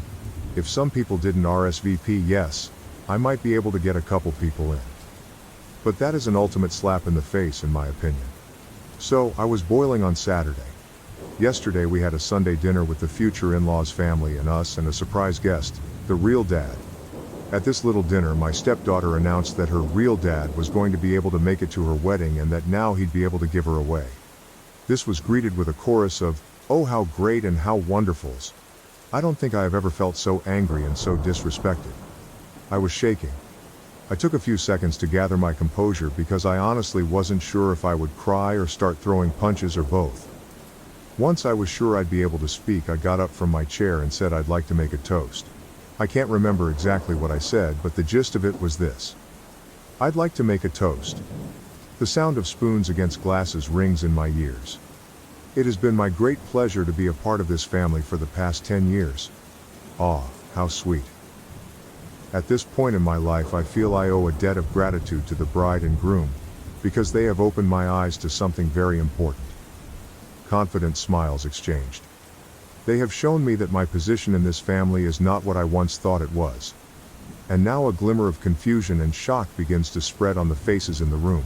B: if some people didn't RSVP yes, I might be able to get a couple people in. But that is an ultimate slap in the face in my opinion. So, I was boiling on Saturday. Yesterday we had a Sunday dinner with the future in-laws family and us and a surprise guest, the real dad. At this little dinner my stepdaughter announced that her real dad was going to be able to make it to her wedding and that now he'd be able to give her away. This was greeted with a chorus of, "Oh how great and how wonderfuls." I don't think I have ever felt so angry and so disrespected. I was shaking. I took a few seconds to gather my composure because I honestly wasn't sure if I would cry or start throwing punches or both. Once I was sure I'd be able to speak, I got up from my chair and said I'd like to make a toast. I can't remember exactly what I said, but the gist of it was this. I'd like to make a toast. The sound of spoons against glasses rings in my ears. It has been my great pleasure to be a part of this family for the past 10 years. Ah, how sweet. At this point in my life I feel I owe a debt of gratitude to the bride and groom, because they have opened my eyes to something very important. Confident smiles exchanged. They have shown me that my position in this family is not what I once thought it was. And now a glimmer of confusion and shock begins to spread on the faces in the room.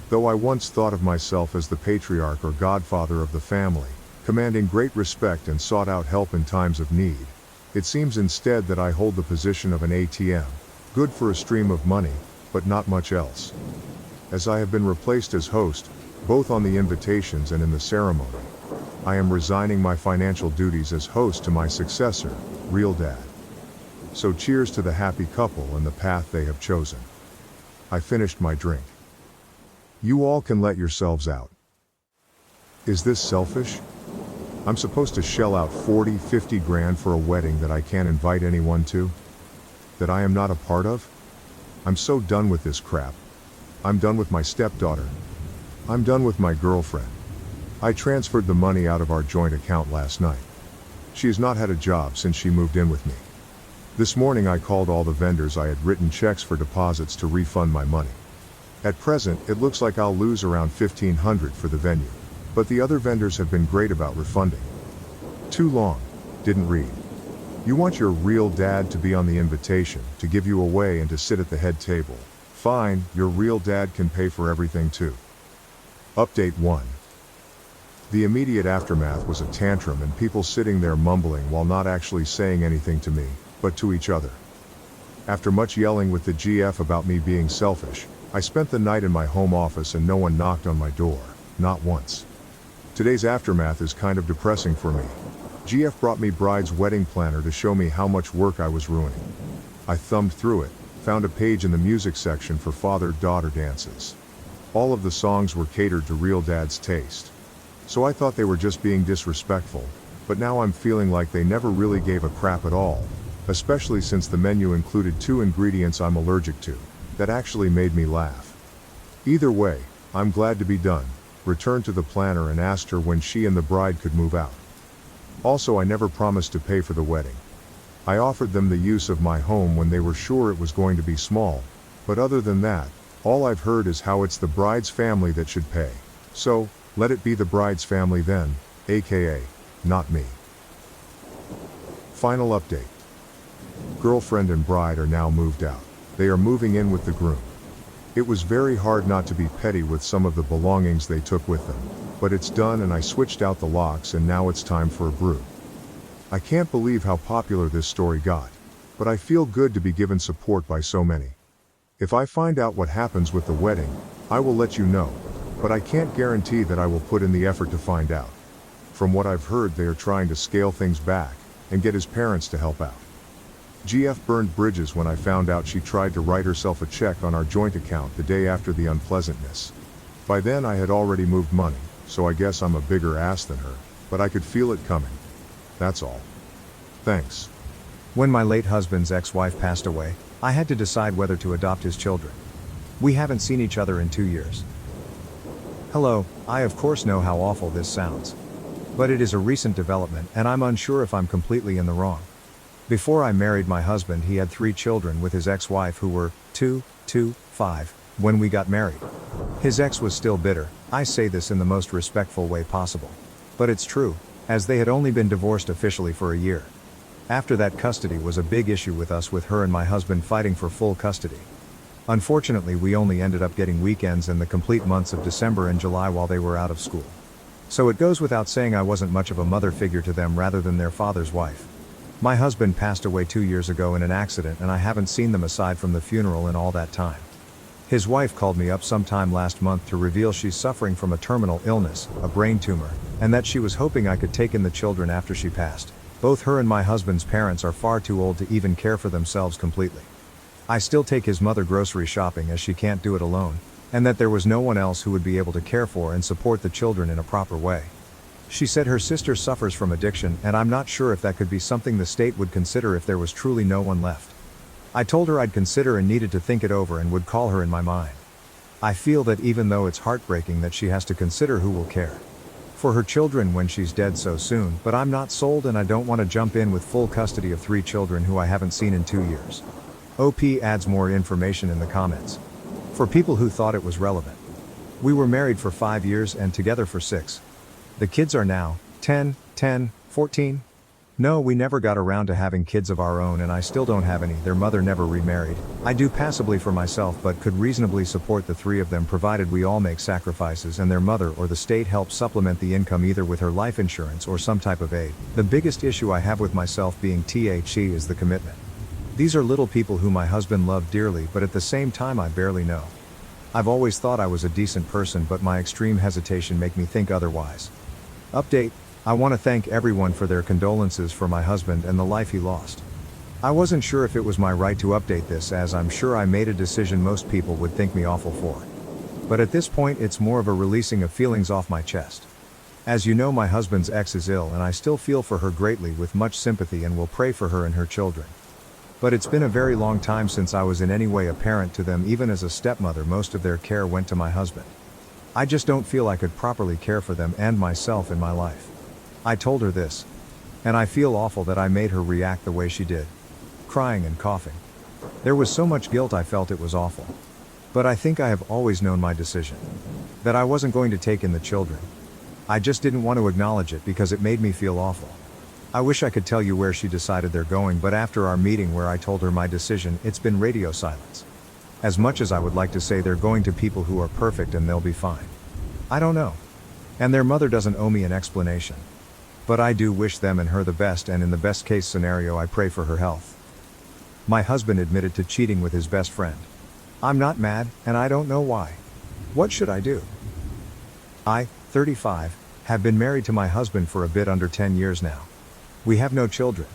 B: Though I once thought of myself as the patriarch or godfather of the family, commanding great respect and sought out help in times of need, it seems instead that I hold the position of an ATM, good for a stream of money, but not much else. As I have been replaced as host, both on the invitations and in the ceremony, I am resigning my financial duties as host to my successor, real dad. So cheers to the happy couple and the path they have chosen. I finished my drink. You all can let yourselves out. Is this selfish? I'm supposed to shell out 40, 50 grand for a wedding that I can't invite anyone to? That I am not a part of? I'm so done with this crap. I'm done with my stepdaughter. I'm done with my girlfriend. I transferred the money out of our joint account last night. She has not had a job since she moved in with me. This morning I called all the vendors I had written checks for deposits to refund my money. At present, it looks like I'll lose around $1,500 for the venue, but the other vendors have been great about refunding. Too long, didn't read. You want your real dad to be on the invitation, to give you away and to sit at the head table. Fine, your real dad can pay for everything too. Update 1. The immediate aftermath was a tantrum and people sitting there mumbling while not actually saying anything to me, but to each other. After much yelling with the GF about me being selfish, I spent the night in my home office and no one knocked on my door, not once. Today's aftermath is kind of depressing for me. GF brought me bride's wedding planner to show me how much work I was ruining. I thumbed through it, found a page in the music section for father-daughter dances. All of the songs were catered to real dad's taste. So I thought they were just being disrespectful, but now I'm feeling like they never really gave a crap at all, especially since the menu included 2 ingredients I'm allergic to. That actually made me laugh. Either way, I'm glad to be done, returned to the planner and asked her when she and the bride could move out. Also, I never promised to pay for the wedding. I offered them the use of my home when they were sure it was going to be small, but other than that, all I've heard is how it's the bride's family that should pay. So, let it be the bride's family then, aka, not me. Final update. Girlfriend and bride are now moved out. They are moving in with the groom. It was very hard not to be petty with some of the belongings they took with them, but it's done and I switched out the locks and now it's time for a brew. I can't believe how popular this story got, but I feel good to be given support by so many. If I find out what happens with the wedding, I will let you know, but I can't guarantee that I will put in the effort to find out. From what I've heard, they are trying to scale things back and get his parents to help out. GF burned bridges when I found out she tried to write herself a check on our joint account the day after the unpleasantness. By then I had already moved money, so I guess I'm a bigger ass than her, but I could feel it coming. That's all. Thanks.
A: When my late husband's ex-wife passed away, I had to decide whether to adopt his children. We haven't seen each other in 2 years. Hello, I of course know how awful this sounds. But it is a recent development and I'm unsure if I'm completely in the wrong. Before I married my husband, he had 3 children with his ex-wife who were 5 when we got married. His ex was still bitter. I say this in the most respectful way possible. But it's true, as they had only been divorced officially for a year. After that, custody was a big issue with us, with her and my husband fighting for full custody. Unfortunately, we only ended up getting weekends and the complete months of December and July while they were out of school. So it goes without saying I wasn't much of a mother figure to them rather than their father's wife. My husband passed away 2 years ago in an accident and I haven't seen them aside from the funeral in all that time. His wife called me up sometime last month to reveal she's suffering from a terminal illness, a brain tumor, and that she was hoping I could take in the children after she passed. Both her and my husband's parents are far too old to even care for themselves completely. I still take his mother grocery shopping as she can't do it alone, and that there was no one else who would be able to care for and support the children in a proper way. She said her sister suffers from addiction and I'm not sure if that could be something the state would consider if there was truly no one left. I told her I'd consider and needed to think it over and would call her in my mind. I feel that even though it's heartbreaking that she has to consider who will care for her children when she's dead so soon, but I'm not sold and I don't want to jump in with full custody of 3 children who I haven't seen in 2 years. OP adds more information in the comments. For people who thought it was relevant. We were married for 5 years and together for 6. The kids are now 10, 14. No, we never got around to having kids of our own and I still don't have any. Their mother never remarried. I do passively for myself but could reasonably support the 3 of them provided we all make sacrifices and their mother or the state helps supplement the income either with her life insurance or some type of aid. The biggest issue I have with myself being THE is the commitment. These are little people who my husband loved dearly but at the same time I barely know. I've always thought I was a decent person but my extreme hesitation make me think otherwise. Update. I want to thank everyone for their condolences for my husband and the life he lost. I wasn't sure if it was my right to update this as I'm sure I made a decision most people would think me awful for. But at this point it's more of a releasing of feelings off my chest. As you know, my husband's ex is ill and I still feel for her greatly with much sympathy and will pray for her and her children. But it's been a very long time since I was in any way a parent to them. Even as a stepmother, most of their care went to my husband. I just don't feel I could properly care for them and myself in my life. I told her this. And I feel awful that I made her react the way she did. Crying and coughing. There was so much guilt I felt it was awful. But I think I have always known my decision. That I wasn't going to take in the children. I just didn't want to acknowledge it because it made me feel awful. I wish I could tell you where she decided they're going, but after our meeting where I told her my decision, it's been radio silence. As much as I would like to say they're going to people who are perfect and they'll be fine. I don't know. And their mother doesn't owe me an explanation. But I do wish them and her the best, and in the best case scenario I pray for her health. My husband admitted to cheating with his best friend. I'm not mad, and I don't know why. What should I do? I, 35, have been married to my husband for a bit under 10 years now. We have no children.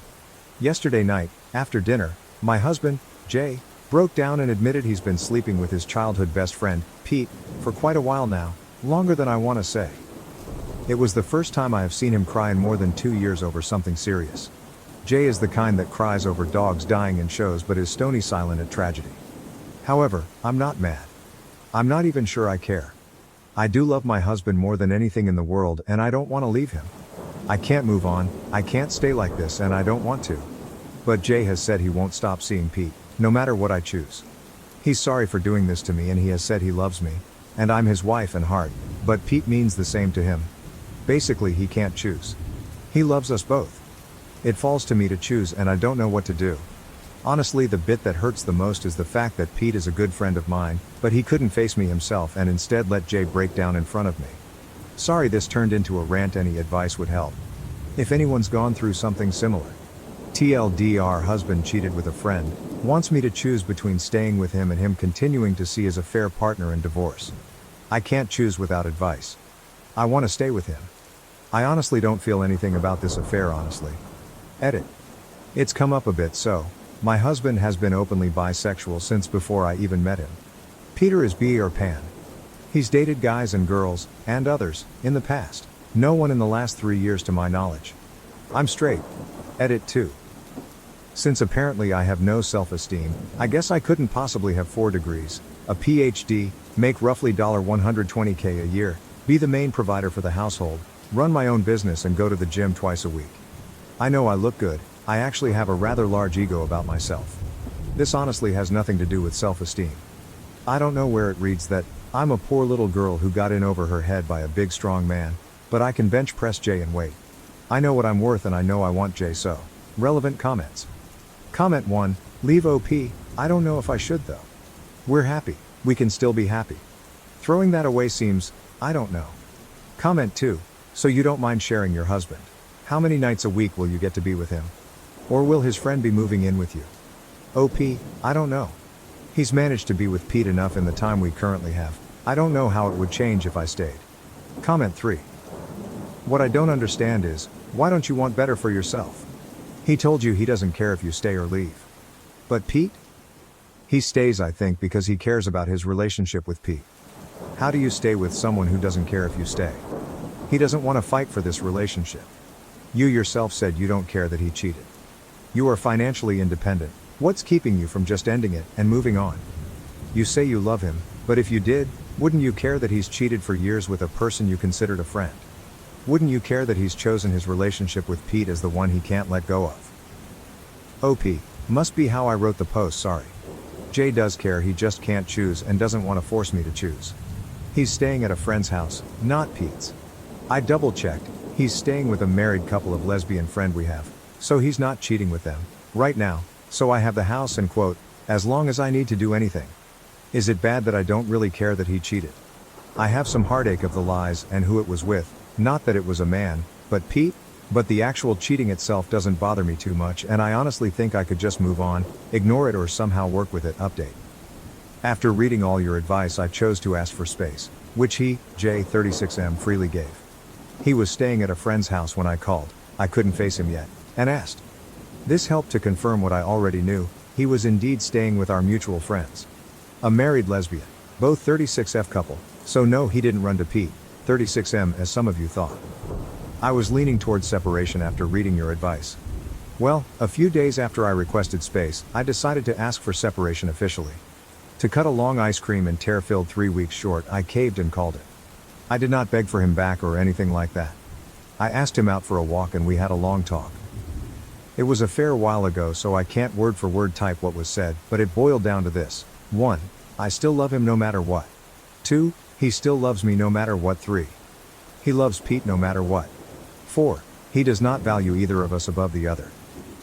A: Yesterday night, after dinner, my husband, Jay, broke down and admitted he's been sleeping with his childhood best friend, Pete, for quite a while now, longer than I want to say. It was the first time I have seen him cry in more than 2 years over something serious. Jay is the kind that cries over dogs dying in shows but is stony silent at tragedy. However, I'm not mad. I'm not even sure I care. I do love my husband more than anything in the world and I don't want to leave him. I can't move on, I can't stay like this and I don't want to. But Jay has said he won't stop seeing Pete, no matter what I choose. He's sorry for doing this to me and he has said he loves me, and I'm his wife and heart, but Pete means the same to him. Basically he can't choose. He loves us both. It falls to me to choose and I don't know what to do. Honestly, the bit that hurts the most is the fact that Pete is a good friend of mine, but he couldn't face me himself and instead let Jay break down in front of me. Sorry this turned into a rant, any advice would help. If anyone's gone through something similar. TLDR, husband cheated with a friend, wants me to choose between staying with him and him continuing to see as a fair partner in divorce. I can't choose without advice. I want to stay with him. I honestly don't feel anything about this affair, honestly. Edit. It's come up a bit so. My husband has been openly bisexual since before I even met him. Peter is bi or pan. He's dated guys and girls, and others, in the past. No one in the last 3 years to my knowledge. I'm straight. Edit 2. Since apparently I have no self-esteem, I guess I couldn't possibly have 4 degrees, a PhD, make roughly $120K a year, be the main provider for the household, run my own business and go to the gym twice a week. I know I look good, I actually have a rather large ego about myself. This honestly has nothing to do with self-esteem. I don't know where it reads that, I'm a poor little girl who got in over her head by a big strong man, but I can bench press Jay and weight. I know what I'm worth and I know I want Jay so. Relevant comments. Comment 1, leave OP, I don't know if I should though. We're happy, we can still be happy. Throwing that away seems, I don't know. Comment 2, so you don't mind sharing your husband. How many nights a week will you get to be with him? Or will his friend be moving in with you? OP, I don't know. He's managed to be with Pete enough in the time we currently have. I don't know how it would change if I stayed. Comment 3. What I don't understand is, why don't you want better for yourself? He told you he doesn't care if you stay or leave. But Pete? He stays, I think, because he cares about his relationship with Pete. How do you stay with someone who doesn't care if you stay? He doesn't want to fight for this relationship. You yourself said you don't care that he cheated. You are financially independent. What's keeping you from just ending it and moving on? You say you love him, but if you did, wouldn't you care that he's cheated for years with a person you considered a friend? Wouldn't you care that he's chosen his relationship with Pete as the one he can't let go of? OP, must be how I wrote the post, sorry. Jay does care, he just can't choose and doesn't want to force me to choose. He's staying at a friend's house, not Pete's. I double-checked, he's staying with a married couple of lesbian friend we have, so he's not cheating with them, right now, so I have the house and quote, as long as I need to do anything. Is it bad that I don't really care that he cheated? I have some heartache of the lies and who it was with, not that it was a man, but Pete, but the actual cheating itself doesn't bother me too much and I honestly think I could just move on, ignore it or somehow work with it. Update. After reading all your advice I chose to ask for space, which he, J36M, freely gave. He was staying at a friend's house when I called, I couldn't face him yet, and asked. This helped to confirm what I already knew, he was indeed staying with our mutual friends. A married lesbian, both 36F couple, so no, he didn't run to Pete, 36M as some of you thought. I was leaning towards separation after reading your advice. Well, a few days after I requested space, I decided to ask for separation officially. To cut a long ice cream and tear-filled 3 weeks short, I caved and called it. I did not beg for him back or anything like that. I asked him out for a walk and we had a long talk. It was a fair while ago so I can't word for word type what was said, but it boiled down to this. 1. I still love him no matter what. 2. He still loves me no matter what. 3. He loves Pete no matter what. 4. He does not value either of us above the other.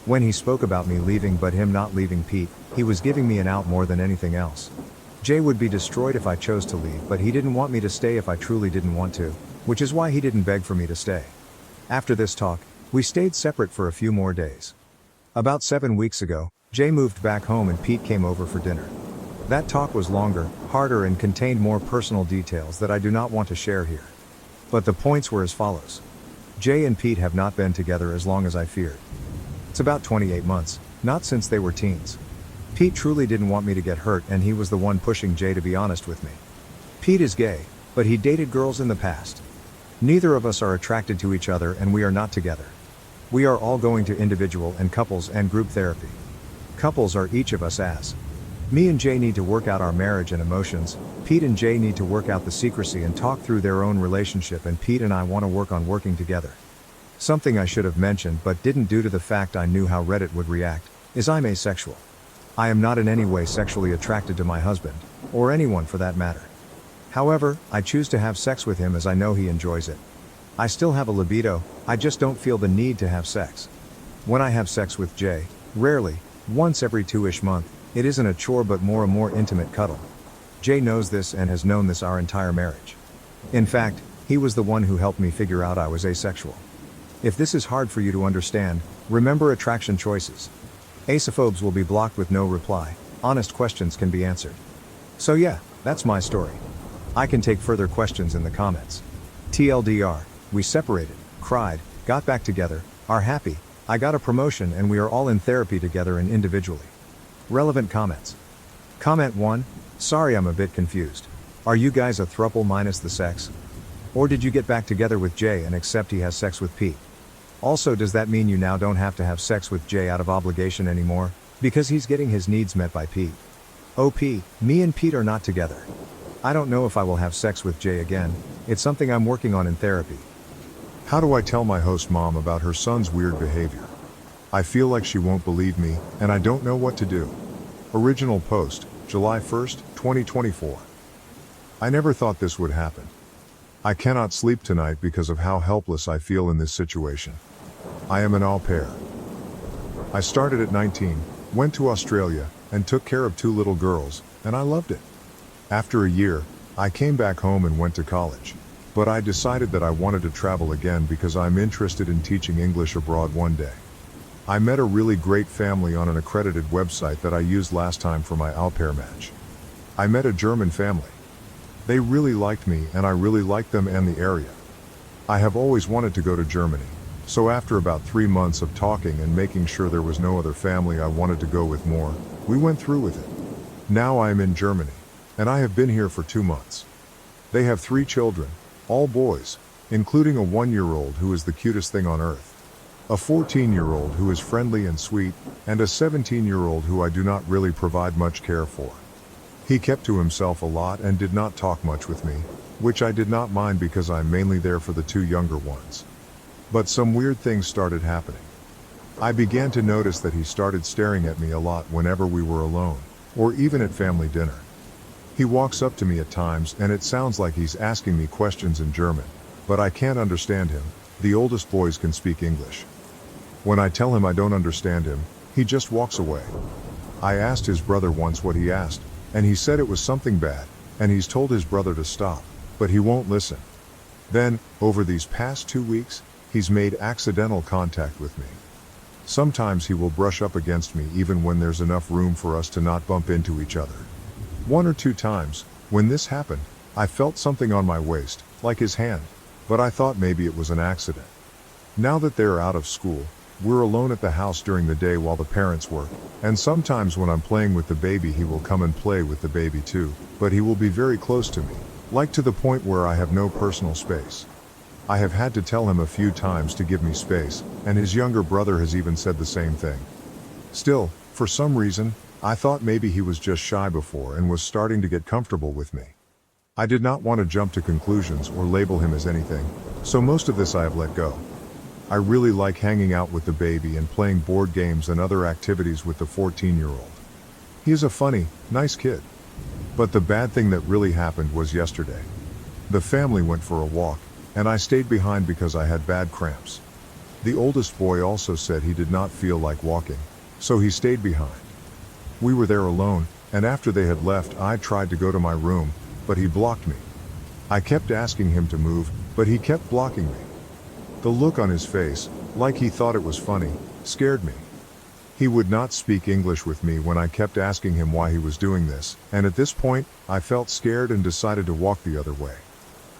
A: When he spoke about me leaving but him not leaving Pete, he was giving me an out more than anything else. Jay would be destroyed if I chose to leave, but he didn't want me to stay if I truly didn't want to, which is why he didn't beg for me to stay. After this talk, we stayed separate for a few more days. About 7 weeks ago, Jay moved back home and Pete came over for dinner. That talk was longer, harder and contained more personal details that I do not want to share here. But the points were as follows. Jay and Pete have not been together as long as I feared. It's about 28 months, not since they were teens. Pete truly didn't want me to get hurt and he was the one pushing Jay to be honest with me. Pete is gay, but he dated girls in the past. Neither of us are attracted to each other and we are not together. We are all going to individual and couples and group therapy. Couples are each of us as. Me and Jay need to work out our marriage and emotions, Pete and Jay need to work out the secrecy and talk through their own relationship, and Pete and I want to work on working together. Something I should have mentioned but didn't due to the fact I knew how Reddit would react, is I'm asexual. I am not in any way sexually attracted to my husband, or anyone for that matter. However, I choose to have sex with him as I know he enjoys it. I still have a libido, I just don't feel the need to have sex. When I have sex with Jay, rarely, once every 2-ish month, it isn't a chore but more a more intimate cuddle. Jay knows this and has known this our entire marriage. In fact, he was the one who helped me figure out I was asexual. If this is hard for you to understand, remember attraction choices. Asophobes will be blocked with no reply, honest questions can be answered. So yeah, that's my story. I can take further questions in the comments. TLDR, we separated, cried, got back together, are happy, I got a promotion and we are all in therapy together and individually. Relevant comments. Comment 1, sorry I'm a bit confused. Are you guys a throuple minus the sex? Or did you get back together with Jay and accept he has sex with Pete? Also, does that mean you now don't have to have sex with Jay out of obligation anymore? Because he's getting his needs met by Pete. OP, me and Pete are not together. I don't know if I will have sex with Jay again. It's something I'm working on in therapy.
B: How do I tell my host mom about her son's weird behavior? I feel like she won't believe me, and I don't know what to do. Original post, July 1st, 2024. I never thought this would happen. I cannot sleep tonight because of how helpless I feel in this situation. I am an au pair. I started at 19, went to Australia, and took care of 2 little girls, and I loved it. After a year, I came back home and went to college. But I decided that I wanted to travel again because I'm interested in teaching English abroad one day. I met a really great family on an accredited website that I used last time for my au pair match. I met a German family. They really liked me and I really liked them and the area. I have always wanted to go to Germany, so after about 3 months of talking and making sure there was no other family I wanted to go with more, we went through with it. Now I am in Germany, and I have been here for 2 months. They have 3 children, all boys, including a 1-year-old who is the cutest thing on earth, a 14-year-old who is friendly and sweet, and a 17-year-old who I do not really provide much care for. He kept to himself a lot and did not talk much with me, which I did not mind because I'm mainly there for the 2 younger ones. But some weird things started happening. I began to notice that he started staring at me a lot whenever we were alone, or even at family dinner. He walks up to me at times and it sounds like he's asking me questions in German, but I can't understand him. The oldest boys can speak English. When I tell him I don't understand him, he just walks away. I asked his brother once what he asked, and he said it was something bad, and he's told his brother to stop, but he won't listen. Then, over these past 2 weeks, he's made accidental contact with me. Sometimes he will brush up against me even when there's enough room for us to not bump into each other. 1 or 2 times, when this happened, I felt something on my waist, like his hand, but I thought maybe it was an accident. Now that they're out of school, we're alone at the house during the day while the parents work, and sometimes when I'm playing with the baby he will come and play with the baby too, but he will be very close to me, like to the point where I have no personal space. I have had to tell him a few times to give me space, and his younger brother has even said the same thing. Still, for some reason, I thought maybe he was just shy before and was starting to get comfortable with me. I did not want to jump to conclusions or label him as anything, so most of this I have let go. I really like hanging out with the baby and playing board games and other activities with the 14-year-old. He is a funny, nice kid. But the bad thing that really happened was yesterday. The family went for a walk, and I stayed behind because I had bad cramps. The oldest boy also said he did not feel like walking, so he stayed behind. We were there alone, and after they had left I tried to go to my room, but he blocked me. I kept asking him to move, but he kept blocking me. The look on his face, like he thought it was funny, scared me. He would not speak English with me when I kept asking him why he was doing this, and at this point, I felt scared and decided to walk the other way.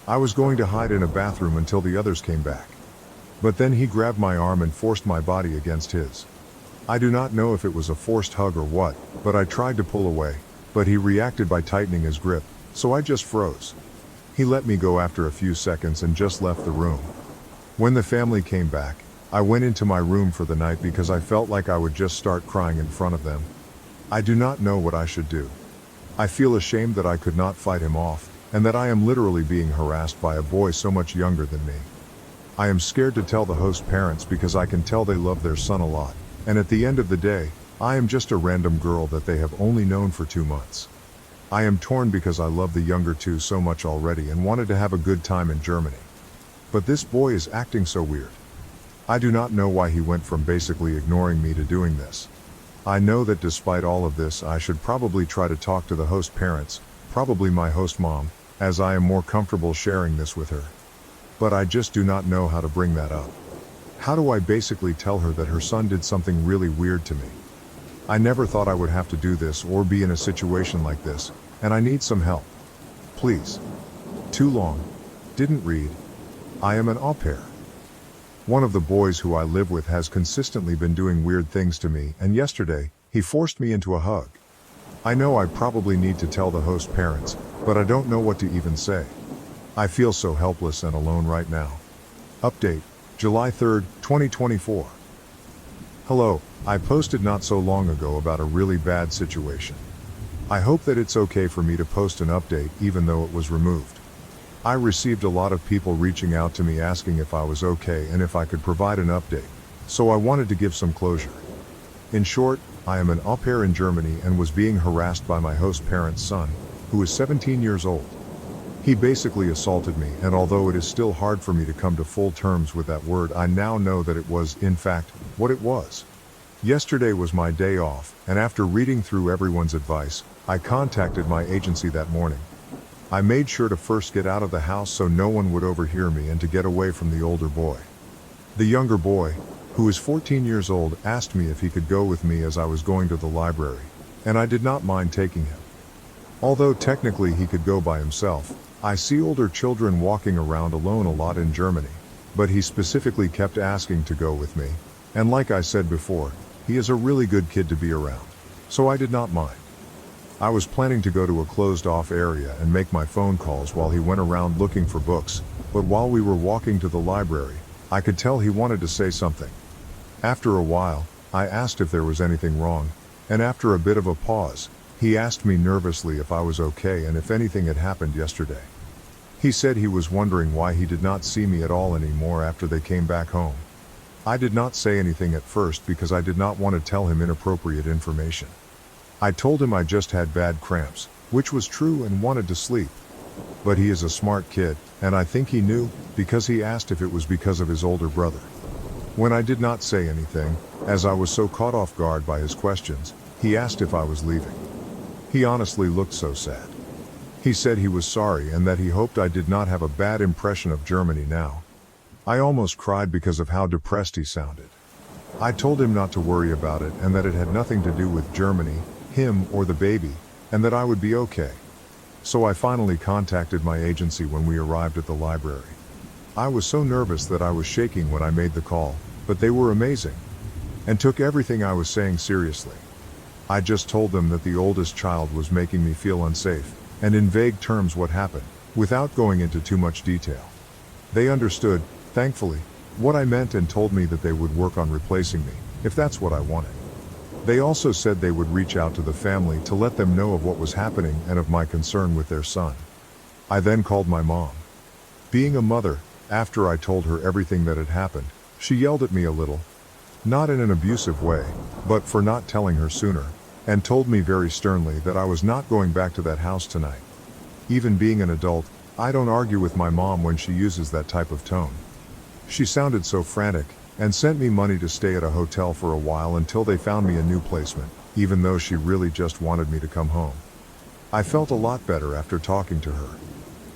B: I was going to hide in a bathroom until the others came back. But then he grabbed my arm and forced my body against his. I do not know if it was a forced hug or what, but I tried to pull away, but he reacted by tightening his grip, so I just froze. He let me go after a few seconds and just left the room. When the family came back, I went into my room for the night because I felt like I would just start crying in front of them. I do not know what I should do. I feel ashamed that I could not fight him off, and that I am literally being harassed by a boy so much younger than me. I am scared to tell the host parents because I can tell they love their son a lot, and at the end of the day, I am just a random girl that they have only known for 2 months. I am torn because I love the younger 2 so much already and wanted to have a good time in Germany. But this boy is acting so weird. I do not know why he went from basically ignoring me to doing this. I know that despite all of this I should probably try to talk to the host parents, probably my host mom, as I am more comfortable sharing this with her. But I just do not know how to bring that up. How do I basically tell her that her son did something really weird to me? I never thought I would have to do this or be in a situation like this, and I need some help. Please. Too long. Didn't read. I am an au pair. One of the boys who I live with has consistently been doing weird things to me, and yesterday, he forced me into a hug. I know I probably need to tell the host parents, but I don't know what to even say. I feel so helpless and alone right now. Update, July 3, 2024. Hello, I posted not so long ago about a really bad situation. I hope that it's okay for me to post an update even though it was removed. I received a lot of people reaching out to me asking if I was okay and if I could provide an update, so I wanted to give some closure. In short, I am an au pair in Germany and was being harassed by my host parent's son, who is 17 years old. He basically assaulted me, and although it is still hard for me to come to full terms with that word, I now know that it was, in fact, what it was. Yesterday was my day off, and after reading through everyone's advice, I contacted my agency that morning. I made sure to first get out of the house so no one would overhear me and to get away from the older boy. The younger boy, who is 14 years old, asked me if he could go with me as I was going to the library, and I did not mind taking him. Although technically he could go by himself, I see older children walking around alone a lot in Germany, but he specifically kept asking to go with me, and like I said before, he is a really good kid to be around, so I did not mind. I was planning to go to a closed-off area and make my phone calls while he went around looking for books, but while we were walking to the library, I could tell he wanted to say something. After a while, I asked if there was anything wrong, and after a bit of a pause, he asked me nervously if I was okay and if anything had happened yesterday. He said he was wondering why he did not see me at all anymore after they came back home. I did not say anything at first because I did not want to tell him inappropriate information. I told him I just had bad cramps, which was true, and wanted to sleep. But he is a smart kid, and I think he knew, because he asked if it was because of his older brother. When I did not say anything, as I was so caught off guard by his questions, he asked if I was leaving. He honestly looked so sad. He said he was sorry and that he hoped I did not have a bad impression of Germany now. I almost cried because of how depressed he sounded. I told him not to worry about it and that it had nothing to do with Germany, him, or the baby, and that I would be okay. So I finally contacted my agency when we arrived at the library. I was so nervous that I was shaking when I made the call, but they were amazing, and took everything I was saying seriously. I just told them that the oldest child was making me feel unsafe, and in vague terms what happened, without going into too much detail. They understood, thankfully, what I meant and told me that they would work on replacing me, if that's what I wanted. They also said they would reach out to the family to let them know of what was happening and of my concern with their son. I then called my mom. Being a mother, after I told her everything that had happened, she yelled at me a little. Not in an abusive way, but for not telling her sooner, and told me very sternly that I was not going back to that house tonight. Even being an adult, I don't argue with my mom when she uses that type of tone. She sounded so frantic, and sent me money to stay at a hotel for a while until they found me a new placement, even though she really just wanted me to come home. I felt a lot better after talking to her.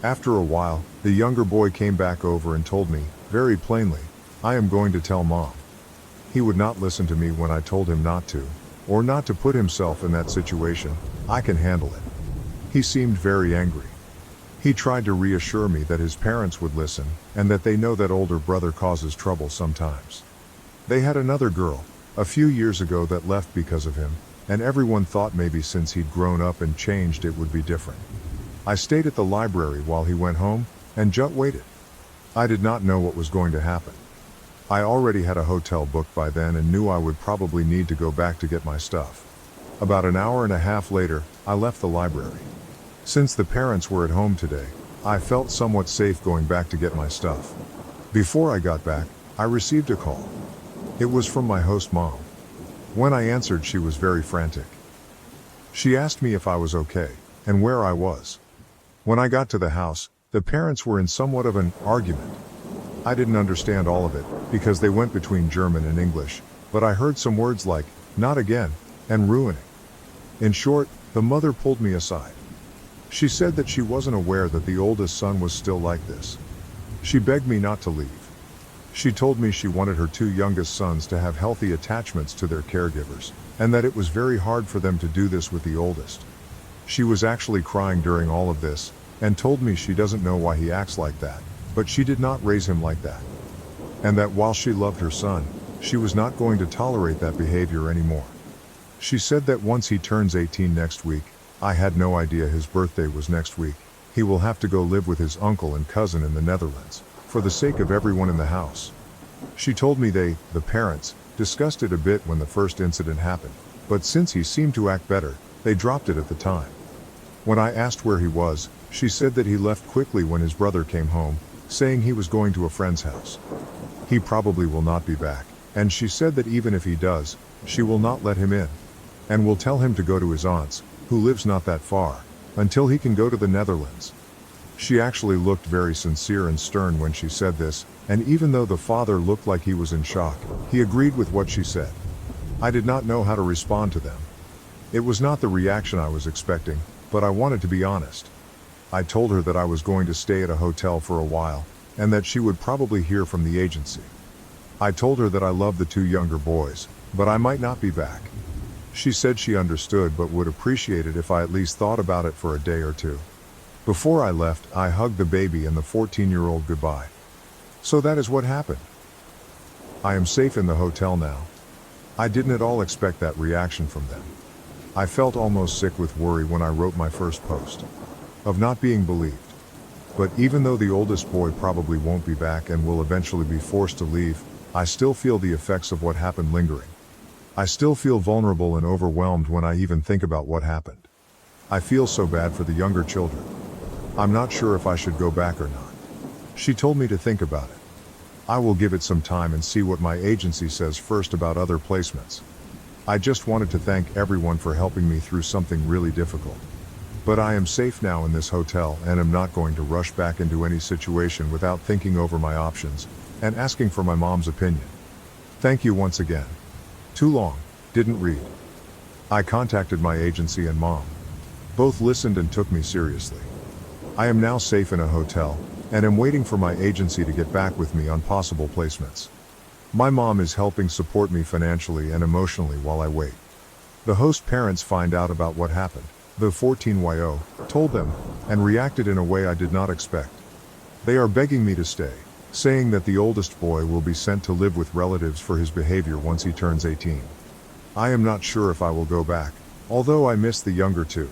B: After a while, the younger boy came back over and told me, very plainly, I am going to tell Mom. He would not listen to me when I told him not to, or not to put himself in that situation. I can handle it. He seemed very angry. He tried to reassure me that his parents would listen, and that they know that older brother causes trouble sometimes. They had another girl, a few years ago, that left because of him, and everyone thought maybe since he'd grown up and changed it would be different. I stayed at the library while he went home, and just waited. I did not know what was going to happen. I already had a hotel booked by then and knew I would probably need to go back to get my stuff. About an hour and a half later, I left the library. Since the parents were at home today, I felt somewhat safe going back to get my stuff. Before I got back, I received a call. It was from my host mom. When I answered, she was very frantic. She asked me if I was okay, and where I was. When I got to the house, the parents were in somewhat of an argument. I didn't understand all of it, because they went between German and English, but I heard some words like, not again, and ruining. In short, the mother pulled me aside. She said that she wasn't aware that the oldest son was still like this. She begged me not to leave. She told me she wanted her two youngest sons to have healthy attachments to their caregivers, and that it was very hard for them to do this with the oldest. She was actually crying during all of this, and told me she doesn't know why he acts like that, but she did not raise him like that. And that while she loved her son, she was not going to tolerate that behavior anymore. She said that once he turns 18 next week, I had no idea his birthday was next week, he will have to go live with his uncle and cousin in the Netherlands, for the sake of everyone in the house. She told me the parents, discussed it a bit when the first incident happened, but since he seemed to act better, they dropped it at the time. When I asked where he was, she said that he left quickly when his brother came home, saying he was going to a friend's house. He probably will not be back, and she said that even if he does, she will not let him in, and will tell him to go to his aunt's, who lives not that far, until he can go to the Netherlands. She actually looked very sincere and stern when she said this, and even though the father looked like he was in shock, he agreed with what she said. I did not know how to respond to them. It was not the reaction I was expecting, but I wanted to be honest. I told her that I was going to stay at a hotel for a while, and that she would probably hear from the agency. I told her that I loved the two younger boys, but I might not be back. She said she understood but would appreciate it if I at least thought about it for a day or two. Before I left, I hugged the baby and the 14-year-old goodbye. So that is what happened. I am safe in the hotel now. I didn't at all expect that reaction from them. I felt almost sick with worry when I wrote my first post. Of not being believed. But even though the oldest boy probably won't be back and will eventually be forced to leave, I still feel the effects of what happened lingering. I still feel vulnerable and overwhelmed when I even think about what happened. I feel so bad for the younger children. I'm not sure if I should go back or not. She told me to think about it. I will give it some time and see what my agency says first about other placements. I just wanted to thank everyone for helping me through something really difficult. But I am safe now in this hotel and am not going to rush back into any situation without thinking over my options and asking for my mom's opinion. Thank you once again. Too long, didn't read. I contacted my agency and mom. Both listened and took me seriously. I am now safe in a hotel, and am waiting for my agency to get back with me on possible placements. My mom is helping support me financially and emotionally while I wait. The host parents find out about what happened. The 14-YO told them, and reacted in a way I did not expect. They are begging me to stay, saying that the oldest boy will be sent to live with relatives for his behavior once he turns 18. I am not sure if I will go back, although I miss the younger two.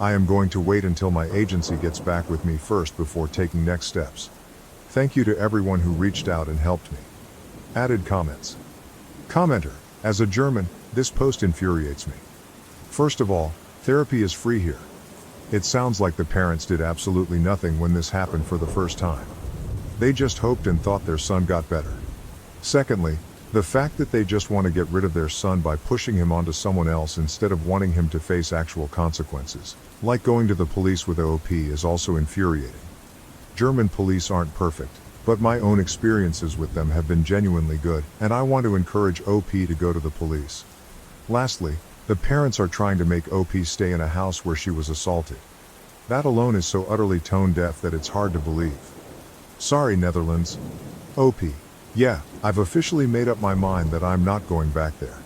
B: I am going to wait until my agency gets back with me first before taking next steps. Thank you to everyone who reached out and helped me. Added comments. Commenter, as a German, this post infuriates me. First of all, therapy is free here. It sounds like the parents did absolutely nothing when this happened for the first time. They just hoped and thought their son got better. Secondly, the fact that they just want to get rid of their son by pushing him onto someone else instead of wanting him to face actual consequences, like going to the police with OP, is also infuriating. German police aren't perfect, but my own experiences with them have been genuinely good, and I want to encourage OP to go to the police. Lastly, the parents are trying to make OP stay in a house where she was assaulted. That alone is so utterly tone deaf that it's hard to believe. Sorry, Netherlands. OP. Yeah, I've officially made up my mind that I'm not going back there.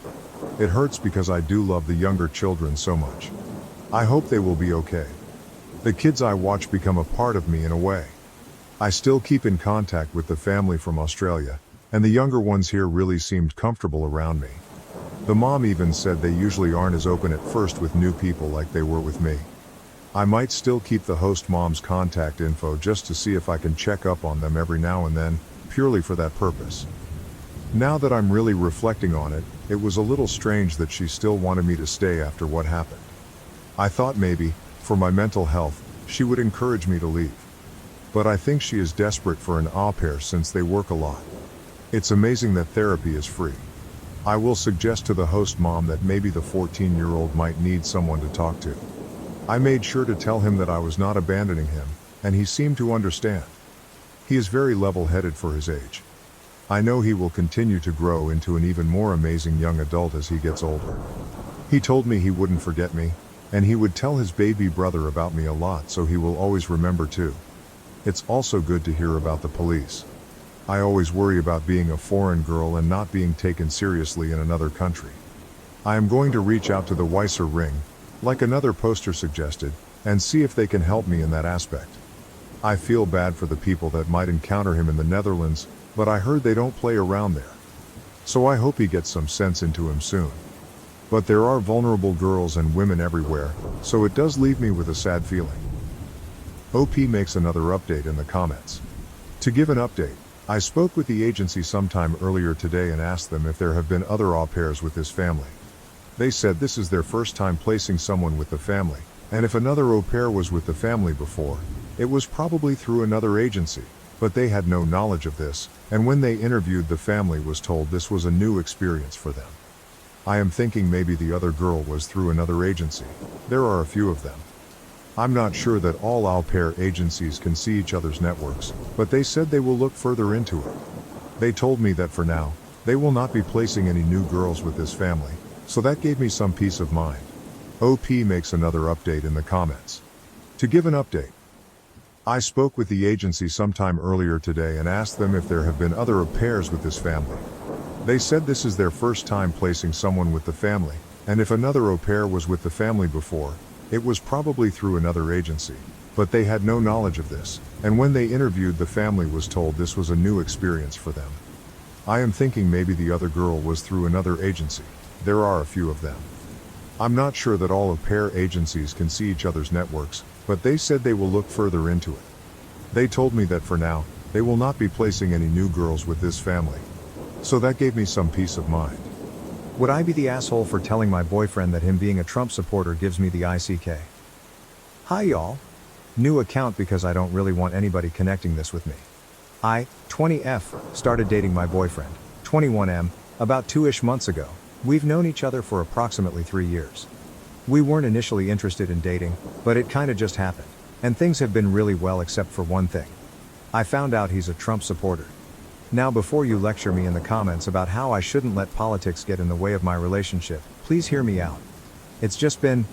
B: It hurts because I do love the younger children so much. I hope they will be okay. The kids I watch become a part of me in a way. I still keep in contact with the family from Australia, and the younger ones here really seemed comfortable around me. The mom even said they usually aren't as open at first with new people like they were with me. I might still keep the host mom's contact info just to see if I can check up on them every now and then, purely for that purpose. Now that I'm really reflecting on it, it was a little strange that she still wanted me to stay after what happened. I thought maybe, for my mental health, she would encourage me to leave. But I think she is desperate for an au pair since they work a lot. It's amazing that therapy is free. I will suggest to the host mom that maybe the 14-year-old might need someone to talk to. I made sure to tell him that I was not abandoning him, and he seemed to understand. He is very level-headed for his age. I know he will continue to grow into an even more amazing young adult as he gets older. He told me he wouldn't forget me, and he would tell his baby brother about me a lot, so he will always remember too. It's also good to hear about the police. I always worry about being a foreign girl and not being taken seriously in another country. I am going to reach out to the Weiser Ring, like another poster suggested, and see if they can help me in that aspect. I feel bad for the people that might encounter him in the Netherlands, but I heard they don't play around there. So I hope he gets some sense into him soon. But there are vulnerable girls and women everywhere, so it does leave me with a sad feeling. OP makes another update in the comments. To give an update, I spoke with the agency sometime earlier today and asked them if there have been other au pairs with this family. They said this is their first time placing someone with the family, and if another au pair was with the family before, it was probably through another agency, but they had no knowledge of this, and when they interviewed the family was told this was a new experience for them. I am thinking maybe the other girl was through another agency. There are a few of them. I'm not sure that all au pair agencies can see each other's networks, but they said they will look further into it. They told me that for now, they will not be placing any new girls with this family, so that gave me some peace of mind. OP makes another update in the comments. To give an update, I spoke with the agency sometime earlier today and asked them if there have been other au pairs with this family. They said this is their first time placing someone with the family, and if another au pair was with the family before, it was probably through another agency, but they had no knowledge of this, and when they interviewed the family was told this was a new experience for them. I am thinking maybe the other girl was through another agency. There are a few of them. I'm not sure that all au pair agencies can see each other's networks, but they said they will look further into it. They told me that for now, they will not be placing any new girls with this family. So that gave me some peace of mind.
A: Would I be the asshole for telling my boyfriend that him being a Trump supporter gives me the ICK? Hi y'all. New account because I don't really want anybody connecting this with me. I, 20F, started dating my boyfriend, 21M, about 2-ish months ago. We've known each other for approximately 3 years. We weren't initially interested in dating, but it kinda just happened. And things have been really well except for one thing. I found out he's a Trump supporter. Now before you lecture me in the comments about how I shouldn't let politics get in the way of my relationship, please hear me out. It's just been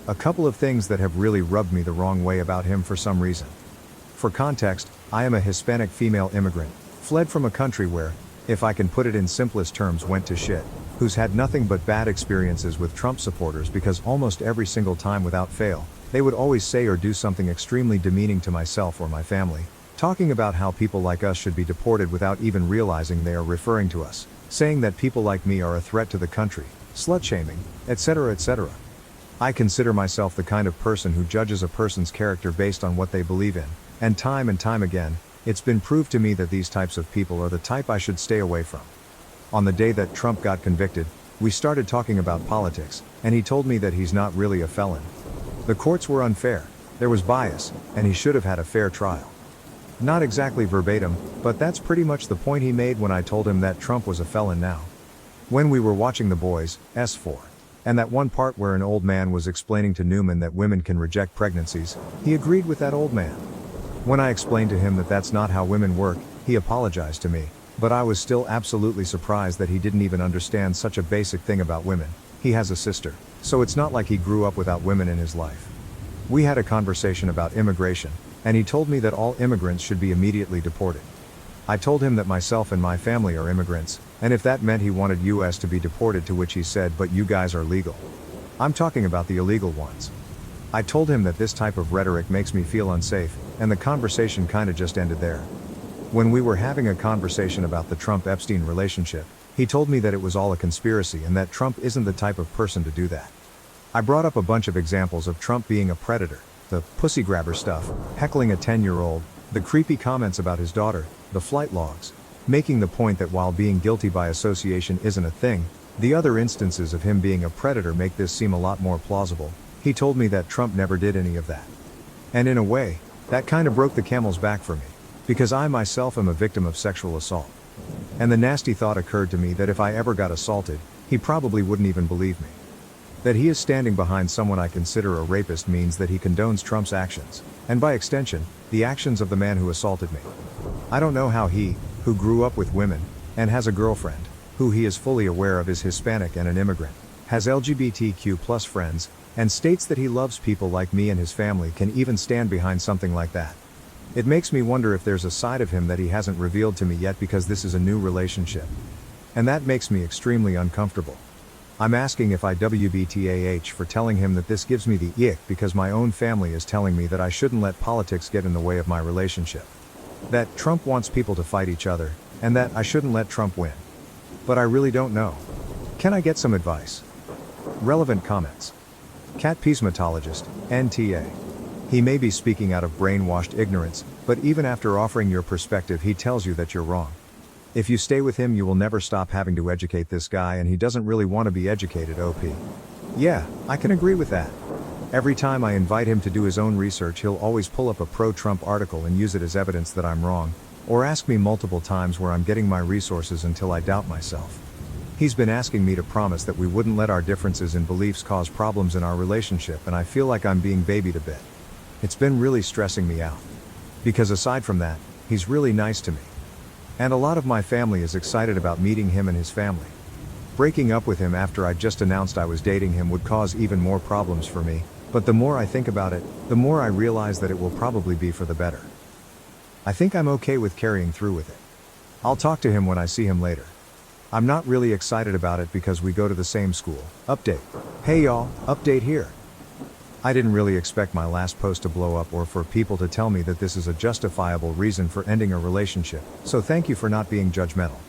A: a couple of things that have really rubbed me the wrong way about him for some reason. For context, I am a Hispanic female immigrant, fled from a country where, if I can put it in simplest terms, went to shit, who's had nothing but bad experiences with Trump supporters because almost every single time without fail, they would always say or do something extremely demeaning to myself or my family, talking about how people like us should be deported without even realizing they are referring to us, saying that people like me are a threat to the country, slut-shaming, etc. etc. I consider myself the kind of person who judges a person's character based on what they believe in, and time again, it's been proved to me that these types of people are the type I should stay away from. On the day that Trump got convicted, we started talking about politics, and he told me that he's not really a felon. The courts were unfair, there was bias, and he should have had a fair trial. Not exactly verbatim, but that's pretty much the point he made when I told him that Trump was a felon now. When we were watching The Boys, S4, and that one part where an old man was explaining to Newman that women can reject pregnancies, he agreed with that old man. When I explained to him that that's not how women work, he apologized to me, but I was still absolutely surprised that he didn't even understand such a basic thing about women. He has a sister, so it's not like he grew up without women in his life. We had a conversation about immigration, and he told me that all immigrants should be immediately deported. I told him that myself and my family are immigrants, and if that meant he wanted US to be deported, to which he said, but you guys are legal. I'm talking about the illegal ones. I told him that this type of rhetoric makes me feel unsafe, and the conversation kinda just ended there. When we were having a conversation about the Trump-Epstein relationship, he told me that it was all a conspiracy and that Trump isn't the type of person to do that. I brought up a bunch of examples of Trump being a predator, the pussy grabber stuff, heckling a 10-year-old, the creepy comments about his daughter, the flight logs, making the point that while being guilty by association isn't a thing, the other instances of him being a predator make this seem a lot more plausible. He told me that Trump never did any of that. And in a way, that kinda broke the camel's back for me, because I myself am a victim of sexual assault. And the nasty thought occurred to me that if I ever got assaulted, he probably wouldn't even believe me. That he is standing behind someone I consider a rapist means that he condones Trump's actions, and by extension, the actions of the man who assaulted me. I don't know how he, who grew up with women, and has a girlfriend, who he is fully aware of is Hispanic and an immigrant, has LGBTQ+ friends, and states that he loves people like me and his family, can even stand behind something like that. It makes me wonder if there's a side of him that he hasn't revealed to me yet, because this is a new relationship. And that makes me extremely uncomfortable. I'm asking if I WBTAH for telling him that this gives me the ick, because my own family is telling me that I shouldn't let politics get in the way of my relationship. That Trump wants people to fight each other, and that I shouldn't let Trump win. But I really don't know. Can I get some advice? Relevant comments. Cat Peacematologist, NTA. He may be speaking out of brainwashed ignorance, But even after offering your perspective, he tells you that you're wrong. If you stay with him, you will never stop having to educate this guy, and he doesn't really want to be educated, OP. Yeah, I can agree with that. Every time I invite him to do his own research, he'll always pull up a pro-Trump article and use it as evidence that I'm wrong, or ask me multiple times where I'm getting my resources until I doubt myself. He's been asking me to promise that we wouldn't let our differences in beliefs cause problems in our relationship, and I feel like I'm being babied a bit. It's been really stressing me out. Because aside from that, he's really nice to me. And a lot of my family is excited about meeting him and his family. Breaking up with him after I just announced I was dating him would cause even more problems for me, but the more I think about it, the more I realize that it will probably be for the better. I think I'm okay with carrying through with it. I'll talk to him when I see him later. I'm not really excited about it because we go to the same school. Update. Hey y'all, update here. I didn't really expect my last post to blow up or for people to tell me that this is a justifiable reason for ending a relationship, so thank you for not being judgmental.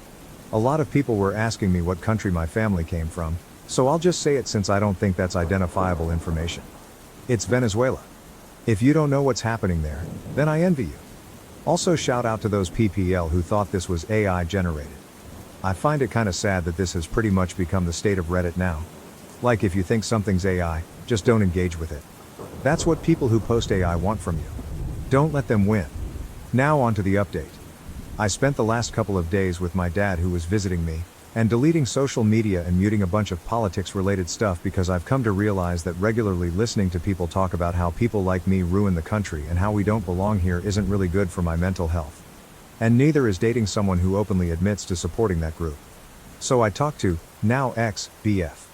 A: A lot of people were asking me what country my family came from, so I'll just say it since I don't think that's identifiable information. It's Venezuela. If you don't know what's happening there, then I envy you. Also, shout out to those PPL who thought this was AI generated. I find it kinda sad that this has pretty much become the state of Reddit now. Like, if you think something's AI, just don't engage with it. That's what people who post AI want from you. Don't let them win. Now on to the update. I spent the last couple of days with my dad, who was visiting me, and deleting social media and muting a bunch of politics-related stuff because I've come to realize that regularly listening to people talk about how people like me ruin the country and how we don't belong here isn't really good for my mental health. And neither is dating someone who openly admits to supporting that group. So I talked to, now ex-BF.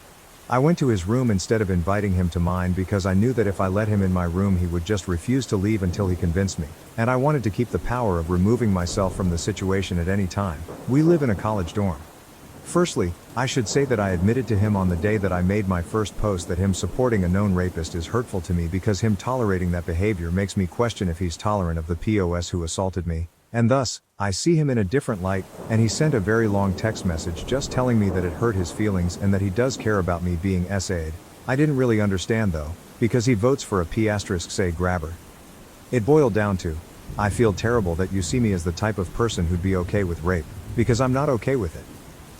A: I went to his room instead of inviting him to mine because I knew that if I let him in my room he would just refuse to leave until he convinced me, and I wanted to keep the power of removing myself from the situation at any time. We live in a college dorm. Firstly, I should say that I admitted to him on the day that I made my first post that him supporting a known rapist is hurtful to me because him tolerating that behavior makes me question if he's tolerant of the POS who assaulted me, and thus, I see him in a different light, and he sent a very long text message just telling me that it hurt his feelings and that he does care about me being SA'd. I didn't really understand though, because he votes for a P***say grabber. It boiled down to, I feel terrible that you see me as the type of person who'd be okay with rape, because I'm not okay with it.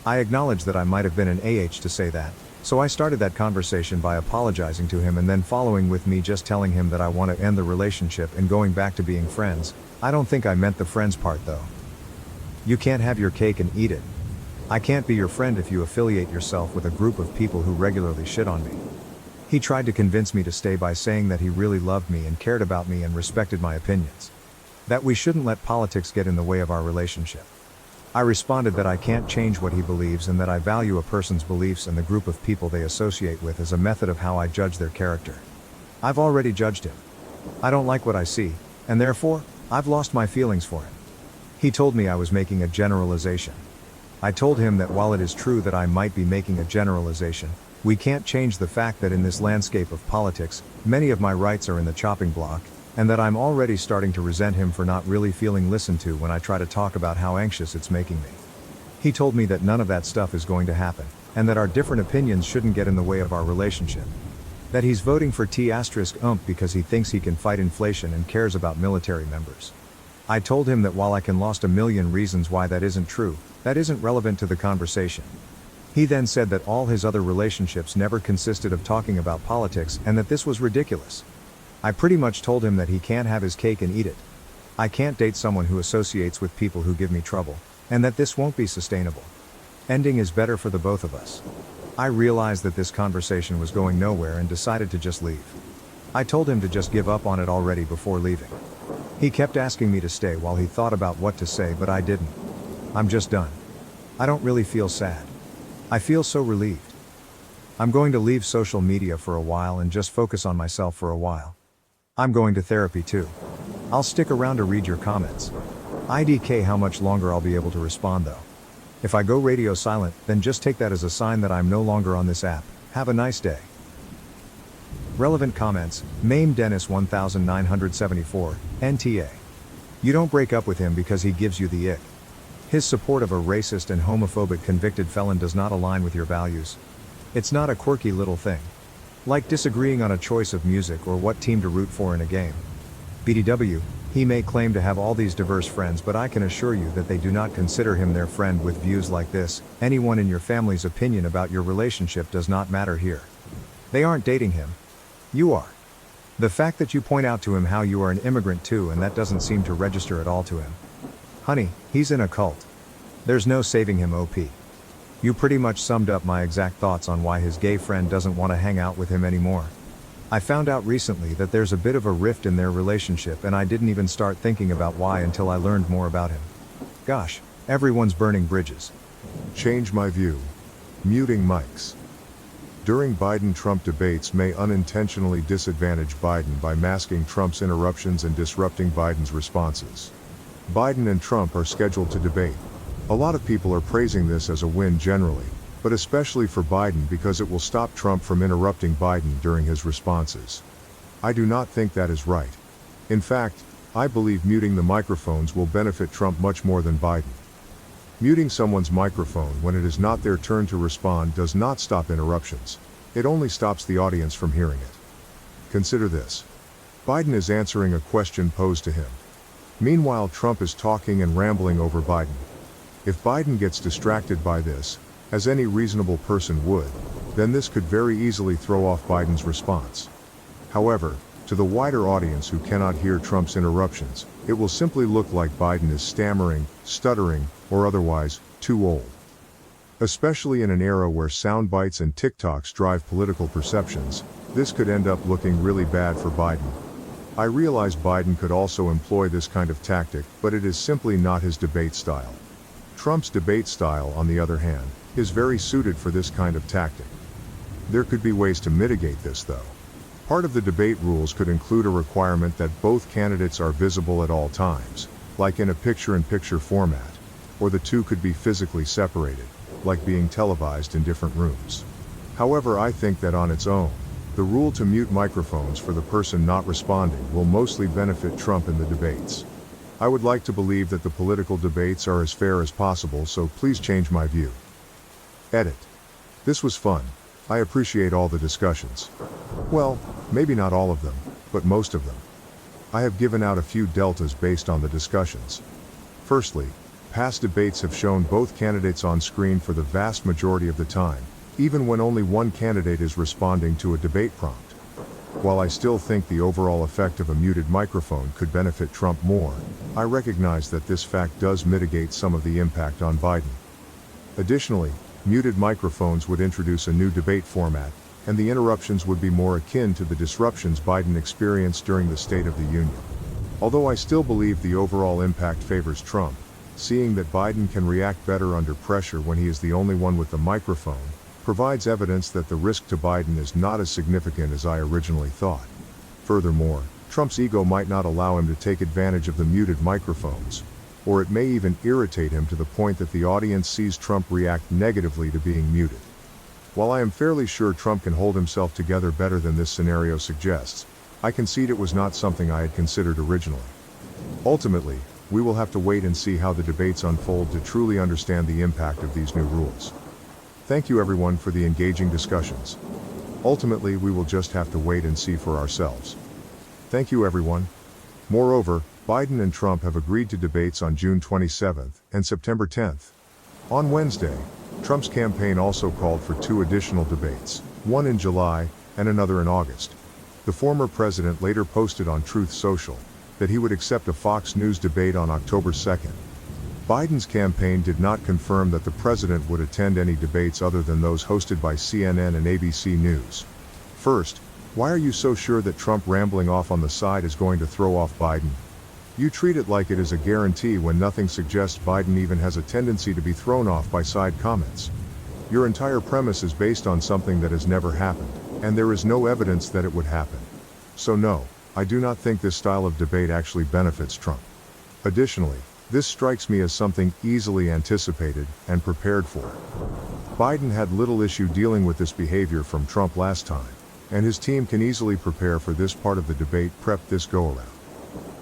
A: I acknowledge that I might have been an AH to say that, so I started that conversation by apologizing to him and then following with me just telling him that I want to end the relationship and going back to being friends. I don't think I meant the friends part though. You can't have your cake and eat it. I can't be your friend if you affiliate yourself with a group of people who regularly shit on me. He tried to convince me to stay by saying that he really loved me and cared about me and respected my opinions. That we shouldn't let politics get in the way of our relationship. I responded that I can't change what he believes and that I value a person's beliefs and the group of people they associate with as a method of how I judge their character. I've already judged him. I don't like what I see, and therefore, I've lost my feelings for him. He told me I was making a generalization. I told him that while it is true that I might be making a generalization, we can't change the fact that in this landscape of politics, many of my rights are in the chopping block, and that I'm already starting to resent him for not really feeling listened to when I try to talk about how anxious it's making me. He told me that none of that stuff is going to happen, and that our different opinions shouldn't get in the way of our relationship. That he's voting for T**ump because he thinks he can fight inflation and cares about military members. I told him that while I can list a million reasons why that isn't true, that isn't relevant to the conversation. He then said that all his other relationships never consisted of talking about politics and that this was ridiculous. I pretty much told him that he can't have his cake and eat it. I can't date someone who associates with people who give me trouble, and that this won't be sustainable. Ending is better for the both of us. I realized that this conversation was going nowhere and decided to just leave. I told him to just give up on it already before leaving. He kept asking me to stay while he thought about what to say, but I didn't. I'm just done. I don't really feel sad. I feel so relieved. I'm going to leave social media for a while and just focus on myself for a while. I'm going to therapy too. I'll stick around to read your comments. IDK how much longer I'll be able to respond though. If I go radio silent, then just take that as a sign that I'm no longer on this app. Have a nice day. Relevant comments, Mame Dennis 1974, NTA. You don't break up with him because he gives you the ick. His support of a racist and homophobic convicted felon does not align with your values. It's not a quirky little thing. Like disagreeing on a choice of music or what team to root for in a game. BDW, He may claim to have all these diverse friends, but I can assure you that they do not consider him their friend with views like this. Anyone in your family's opinion about your relationship does not matter here. They aren't dating him. You are. The fact that you point out to him how you are an immigrant too, and that doesn't seem to register at all to him. Honey, he's in a cult. There's no saving him, OP. You pretty much summed up my exact thoughts on why his gay friend doesn't want to hang out with him anymore. I found out recently that there's a bit of a rift in their relationship, and I didn't even start thinking about why until I learned more about him. Gosh, everyone's burning bridges.
B: Change my view. Muting mics. During Biden-Trump debates may unintentionally disadvantage Biden by masking Trump's interruptions and disrupting Biden's responses. Biden and Trump are scheduled to debate. A lot of people are praising this as a win generally, but especially for Biden because it will stop Trump from interrupting Biden during his responses. I do not think that is right. In fact, I believe muting the microphones will benefit Trump much more than Biden. Muting someone's microphone when it is not their turn to respond does not stop interruptions. It only stops the audience from hearing it. Consider this. Biden is answering a question posed to him. Meanwhile, Trump is talking and rambling over Biden. If Biden gets distracted by this, as any reasonable person would, then this could very easily throw off Biden's response. However, to the wider audience who cannot hear Trump's interruptions, it will simply look like Biden is stammering, stuttering, or otherwise, too old. Especially in an era where sound bites and TikToks drive political perceptions, this could end up looking really bad for Biden. I realize Biden could also employ this kind of tactic, but it is simply not his debate style. Trump's debate style, on the other hand, is very suited for this kind of tactic. There could be ways to mitigate this though. Part of the debate rules could include a requirement that both candidates are visible at all times, like in a picture-in-picture format, or the two could be physically separated, like being televised in different rooms. However, I think that on its own, the rule to mute microphones for the person not responding will mostly benefit Trump in the debates. I would like to believe that the political debates are as fair as possible, so please change my view. Edit. This was fun. I appreciate all the discussions. Well, maybe not all of them, but most of them. I have given out a few deltas based on the discussions. Firstly, past debates have shown both candidates on screen for the vast majority of the time, even when only one candidate is responding to a debate prompt. While I still think the overall effect of a muted microphone could benefit Trump more, I recognize that this fact does mitigate some of the impact on Biden. Additionally, muted microphones would introduce a new debate format, and the interruptions would be more akin to the disruptions Biden experienced during the State of the Union. Although I still believe the overall impact favors Trump, seeing that Biden can react better under pressure when he is the only one with the microphone, provides evidence that the risk to Biden is not as significant as I originally thought. Furthermore, Trump's ego might not allow him to take advantage of the muted microphones, or it may even irritate him to the point that the audience sees Trump react negatively to being muted. While I am fairly sure Trump can hold himself together better than this scenario suggests, I concede it was not something I had considered originally. Ultimately, we will have to wait and see how the debates unfold to truly understand the impact of these new rules. Thank you everyone for the engaging discussions. Ultimately, we will just have to wait and see for ourselves. Thank you everyone. Moreover, Biden and Trump have agreed to debates on June 27th and September 10th. On Wednesday, Trump's campaign also called for 2 additional debates, one in July and another in August. The former president later posted on Truth Social that he would accept a Fox News debate on October 2nd. Biden's campaign did not confirm that the president would attend any debates other than those hosted by CNN and ABC News. First, why are you so sure that Trump rambling off on the side is going to throw off Biden? You treat it like it is a guarantee when nothing suggests Biden even has a tendency to be thrown off by side comments. Your entire premise is based on something that has never happened, and there is no evidence that it would happen. So no, I do not think this style of debate actually benefits Trump. Additionally, this strikes me as something easily anticipated and prepared for. Biden had little issue dealing with this behavior from Trump last time, and his team can easily prepare for this part of the debate prep this go-around.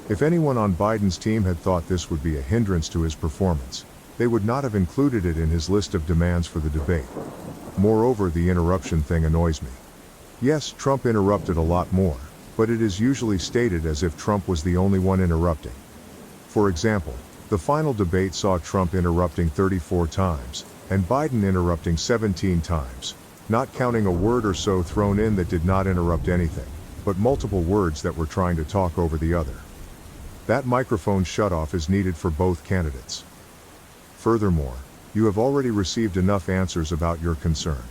B: If anyone on Biden's team had thought this would be a hindrance to his performance, they would not have included it in his list of demands for the debate. Moreover, the interruption thing annoys me. Yes, Trump interrupted a lot more, but it is usually stated as if Trump was the only one interrupting. For example, the final debate saw Trump interrupting 34 times, and Biden interrupting 17 times, not counting a word or so thrown in that did not interrupt anything, but multiple words that were trying to talk over the other. That microphone shutoff is needed for both candidates. Furthermore, you have already received enough answers about your concern.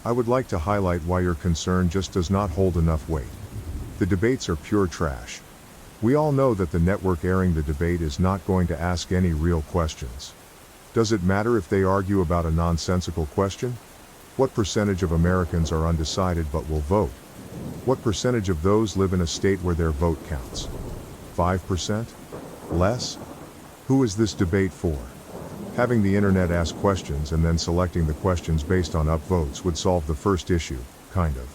B: I would like to highlight why your concern just does not hold enough weight. The debates are pure trash. We all know that the network airing the debate is not going to ask any real questions. Does it matter if they argue about a nonsensical question? What percentage of Americans are undecided but will vote? What percentage of those live in a state where their vote counts? 5%? Less? Who is this debate for? Having the internet ask questions and then selecting the questions based on upvotes would solve the first issue, kind of.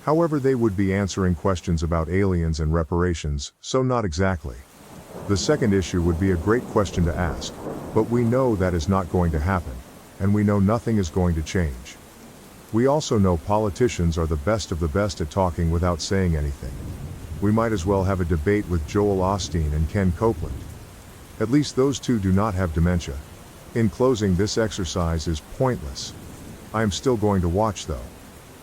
B: However, they would be answering questions about aliens and reparations, so not exactly. The second issue would be a great question to ask, but we know that is not going to happen, and we know nothing is going to change. We also know politicians are the best of the best at talking without saying anything. We might as well have a debate with Joel Osteen and Ken Copeland. At least those two do not have dementia. In closing, this exercise is pointless. I am still going to watch though.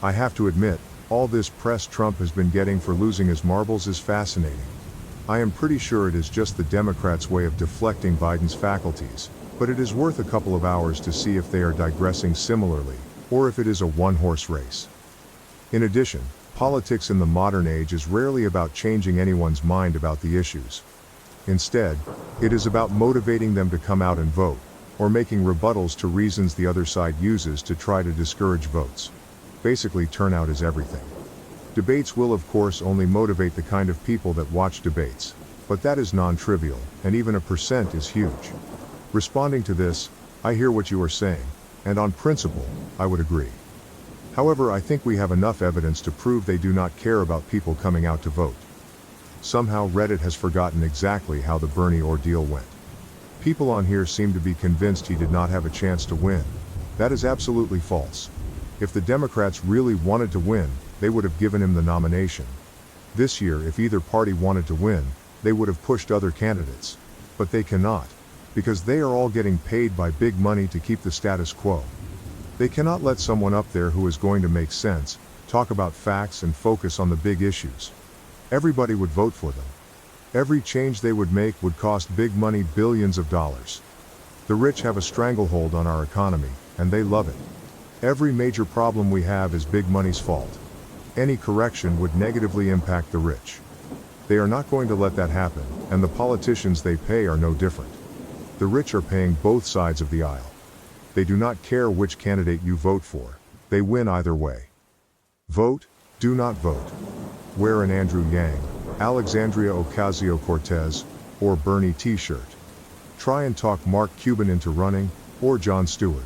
B: I have to admit, all this press Trump has been getting for losing his marbles is fascinating. I am pretty sure it is just the Democrats' way of deflecting Biden's faculties, but it is worth a couple of hours to see if they are digressing similarly, or if it is a one-horse race. In addition, politics in the modern age is rarely about changing anyone's mind about the issues. Instead, it is about motivating them to come out and vote, or making rebuttals to reasons the other side uses to try to discourage votes. Basically, turnout is everything. Debates will of course only motivate the kind of people that watch debates, but that is non-trivial, and even a percent is huge. Responding to this, I hear what you are saying, and on principle, I would agree. However, I think we have enough evidence to prove they do not care about people coming out to vote. Somehow Reddit has forgotten exactly how the Bernie ordeal went. People on here seem to be convinced he did not have a chance to win. That is absolutely false. If the Democrats really wanted to win, they would have given him the nomination. This year, if either party wanted to win, they would have pushed other candidates. But they cannot, because they are all getting paid by big money to keep the status quo. They cannot let someone up there who is going to make sense, talk about facts and focus on the big issues. Everybody would vote for them. Every change they would make would cost big money, billions of dollars. The rich have a stranglehold on our economy, and they love it. Every major problem we have is big money's fault. Any correction would negatively impact the rich. They are not going to let that happen, and the politicians they pay are no different. The rich are paying both sides of the aisle. They do not care which candidate you vote for, they win either way. Vote, do not vote. Wear an Andrew Yang, Alexandria Ocasio-Cortez, or Bernie t-shirt. Try and talk Mark Cuban into running, or Jon Stewart.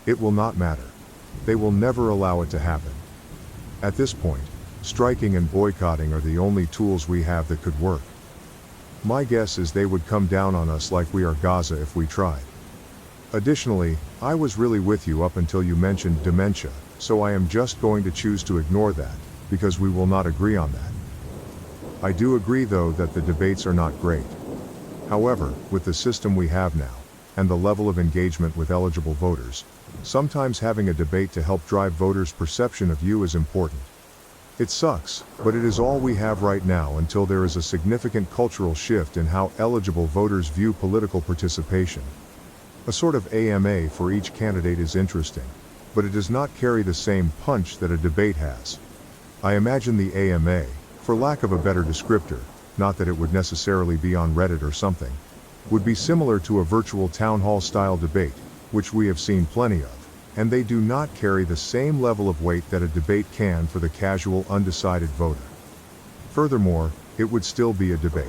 B: It will not matter. They will never allow it to happen. At this point, striking and boycotting are the only tools we have that could work. My guess is they would come down on us like we are Gaza if we tried. Additionally, I was really with you up until you mentioned dementia, so I am just going to choose to ignore that, because we will not agree on that. I do agree though that the debates are not great. However, with the system we have now, and the level of engagement with eligible voters, sometimes having a debate to help drive voters' perception of you is important. It sucks, but it is all we have right now until there is a significant cultural shift in how eligible voters view political participation. A sort of AMA for each candidate is interesting, but it does not carry the same punch that a debate has. I imagine the AMA, for lack of a better descriptor, not that it would necessarily be on Reddit or something, would be similar to a virtual town hall style debate, which we have seen plenty of, and they do not carry the same level of weight that a debate can for the casual undecided voter. Furthermore, it would still be a debate.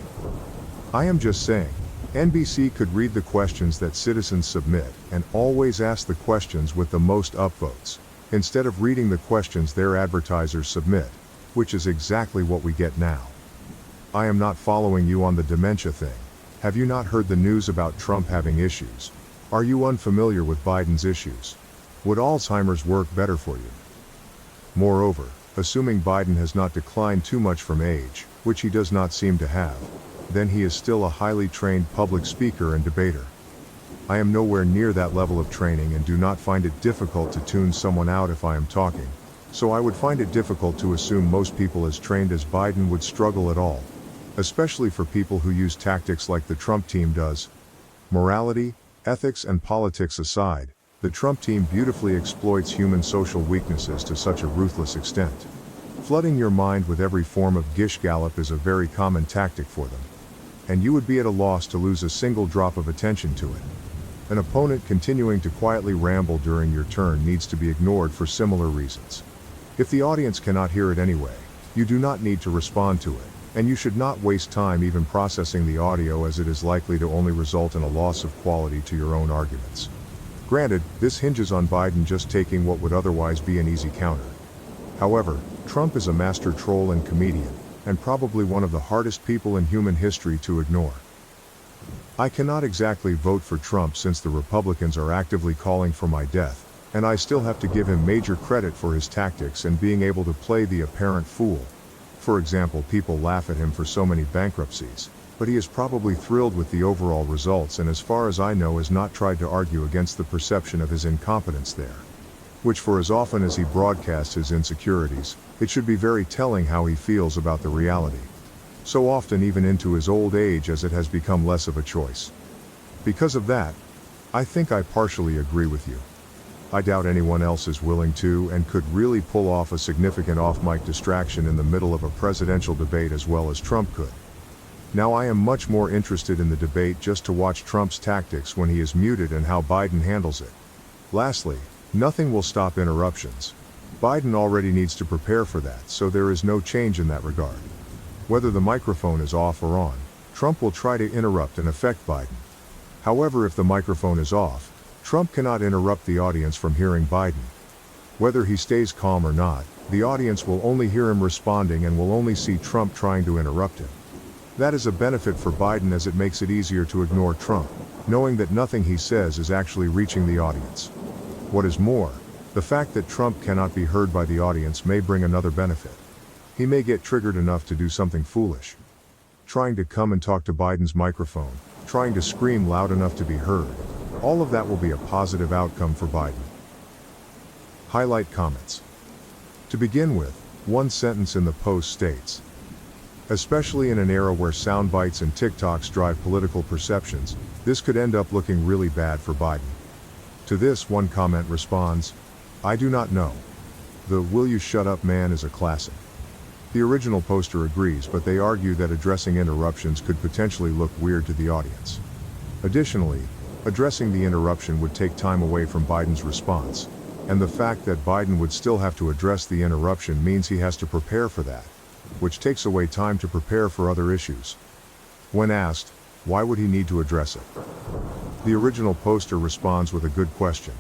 B: I am just saying, NBC could read the questions that citizens submit and always ask the questions with the most upvotes, instead of reading the questions their advertisers submit, which is exactly what we get now. I am not following you on the dementia thing. Have you not heard the news about Trump having issues? Are you unfamiliar with Biden's issues? Would Alzheimer's work better for you? Moreover, Assuming Biden has not declined too much from age, which he does not seem to have, then he is still a highly trained public speaker and debater. I am nowhere near that level of training and do not find it difficult to tune someone out if I am talking, so I would find it difficult to assume most people as trained as Biden would struggle at all, especially for people who use tactics like the Trump team does. Morality, ethics and politics aside, the Trump team beautifully exploits human social weaknesses to such a ruthless extent. Flooding your mind with every form of gish gallop is a very common tactic for them, and you would be at a loss to lose a single drop of attention to it. An opponent continuing to quietly ramble during your turn needs to be ignored for similar reasons. If the audience cannot hear it anyway, you do not need to respond to it, and you should not waste time even processing the audio, as it is likely to only result in a loss of quality to your own arguments. Granted, this hinges on Biden just taking what would otherwise be an easy counter. However, Trump is a master troll and comedian, and probably one of the hardest people in human history to ignore. I cannot exactly vote for Trump since the Republicans are actively calling for my death, and I still have to give him major credit for his tactics and being able to play the apparent fool. For example, people laugh at him for so many bankruptcies, but he is probably thrilled with the overall results, and as far as I know has not tried to argue against the perception of his incompetence there. Which, for as often as he broadcasts his insecurities, it should be very telling how he feels about the reality. So often even into his old age, as it has become less of a choice. Because of that, I think I partially agree with you. I doubt anyone else is willing to and could really pull off a significant off-mic distraction in the middle of a presidential debate as well as Trump could. Now I am much more interested in the debate just to watch Trump's tactics when he is muted and how Biden handles it. Lastly, nothing will stop interruptions. Biden already needs to prepare for that, so there is no change in that regard. Whether the microphone is off or on, Trump will try to interrupt and affect Biden. However, if the microphone is off, Trump cannot interrupt the audience from hearing Biden. Whether he stays calm or not, the audience will only hear him responding and will only see Trump trying to interrupt him. That is a benefit for Biden, as it makes it easier to ignore Trump, knowing that nothing he says is actually reaching the audience. What is more, the fact that Trump cannot be heard by the audience may bring another benefit. He may get triggered enough to do something foolish. Trying to come and talk to Biden's microphone, trying to scream loud enough to be heard, all of that will be a positive outcome for Biden. Highlight comments. To begin with, one sentence in the post states, especially in an era where sound bites and TikToks drive political perceptions, this could end up looking really bad for Biden. To this, one comment responds, I do not know. The "will you shut up man" is a classic. The original poster agrees, but they argue that addressing interruptions could potentially look weird to the audience. Additionally, addressing the interruption would take time away from Biden's response, and the fact that Biden would still have to address the interruption means he has to prepare for that, which takes away time to prepare for other issues. When asked, why would he need to address it? The original poster responds with a good question.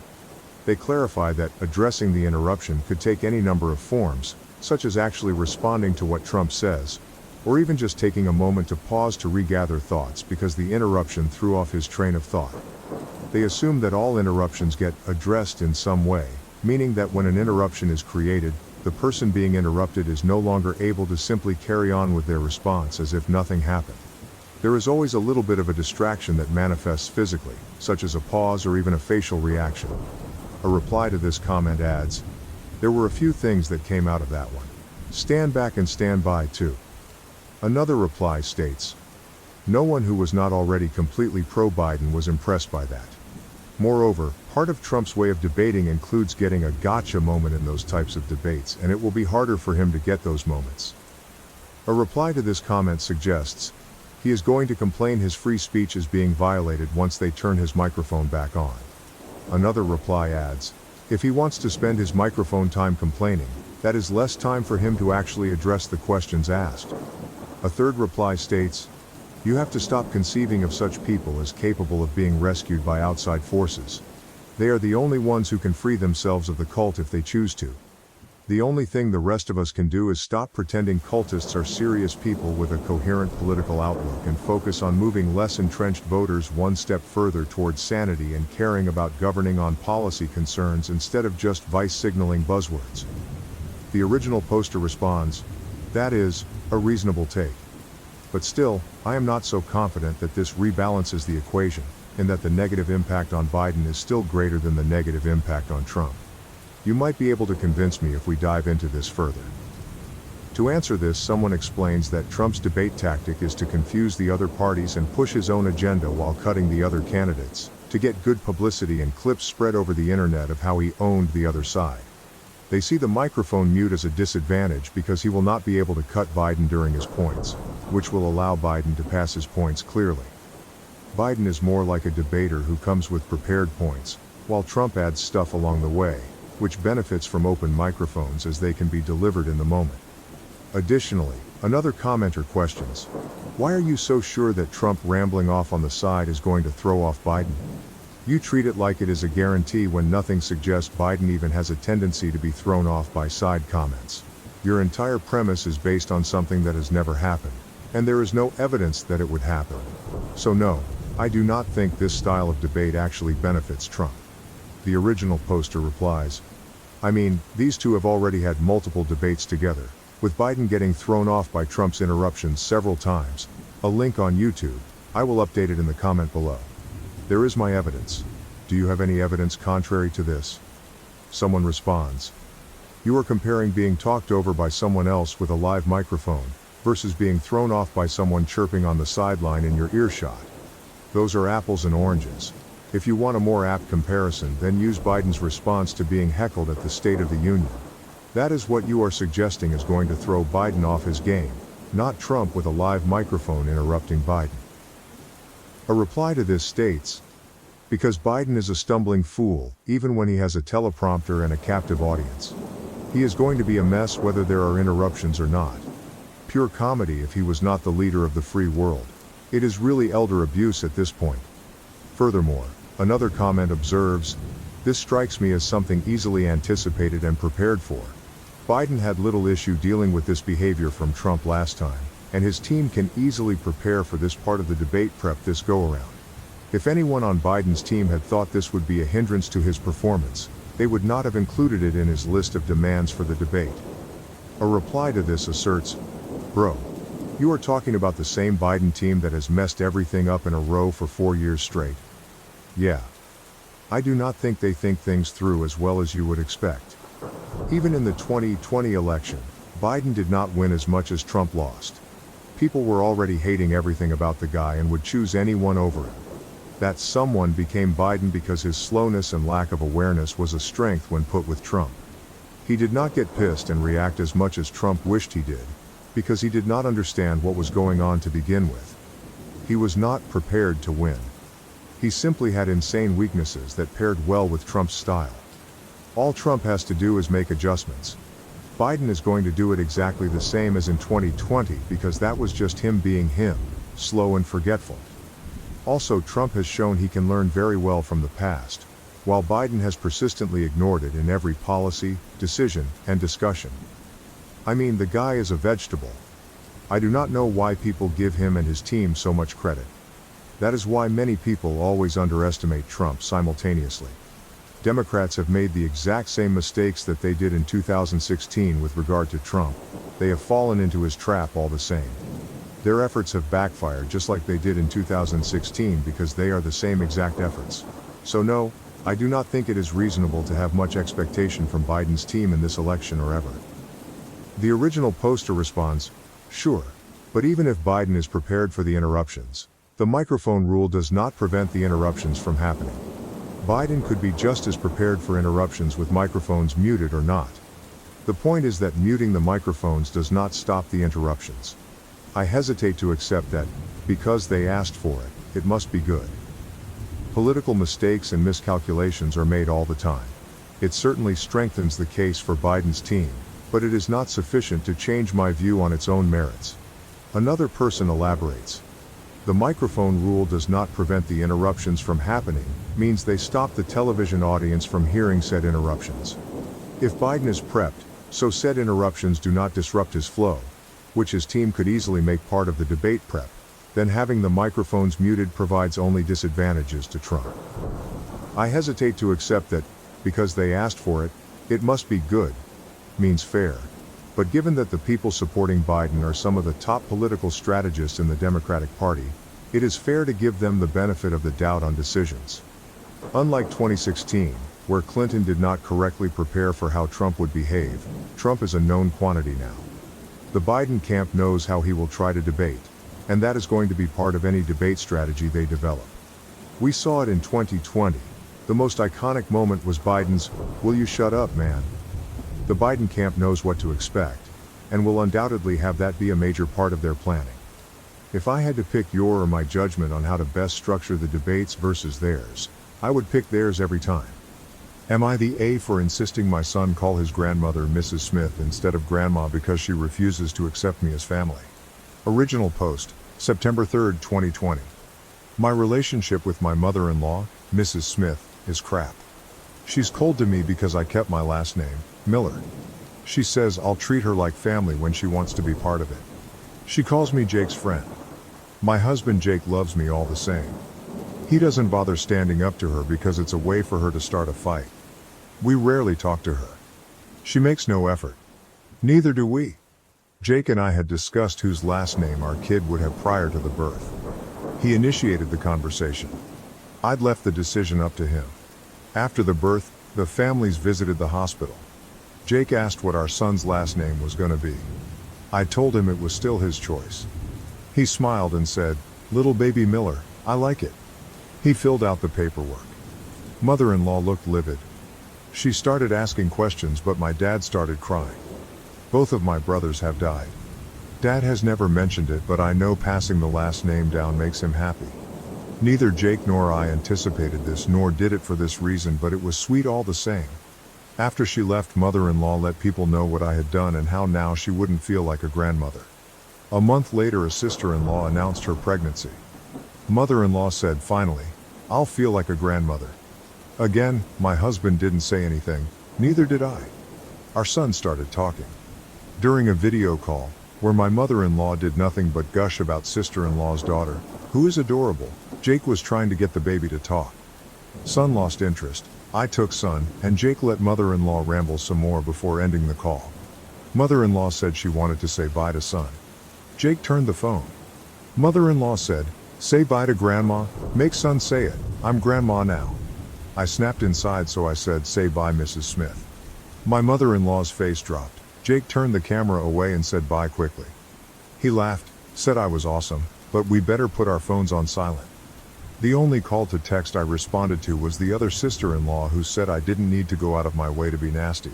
B: They clarify that addressing the interruption could take any number of forms, such as actually responding to what Trump says, or even just taking a moment to pause to regather thoughts because the interruption threw off his train of thought. They assume that all interruptions get addressed in some way, meaning that when an interruption is created, the person being interrupted is no longer able to simply carry on with their response as if nothing happened. There is always a little bit of a distraction that manifests physically, such as a pause or even a facial reaction. A reply to this comment adds, there were a few things that came out of that one. Stand back and stand by too. Another reply states, no one who was not already completely pro-Biden was impressed by that. Moreover, part of Trump's way of debating includes getting a gotcha moment in those types of debates, and it will be harder for him to get those moments. A reply to this comment suggests, he is going to complain his free speech is being violated once they turn his microphone back on. Another reply adds, if he wants to spend his microphone time complaining, that is less time for him to actually address the questions asked. A third reply states, you have to stop conceiving of such people as capable of being rescued by outside forces. They are the only ones who can free themselves of the cult if they choose to. The only thing the rest of us can do is stop pretending cultists are serious people with a coherent political outlook and focus on moving less entrenched voters one step further towards sanity and caring about governing on policy concerns instead of just vice signaling buzzwords. The original poster responds, "That is a reasonable take. But still, I am not so confident that this rebalances the equation, and that the negative impact on Biden is still greater than the negative impact on Trump. You might be able to convince me if we dive into this further." To answer this, someone explains that Trump's debate tactic is to confuse the other parties and push his own agenda while cutting the other candidates, to get good publicity and clips spread over the internet of how he owned the other side. They see the microphone mute as a disadvantage because he will not be able to cut Biden during his points, which will allow Biden to pass his points clearly. Biden is more like a debater who comes with prepared points, while Trump adds stuff along the way, which benefits from open microphones as they can be delivered in the moment. Additionally, another commenter questions, "Why are you so sure that Trump rambling off on the side is going to throw off Biden? You treat it like it is a guarantee when nothing suggests Biden even has a tendency to be thrown off by side comments. Your entire premise is based on something that has never happened, and there is no evidence that it would happen. So no, I do not think this style of debate actually benefits Trump." The original poster replies, "I mean, these two have already had multiple debates together, with Biden getting thrown off by Trump's interruptions several times. A link on YouTube, I will update it in the comment below. There is my evidence. Do you have any evidence contrary to this?" Someone responds, "You are comparing being talked over by someone else with a live microphone, versus being thrown off by someone chirping on the sideline in your earshot. Those are apples and oranges. If you want a more apt comparison, then use Biden's response to being heckled at the State of the Union. That is what you are suggesting is going to throw Biden off his game, not Trump with a live microphone interrupting Biden." A reply to this states, "Because Biden is a stumbling fool, even when he has a teleprompter and a captive audience. He is going to be a mess whether there are interruptions or not. Pure comedy if he was not the leader of the free world. It is really elder abuse at this point." Furthermore, another comment observes, "This strikes me as something easily anticipated and prepared for. Biden had little issue dealing with this behavior from Trump last time, and his team can easily prepare for this part of the debate prep this go-around. If anyone on Biden's team had thought this would be a hindrance to his performance, they would not have included it in his list of demands for the debate." A reply to this asserts, "Bro, you are talking about the same Biden team that has messed everything up in a row for 4 years straight? Yeah. I do not think they think things through as well as you would expect. Even in the 2020 election, Biden did not win as much as Trump lost. People were already hating everything about the guy and would choose anyone over him. That someone became Biden because his slowness and lack of awareness was a strength when put with Trump. He did not get pissed and react as much as Trump wished he did, because he did not understand what was going on to begin with. He was not prepared to win. He simply had insane weaknesses that paired well with Trump's style. All Trump has to do is make adjustments. Biden is going to do it exactly the same as in 2020 because that was just him being him, slow and forgetful. Also, Trump has shown he can learn very well from the past, while Biden has persistently ignored it in every policy, decision, and discussion. I mean, the guy is a vegetable. I do not know why people give him and his team so much credit. That is why many people always underestimate Trump simultaneously. Democrats have made the exact same mistakes that they did in 2016 with regard to Trump. They have fallen into his trap all the same. Their efforts have backfired just like they did in 2016 because they are the same exact efforts. So no, I do not think it is reasonable to have much expectation from Biden's team in this election or ever." The original poster responds, "Sure, but even if Biden is prepared for the interruptions, the microphone rule does not prevent the interruptions from happening. Biden could be just as prepared for interruptions with microphones muted or not. The point is that muting the microphones does not stop the interruptions. I hesitate to accept that, because they asked for it, it must be good. Political mistakes and miscalculations are made all the time. It certainly strengthens the case for Biden's team, but it is not sufficient to change my view on its own merits." Another person elaborates, "The microphone rule does not prevent the interruptions from happening, means they stop the television audience from hearing said interruptions. If Biden is prepped, so said interruptions do not disrupt his flow, which his team could easily make part of the debate prep, then having the microphones muted provides only disadvantages to Trump. I hesitate to accept that, because they asked for it, it must be good. means fair. But given that the people supporting Biden are some of the top political strategists in the Democratic Party, it is fair to give them the benefit of the doubt on decisions. Unlike 2016, where Clinton did not correctly prepare for how Trump would behave, Trump is a known quantity now. The Biden camp knows how he will try to debate, and that is going to be part of any debate strategy they develop. We saw it in 2020. The most iconic moment was Biden's, "Will you shut up, man?" The Biden camp knows what to expect, and will undoubtedly have that be a major part of their planning. If I had to pick your or my judgment on how to best structure the debates versus theirs, I would pick theirs every time. Am I the A for insisting my son call his grandmother Mrs. Smith instead of grandma because she refuses to accept me as family? Original post, September 3, 2020. My relationship with my mother-in-law, Mrs. Smith, is crap. She's cold to me because I kept my last name, Miller. She says I'll treat her like family when she wants to be part of it. She calls me Jake's friend. My husband Jake loves me all the same. He doesn't bother standing up to her because it's a way for her to start a fight. We rarely talk to her. She makes no effort. Neither do we. Jake and I had discussed whose last name our kid would have prior to the birth. He initiated the conversation. I'd left the decision up to him. After the birth, the families visited the hospital. Jake asked what our son's last name was going to be. I told him it was still his choice. He smiled and said, "Little baby Miller, I like it." He filled out the paperwork. Mother-in-law looked livid. She started asking questions, but my dad started crying. Both of my brothers have died. Dad has never mentioned it, but I know passing the last name down makes him happy. Neither Jake nor I anticipated this, nor did it for this reason, but it was sweet all the same. After she left, mother-in-law let people know what I had done and how now she wouldn't feel like a grandmother. A month later, a sister-in-law announced her pregnancy. Mother-in-law said, "Finally, I'll feel like a grandmother." Again, my husband didn't say anything, neither did I. Our son started talking. During a video call, where my mother-in-law did nothing but gush about sister-in-law's daughter, who is adorable, Jake was trying to get the baby to talk. Son lost interest. I took son, and Jake let mother-in-law ramble some more before ending the call. Mother-in-law said she wanted to say bye to son. Jake turned the phone. Mother-in-law said, "Say bye to grandma, make son say it, I'm grandma now." I snapped inside, so I said, "Say bye, Mrs. Smith." My mother-in-law's face dropped. Jake turned the camera away and said bye quickly. He laughed, said I was awesome, but we better put our phones on silent. The only call to text I responded to was the other sister-in-law, who said I didn't need to go out of my way to be nasty.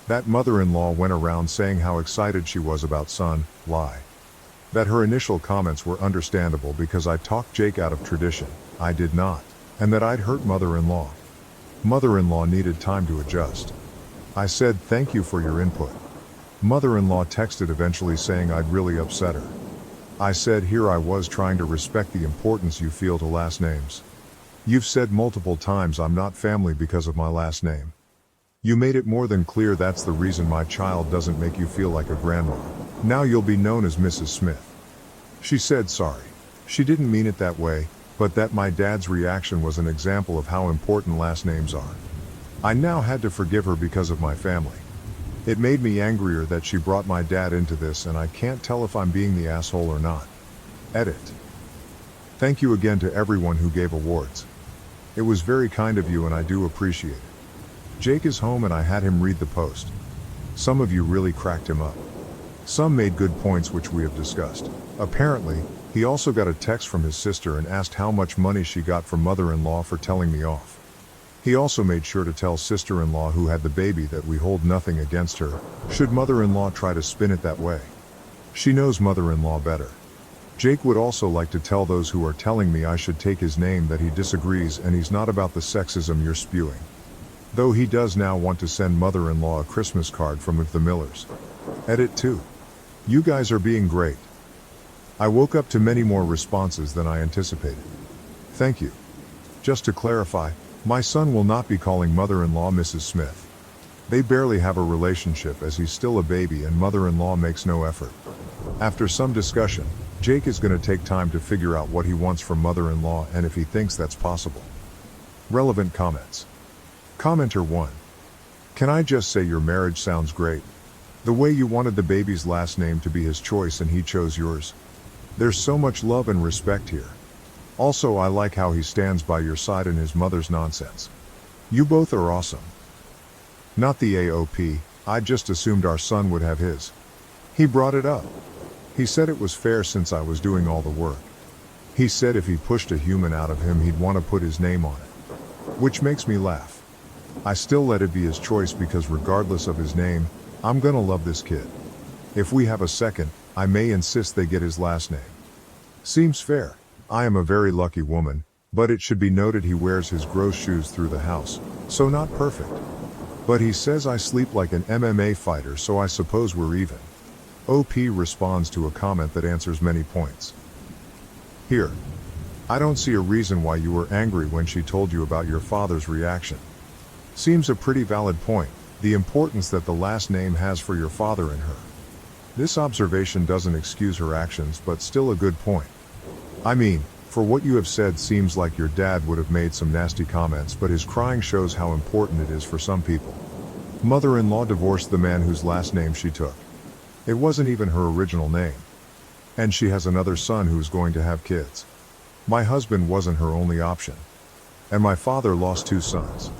B: That mother-in-law went around saying how excited she was about son, lie. That her initial comments were understandable because I talked Jake out of tradition, I did not, and that I'd hurt mother-in-law. Mother-in-law needed time to adjust. I said, "Thank you for your input." Mother-in-law texted eventually saying I'd really upset her. I said, "Here I was trying to respect the importance you feel to last names. You've said multiple times I'm not family because of my last name. You made it more than clear that's the reason my child doesn't make you feel like a grandma. Now you'll be known as Mrs. Smith." She said sorry. She didn't mean it that way, but that my dad's reaction was an example of how important last names are. I now had to forgive her because of my family. It made me angrier that she brought my dad into this, and I can't tell if I'm being the asshole or not. Edit. Thank you again to everyone who gave awards. It was very kind of you and I do appreciate it. Jake is home and I had him read the post. Some of you really cracked him up. Some made good points which we have discussed. Apparently, he also got a text from his sister and asked how much money she got from mother-in-law for telling me off. He also made sure to tell sister-in-law who had the baby that we hold nothing against her, should mother-in-law try to spin it that way. She knows mother-in-law better. Jake would also like to tell those who are telling me I should take his name that he disagrees and he's not about the sexism you're spewing. Though he does now want to send mother-in-law a Christmas card from the Millers. Edit 2. You guys are being great. I woke up to many more responses than I anticipated. Thank you. Just to clarify, my son will not be calling mother-in-law Mrs. Smith. They barely have a relationship as he's still a baby and mother-in-law makes no effort. After some discussion, Jake is going to take time to figure out what he wants from mother-in-law and if he thinks that's possible. Relevant comments. Commenter 1. Can I just say your marriage sounds great? The way you wanted the baby's last name to be his choice and he chose yours. There's so much love and respect here. Also, I like how he stands by your side in his mother's nonsense. You both are awesome. Not the AOP, I just assumed our son would have his. He brought it up. He said it was fair since I was doing all the work. He said if he pushed a human out of him he'd want to put his name on it. Which makes me laugh. I still let it be his choice because regardless of his name, I'm gonna love this kid. If we have a second, I may insist they get his last name. Seems fair. I am a very lucky woman, but it should be noted he wears his gross shoes through the house, so not perfect. But he says I sleep like an MMA fighter, so I suppose we're even. OP responds to a comment that answers many points. Here. I don't see a reason why you were angry when she told you about your father's reaction. Seems a pretty valid point, the importance that the last name has for your father and her. This observation doesn't excuse her actions, but still a good point. I mean, for what you have said seems like your dad would have made some nasty comments, but his crying shows how important it is for some people. Mother-in-law divorced the man whose last name she took. It wasn't even her original name. And she has another son who's going to have kids. My husband wasn't her only option. And my father lost 2 sons.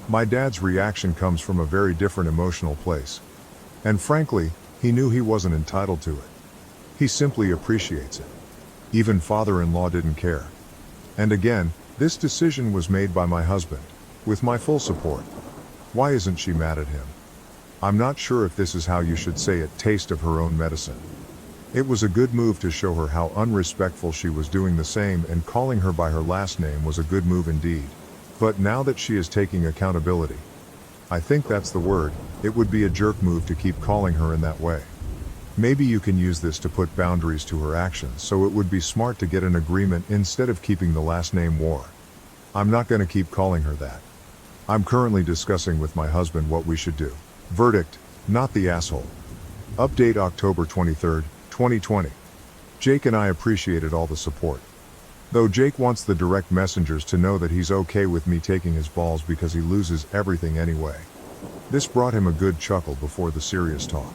B: My dad's reaction comes from a very different emotional place. And frankly, he knew he wasn't entitled to it. He simply appreciates it. Even father-in-law didn't care. And again, this decision was made by my husband, with my full support. Why isn't she mad at him? I'm not sure if this is how you should say it, taste of her own medicine. It was a good move to show her how unrespectful she was doing the same, and calling her by her last name was a good move indeed. But now that she is taking accountability, I think that's the word, it would be a jerk move to keep calling her in that way. Maybe you can use this to put boundaries to her actions, so it would be smart to get an agreement instead of keeping the last name war. I'm not going to keep calling her that. I'm currently discussing with my husband what we should do. Verdict, not the asshole. Update October 23, 2020. Jake and I appreciated all the support. Though Jake wants the direct messengers to know that he's okay with me taking his balls because he loses everything anyway. This brought him a good chuckle before the serious talk.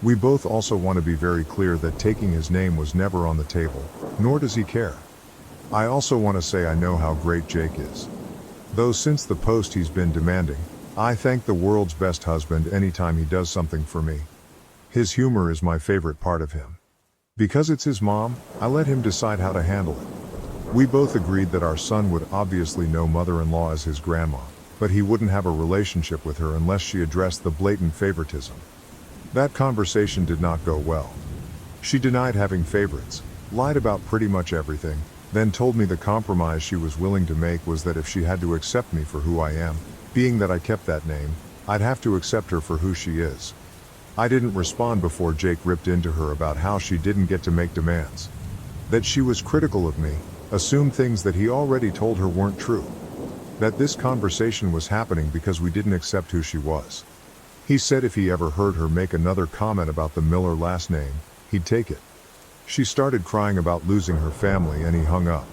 B: We both also want to be very clear that taking his name was never on the table, nor does he care. I also want to say I know how great Jake is. Though since the post he's been demanding, I thank the world's best husband anytime he does something for me. His humor is my favorite part of him. Because it's his mom, I let him decide how to handle it. We both agreed that our son would obviously know mother-in-law as his grandma, but he wouldn't have a relationship with her unless she addressed the blatant favoritism. That conversation did not go well. She denied having favorites, lied about pretty much everything, then told me the compromise she was willing to make was that if she had to accept me for who I am, being that I kept that name, I'd have to accept her for who she is. I didn't respond before Jake ripped into her about how she didn't get to make demands. That she was critical of me, assumed things that he already told her weren't true. That this conversation was happening because we didn't accept who she was. He said if he ever heard her make another comment about the Miller last name, he'd take it. She started crying about losing her family and he hung up.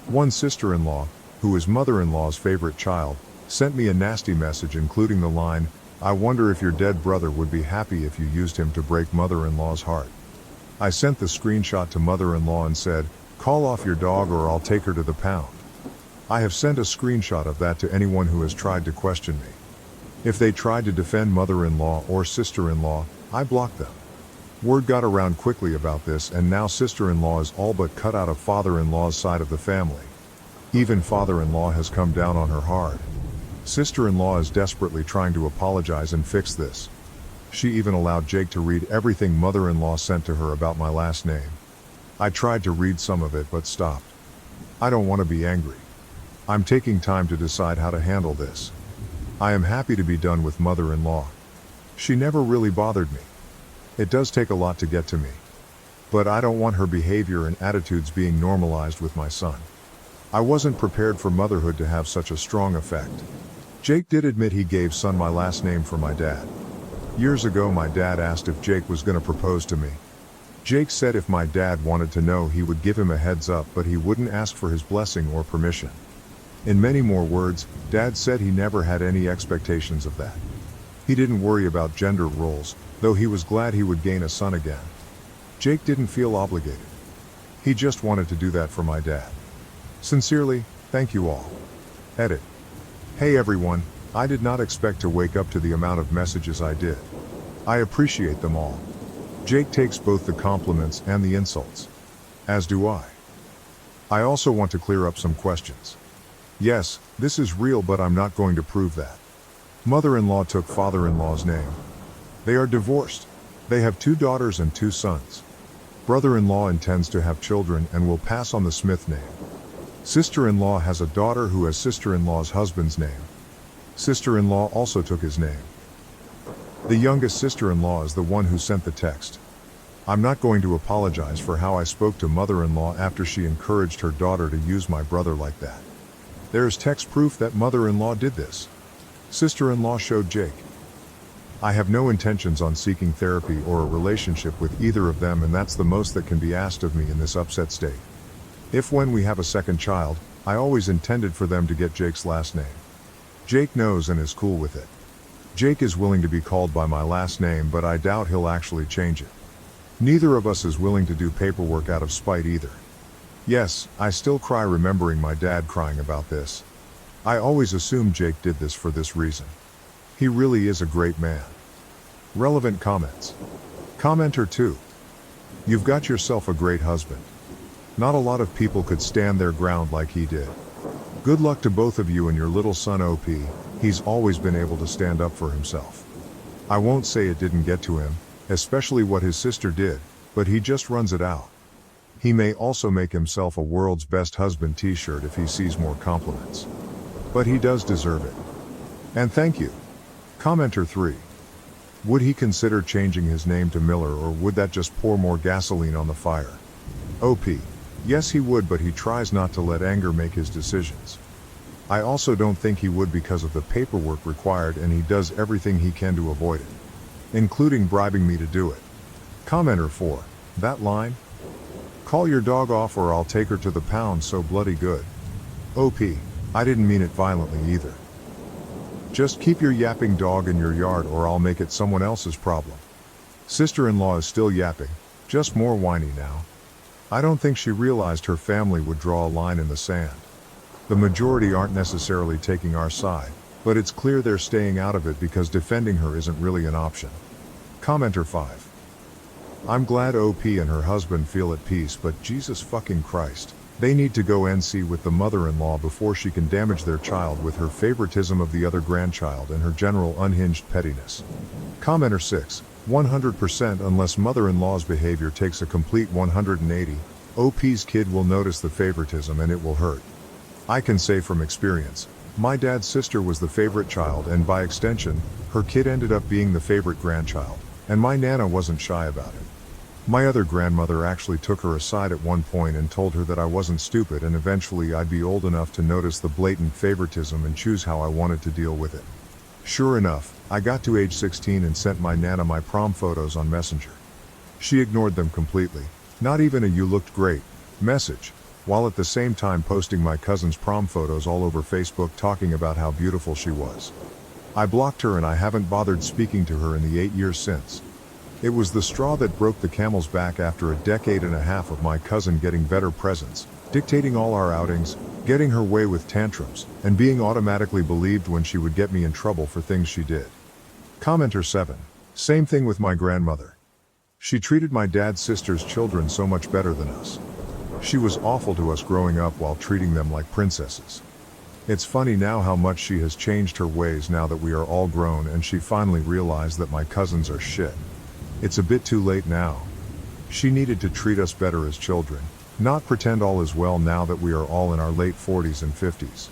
B: One sister-in-law, who is mother-in-law's favorite child, sent me a nasty message including the line, "I wonder if your dead brother would be happy if you used him to break mother-in-law's heart." I sent the screenshot to mother-in-law and said, "Call off your dog or I'll take her to the pound." I have sent a screenshot of that to anyone who has tried to question me. If they tried to defend mother-in-law or sister-in-law, I blocked them. Word got around quickly about this, and now sister-in-law is all but cut out of father-in-law's side of the family. Even father-in-law has come down on her hard. Sister-in-law is desperately trying to apologize and fix this. She even allowed Jake to read everything mother-in-law sent to her about my last name. I tried to read some of it but stopped. I don't want to be angry. I'm taking time to decide how to handle this. I am happy to be done with mother-in-law. She never really bothered me. It does take a lot to get to me. But I don't want her behavior and attitudes being normalized with my son. I wasn't prepared for motherhood to have such a strong effect. Jake did admit he gave son my last name for my dad. Years ago my dad asked if Jake was gonna propose to me. Jake said if my dad wanted to know he would give him a heads up, but he wouldn't ask for his blessing or permission. In many more words, Dad said he never had any expectations of that. He didn't worry about gender roles, though he was glad he would gain a son again. Jake didn't feel obligated. He just wanted to do that for my dad. Sincerely, thank you all. Edit. Hey everyone, I did not expect to wake up to the amount of messages I did. I appreciate them all. Jake takes both the compliments and the insults. As do I. I also want to clear up some questions. Yes, this is real, but I'm not going to prove that. Mother-in-law took father-in-law's name. They are divorced. They have 2 daughters and 2 sons. Brother-in-law intends to have children and will pass on the Smith name. Sister-in-law has a daughter who has sister-in-law's husband's name. Sister-in-law also took his name. The youngest sister-in-law is the one who sent the text. I'm not going to apologize for how I spoke to mother-in-law after she encouraged her daughter to use my brother like that. There is text proof that mother-in-law did this. Sister-in-law showed Jake. I have no intentions on seeking therapy or a relationship with either of them, and that's the most that can be asked of me in this upset state. If when we have a second child, I always intended for them to get Jake's last name. Jake knows and is cool with it. Jake is willing to be called by my last name, but I doubt he'll actually change it. Neither of us is willing to do paperwork out of spite either. Yes, I still cry remembering my dad crying about this. I always assumed Jake did this for this reason. He really is a great man. Relevant comments. Commenter 2. You've got yourself a great husband. Not a lot of people could stand their ground like he did. Good luck to both of you and your little son OP, he's always been able to stand up for himself. I won't say it didn't get to him, especially what his sister did, but he just runs it out. He may also make himself a world's best husband t-shirt if he sees more compliments. But he does deserve it. And thank you. Commenter 3. Would he consider changing his name to Miller, or would that just pour more gasoline on the fire? OP. Yes, he would, but he tries not to let anger make his decisions. I also don't think he would because of the paperwork required, and he does everything he can to avoid it, including bribing me to do it. Commenter 4. That line? Call your dog off or I'll take her to the pound so bloody good. OP. I didn't mean it violently either. Just keep your yapping dog in your yard or I'll make it someone else's problem. Sister-in-law is still yapping, just more whiny now. I don't think she realized her family would draw a line in the sand. The majority aren't necessarily taking our side, but it's clear they're staying out of it because defending her isn't really an option. Commenter 5. I'm glad OP and her husband feel at peace, but Jesus fucking Christ. They need to go NC with the mother-in-law before she can damage their child with her favoritism of the other grandchild and her general unhinged pettiness. Commenter 6. 100% unless mother-in-law's behavior takes a complete 180, OP's kid will notice the favoritism and it will hurt. I can say from experience, my dad's sister was the favorite child and by extension, her kid ended up being the favorite grandchild, and my Nana wasn't shy about it. My other grandmother actually took her aside at one point and told her that I wasn't stupid and eventually I'd be old enough to notice the blatant favoritism and choose how I wanted to deal with it. Sure enough, I got to age 16 and sent my Nana my prom photos on Messenger. She ignored them completely, not even a "you looked great" message, while at the same time posting my cousin's prom photos all over Facebook talking about how beautiful she was. I blocked her and I haven't bothered speaking to her in the 8 years since. It was the straw that broke the camel's back after a decade and a half of my cousin getting better presents, dictating all our outings, getting her way with tantrums, and being automatically believed when she would get me in trouble for things she did. Commenter 7. Same thing with my grandmother. She treated my dad's sister's children so much better than us. She was awful to us growing up while treating them like princesses. It's funny now how much she has changed her ways now that we are all grown and she finally realized that my cousins are shit. It's a bit too late now. She needed to treat us better as children, not pretend all is well now that we are all in our late 40s and 50s.